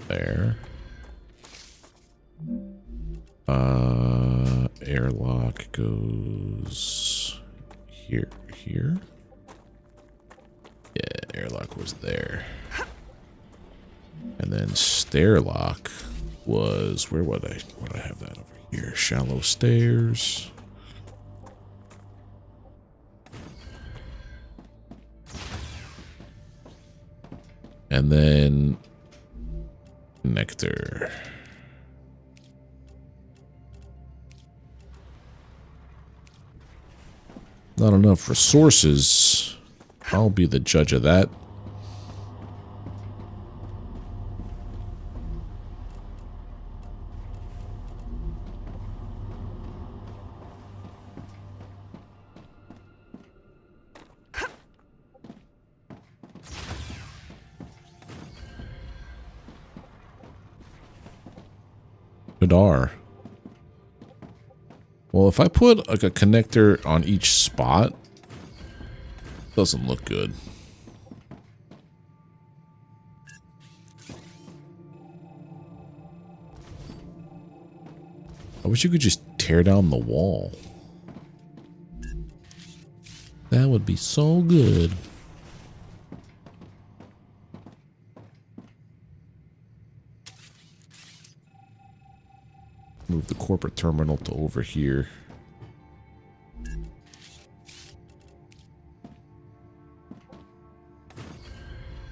there. Airlock goes here. Yeah, airlock was there. And then stairlock was, where would I have that over here? Shallow stairs. And then connector. Not enough resources. I'll be the judge of that. Badar. Well, if I put like a connector on each spot, it doesn't look good. I wish you could just tear down the wall. That would be so good. Move the corporate terminal to over here.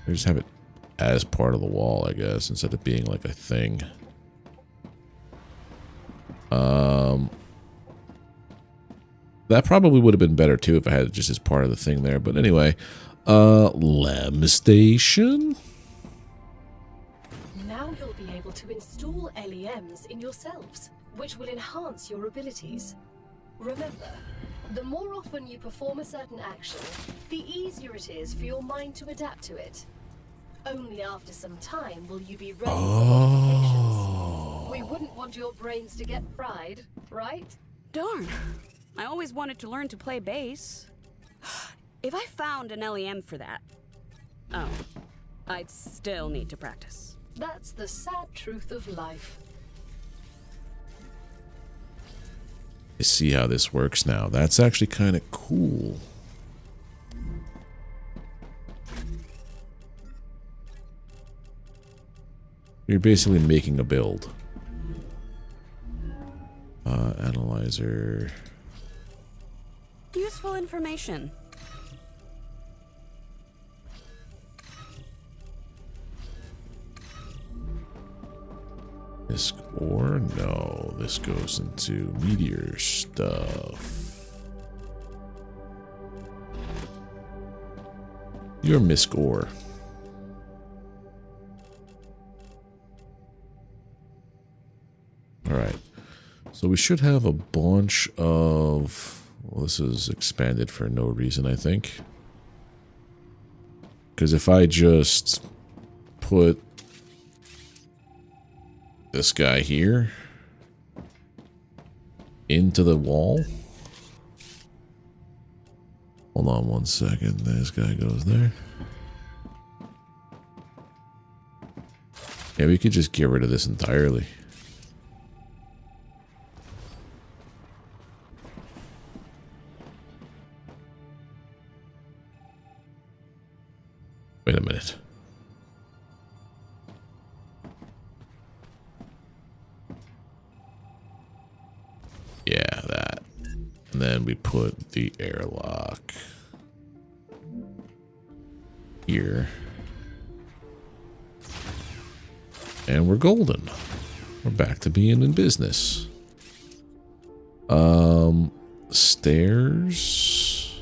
I just have it as part of the wall, I guess, instead of being like a thing. That probably would have been better too if I had it just as part of the thing there. But anyway, Lem station. Now you'll be able to install LEMs in yourselves, which will enhance your abilities. Remember, the more often you perform a certain action, the easier it is for your mind to adapt to it. Only after some time will you be ready for modifications. We wouldn't want your brains to get fried, right? Darn. I always wanted to learn to play bass. If I found an LEM for that... Oh. I'd still need to practice. That's the sad truth of life. I see how this works now. That's actually kind of cool. You're basically making a build. Analyzer. Useful information. Disc ore? No, this goes into meteor stuff. You're misc ore. Alright. So we should have a bunch of... Well, this is expanded for no reason, I think. Because if I just put this guy here into the wall. Hold on one second. This guy goes there. Yeah, we could just get rid of this entirely. Wait a minute. Yeah, that. And then we put the airlock here. And we're golden. We're back to being in business. Stairs.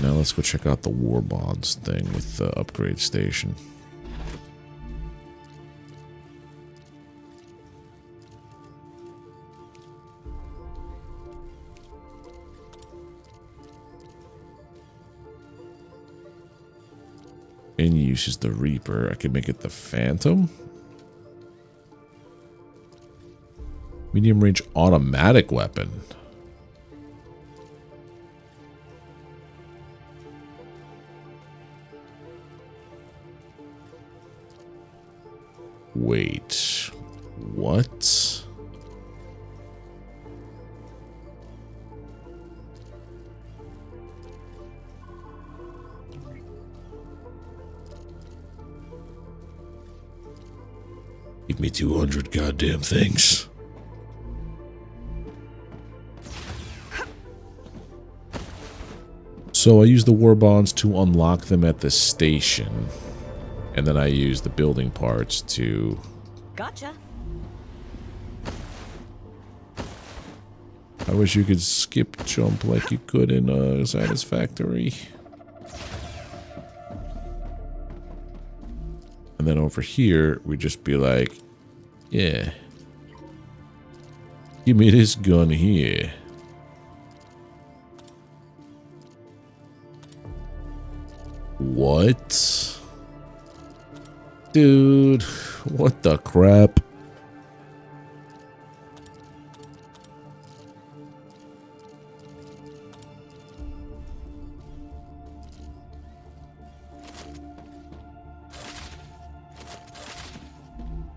Now let's go check out the war bonds thing with the upgrade station. And uses the Reaper. I could make it the Phantom. Medium range automatic weapon. Wait, what? Give me 200 goddamn things. So I use the war bonds to unlock them at the station. And then I use the building parts to... Gotcha. I wish you could skip jump like you could in Satisfactory. And then over here, we just be like, yeah. Give me this gun here. What? Dude, what the crap?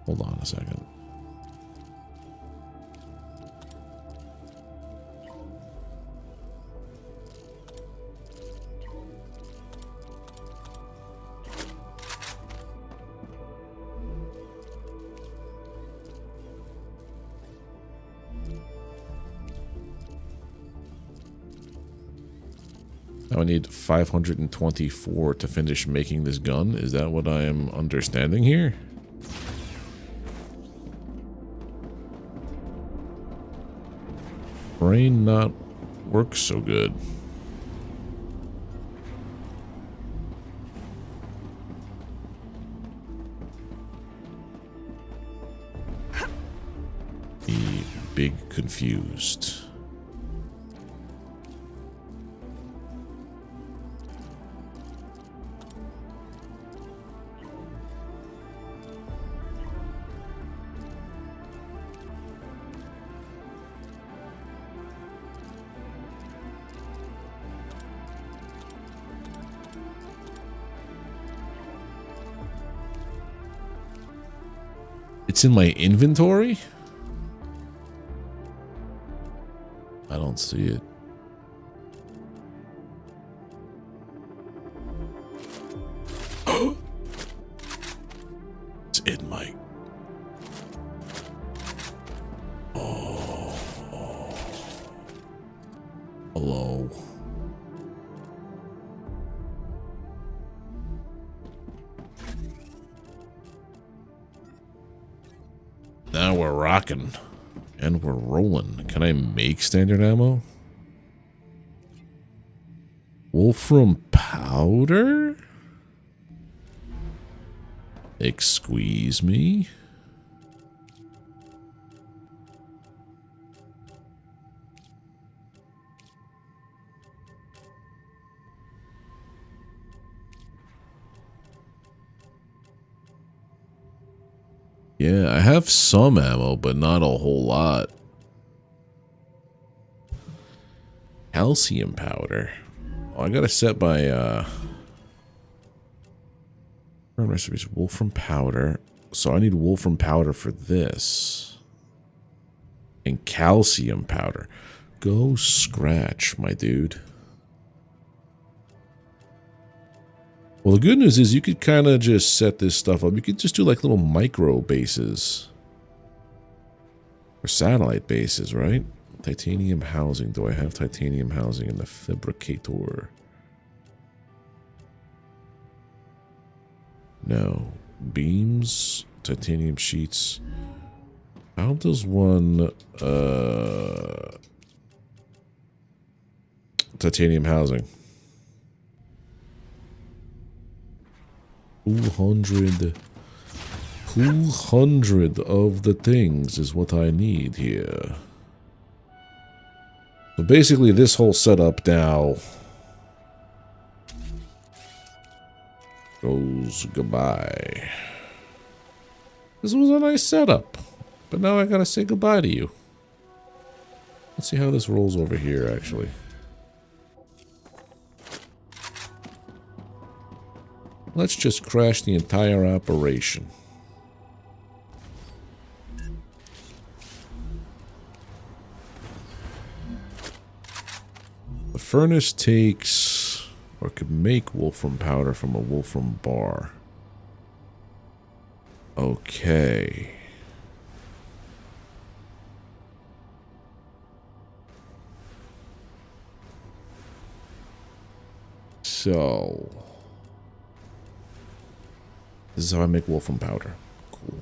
Hold on a second. Now I need 524 to finish making this gun. Is that what I am understanding here? Brain not work so good. Be big confused. It's in my inventory? I don't see it. It's in my... Oh. Hello. Now we're rocking. And we're rolling. Can I make standard ammo? Wolfram powder? Excuse me? Yeah, I have some ammo, but not a whole lot. Calcium powder. Oh, I gotta set my, recipes, wolfram powder. So I need wolfram powder for this. And calcium powder. Go scratch, my dude. Well, the good news is you could kind of just set this stuff up. You could just do like little micro bases. Or satellite bases, right? Titanium housing. Do I have titanium housing in the fabricator? No. Beams. Titanium sheets. How does one... titanium housing. 200 of the things is what I need here. So basically this whole setup now goes goodbye. This was a nice setup, but now I gotta say goodbye to you. Let's see how this rolls over here actually. Let's just crash the entire operation. The furnace takes, or could make wolfram powder from a wolfram bar. Okay. So... this is how I make wolfram powder. Cool.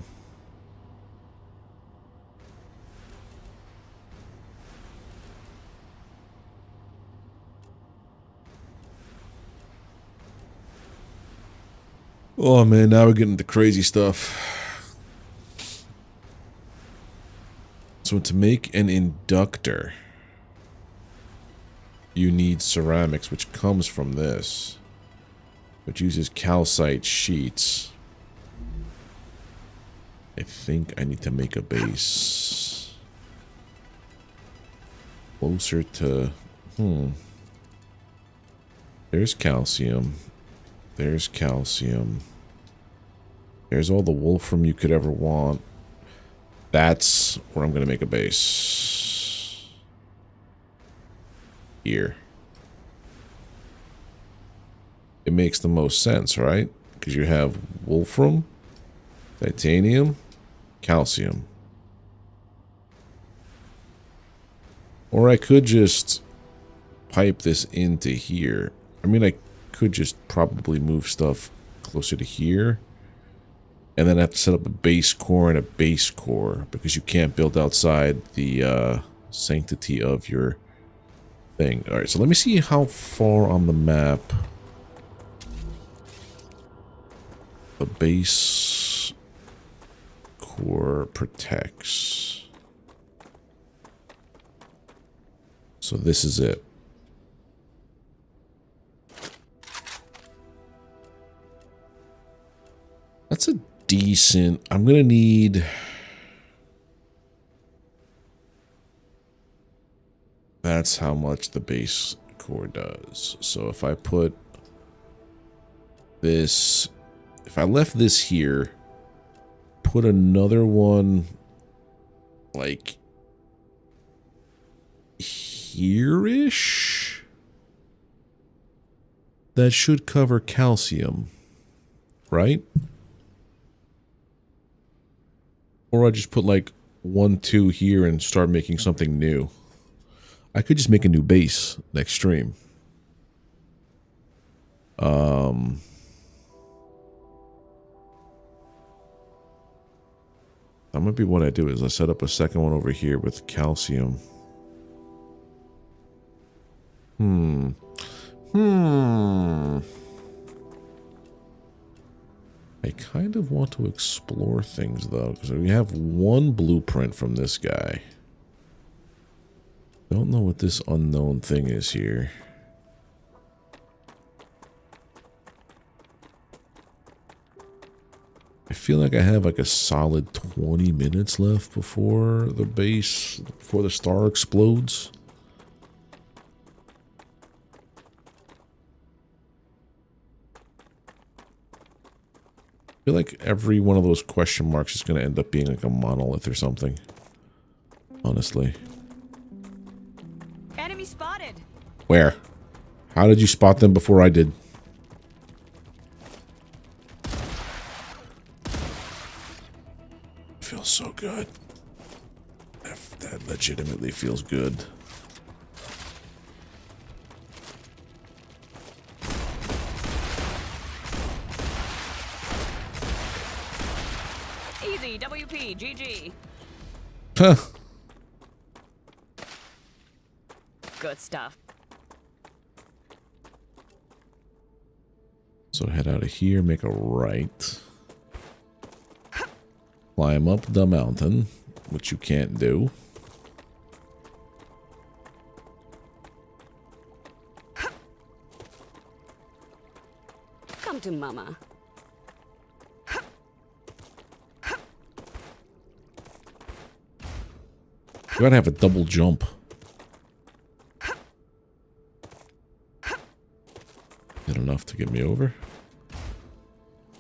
Oh man, now we're getting into crazy stuff. So to make an inductor, you need ceramics, which comes from this, which uses calcite sheets. I think I need to make a base closer to, there's calcium. There's calcium. There's all the wolfram you could ever want. That's where I'm going to make a base. Here. It makes the most sense, right? Because you have wolfram, titanium, calcium. Or I could just pipe this into here. I mean, I could just probably move stuff closer to here. And then I have to set up a base core and a base core. Because you can't build outside the sanctity of your thing. Alright, so let me see how far on the map the base core protects. So this is it. That's a decent... I'm gonna need... that's how much the base core does. So if I put this... if I left this here, put another one like here-ish, that should cover calcium, right? Or I just put like 1, 2 here and start making something new. I could just make a new base next stream. That might be what I do, is I set up a second one over here with calcium. I kind of want to explore things though, because we have one blueprint from this guy. Don't know what this unknown thing is here. I feel like I have like a solid 20 minutes left before the base, before the star explodes. I feel like every one of those question marks is going to end up being like a monolith or something. Honestly. Enemy spotted. Where? How did you spot them before I did? Feels so good. That legitimately feels good. Easy, WP, GG. Huh. Good stuff. So head out of here, make a right. Climb up the mountain, which you can't do. Come to mama. You gotta have a double jump. Is that enough to get me over?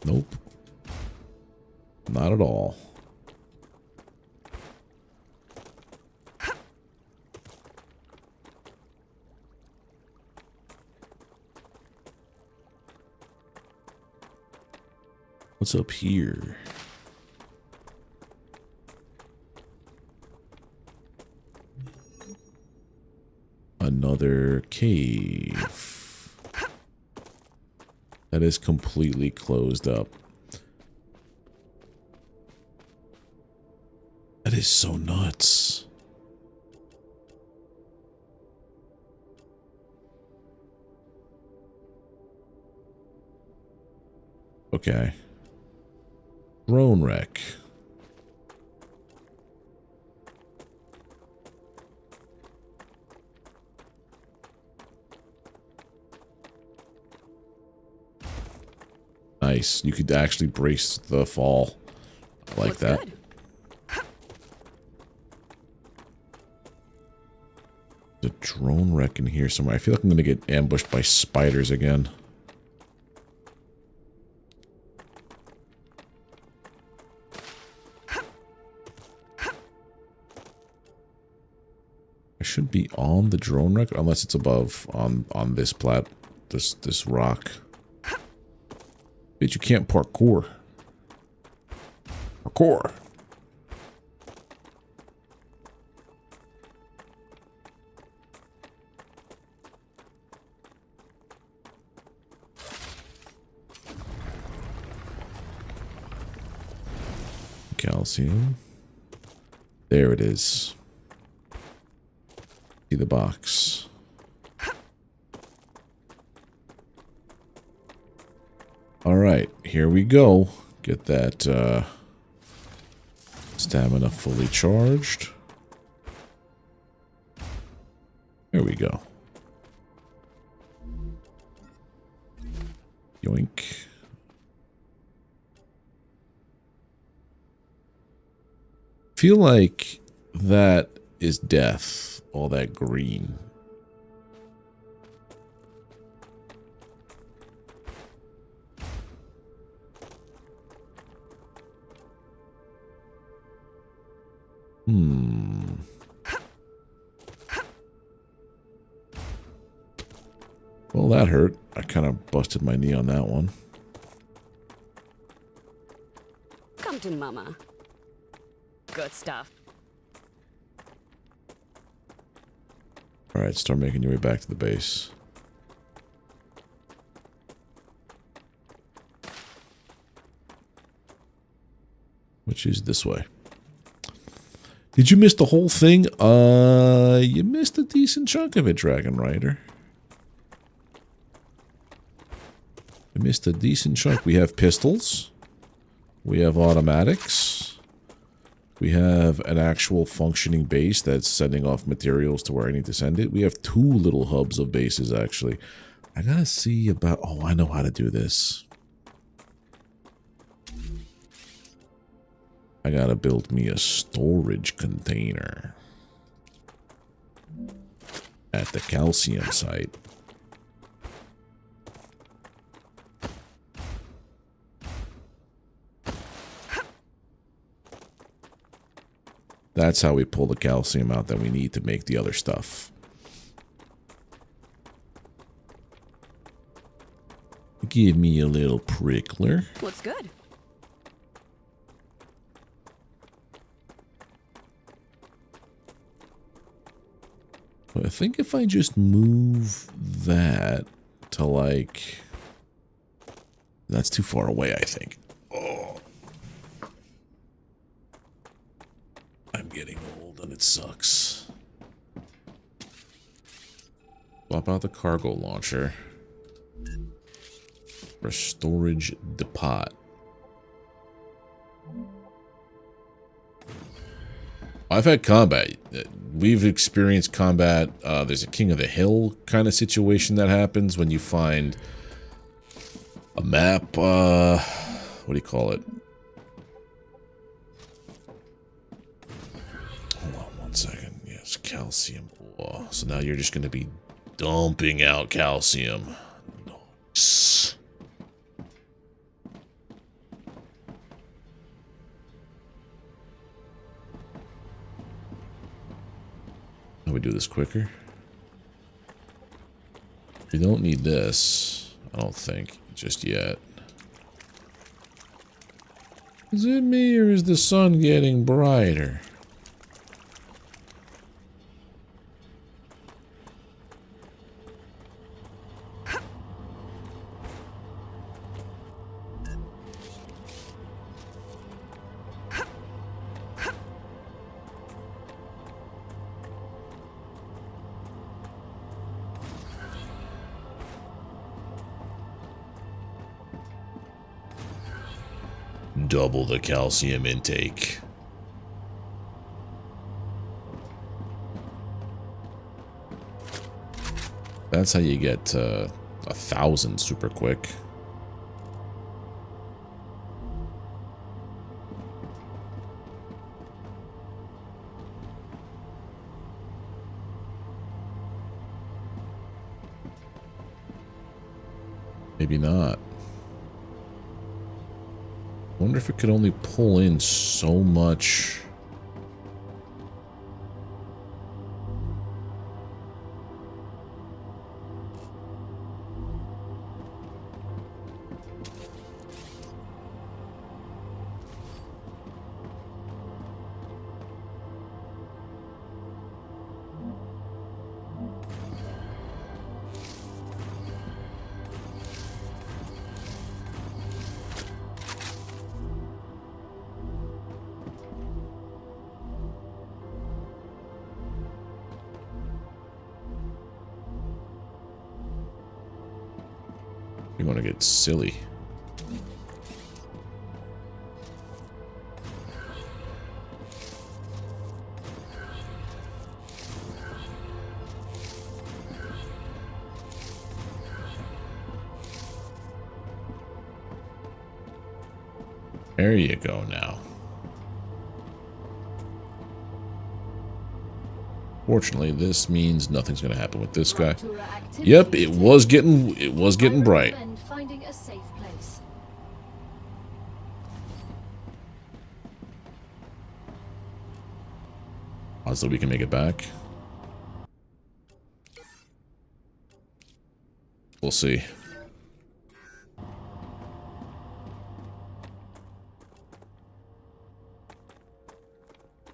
Nope. Not at all. What's up here? Another cave. That is completely closed up. That is so nuts. Okay. Drone wreck. Nice. You could actually brace the fall. I like Looks that. good. The drone wreck in here somewhere. I feel like I'm going to get ambushed by spiders again. I should be on the drone wreck unless it's above on this this rock. Bitch, you can't parkour. Parkour. Calcium. There it is. See the box. Alright, here we go. Get that stamina fully charged. There we go. Yoink. Feel like that is death, all that green. Well, that hurt. I kind of busted my knee on that one. Come to mama. Good stuff. Alright, start making your way back to the base. Which is this way. Did you miss the whole thing? You missed a decent chunk of it, Dragon Rider. You missed a decent chunk. We have pistols. We have automatics. We have an actual functioning base that's sending off materials to where I need to send it. We have 2 little hubs of bases, actually. I gotta see about... Oh, I know how to do this. I gotta build me a storage container at the calcium site. That's how we pull the calcium out that we need to make the other stuff. Give me a little prickler. Looks good. I think if I just move that to like... That's too far away, I think. Oh. I'm getting old and it sucks. Swap out the cargo launcher for storage depot. I've had combat. We've experienced combat. There's a King of the Hill kind of situation that happens when you find a map. What do you call it? Hold on one second. Yes, calcium ore. So now you're just going to be dumping out calcium. Nice. How we do this quicker? We don't need this, I don't think, just yet. Is it me or is the sun getting brighter? Double the calcium intake. That's how you get 1,000 super quick. Maybe not. I wonder if it could only pull in so much. You want to get silly. There you go now. Fortunately, this means nothing's going to happen with this guy. Yep, it was getting bright. Finding a safe place. So we can make it back. We'll see.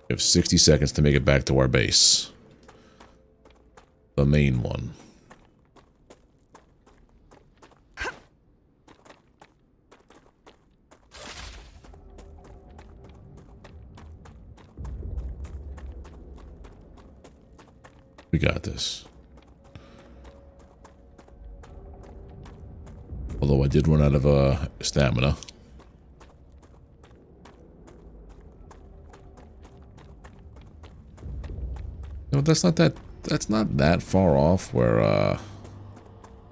We have 60 seconds to make it back to our base. The main one. We got this. Although I did run out of stamina. No, that's not that far off where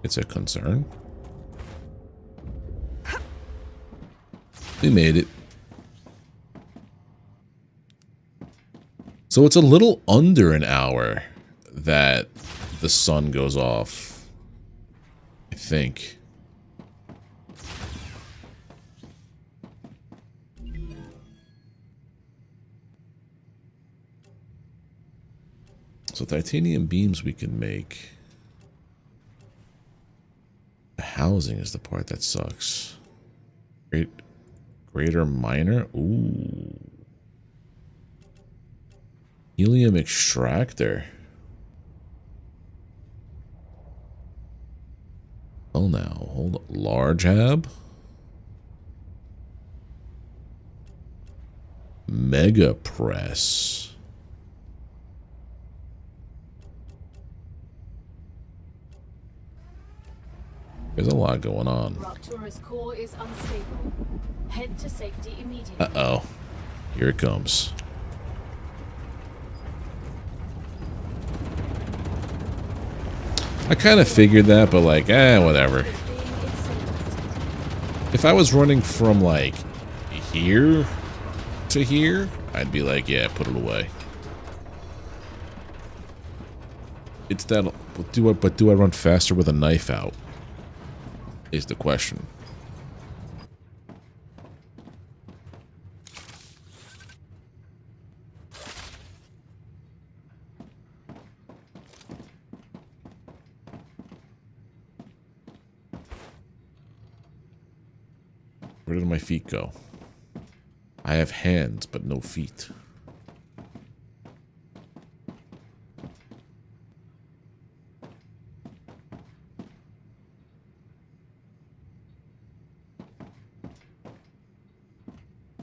it's a concern. We made it. So it's a little under an hour that the sun goes off, I think. So titanium beams we can make. The housing is the part that sucks. Greater miner? Ooh. Helium extractor. Oh, now hold on. Large hab. Mega press. There's a lot going on. Raptura's core is unstable. Head to safety immediately. Uh-oh. Here it comes. I kind of figured that, but like, whatever. If I was running from like here to here, I'd be like, yeah, put it away. It's that, but do I run faster with a knife out? Is the question. Where did my feet go? I have hands, but no feet.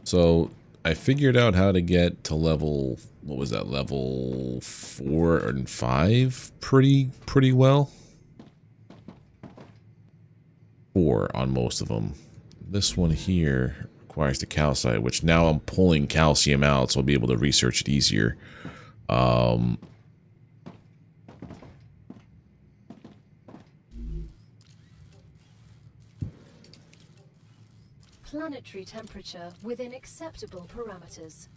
So I figured out how to get to level, what was that, level 4 and 5 pretty well. 4 on most of them. This one here requires the calcite, which now I'm pulling calcium out, so I'll be able to research it easier. Planetary temperature within acceptable parameters.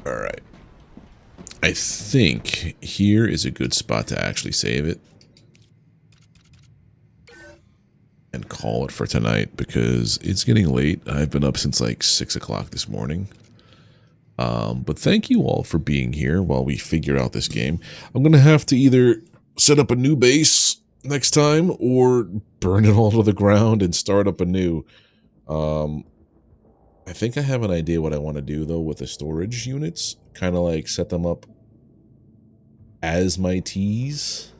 All right. I think here is a good spot to actually save it. And call it for tonight because it's getting late. I've been up since like 6 o'clock this morning. But thank you all for being here while we figure out this game. I'm going to have to either set up a new base next time or burn it all to the ground and start up anew. I think I have an idea what I want to do though with the storage units. Kind of like set them up as my T's.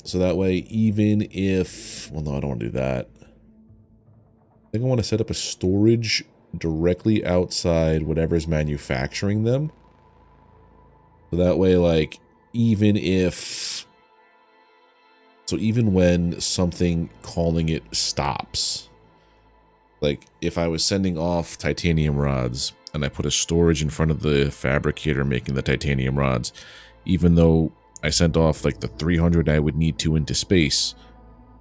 So that way, even if, well, no, I don't want to do that. I think I want to set up a storage directly outside whatever's manufacturing them. So that way, like, even if, so even when something calling it stops, like if I was sending off titanium rods and I put a storage in front of the fabricator making the titanium rods, even though I sent off like the 300 I would need to into space,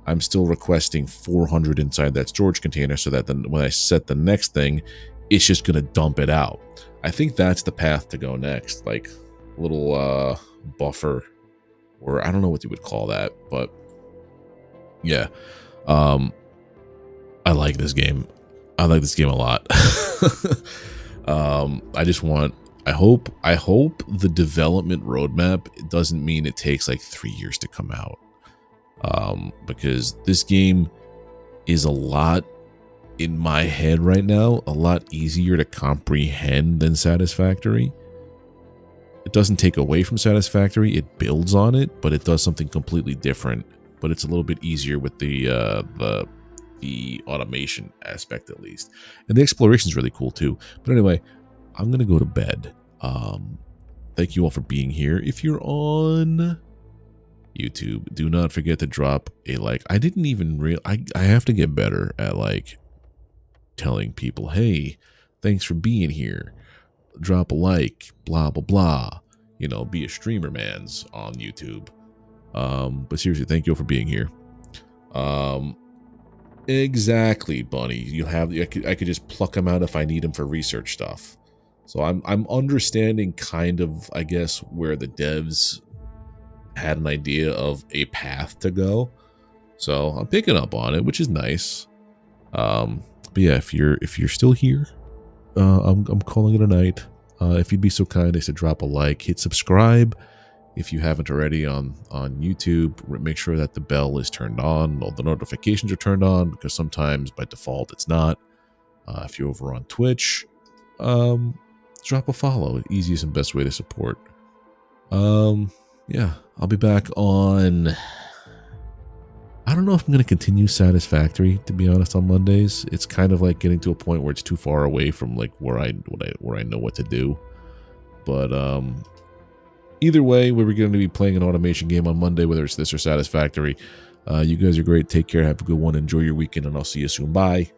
I'm still requesting 400 inside that storage container so that then when I set the next thing, it's just going to dump it out. I think that's the path to go next, like a little buffer, or I don't know what you would call that, but yeah. I like this game. I like this game a lot. I just want, I hope the development roadmap doesn't mean it takes like 3 years to come out. Because this game is a lot, in my head right now, a lot easier to comprehend than Satisfactory. It doesn't take away from Satisfactory, it builds on it, but it does something completely different. But it's a little bit easier with the automation aspect at least. And the exploration is really cool too. But anyway, I'm going to go to bed. Thank you all for being here. If you're on YouTube, do not forget to drop a like. I didn't even I have to get better at like telling people, hey, thanks for being here. Drop a like, blah, blah, blah. You know, be a streamer mans on YouTube. But seriously, thank you for being here. Exactly, Bunny. You have, I could just pluck them out if I need them for research stuff. So I'm understanding kind of, I guess, where the devs had an idea of a path to go. So I'm picking up on it, which is nice. But yeah, if you're still here, I'm calling it a night. If you'd be so kind as to drop a like, hit subscribe if you haven't already on YouTube. Make sure that the bell is turned on, all the notifications are turned on, because sometimes by default it's not. If you're over on Twitch, drop a follow. Easiest and best way to support. Yeah, I'll be back on. I don't know if I'm going to continue Satisfactory, to be honest, on Mondays. It's kind of like getting to a point where it's too far away from like where I know what to do. But either way, we're going to be playing an automation game on Monday, whether it's this or Satisfactory. You guys are great. Take care. Have a good one. Enjoy your weekend, and I'll see you soon. Bye.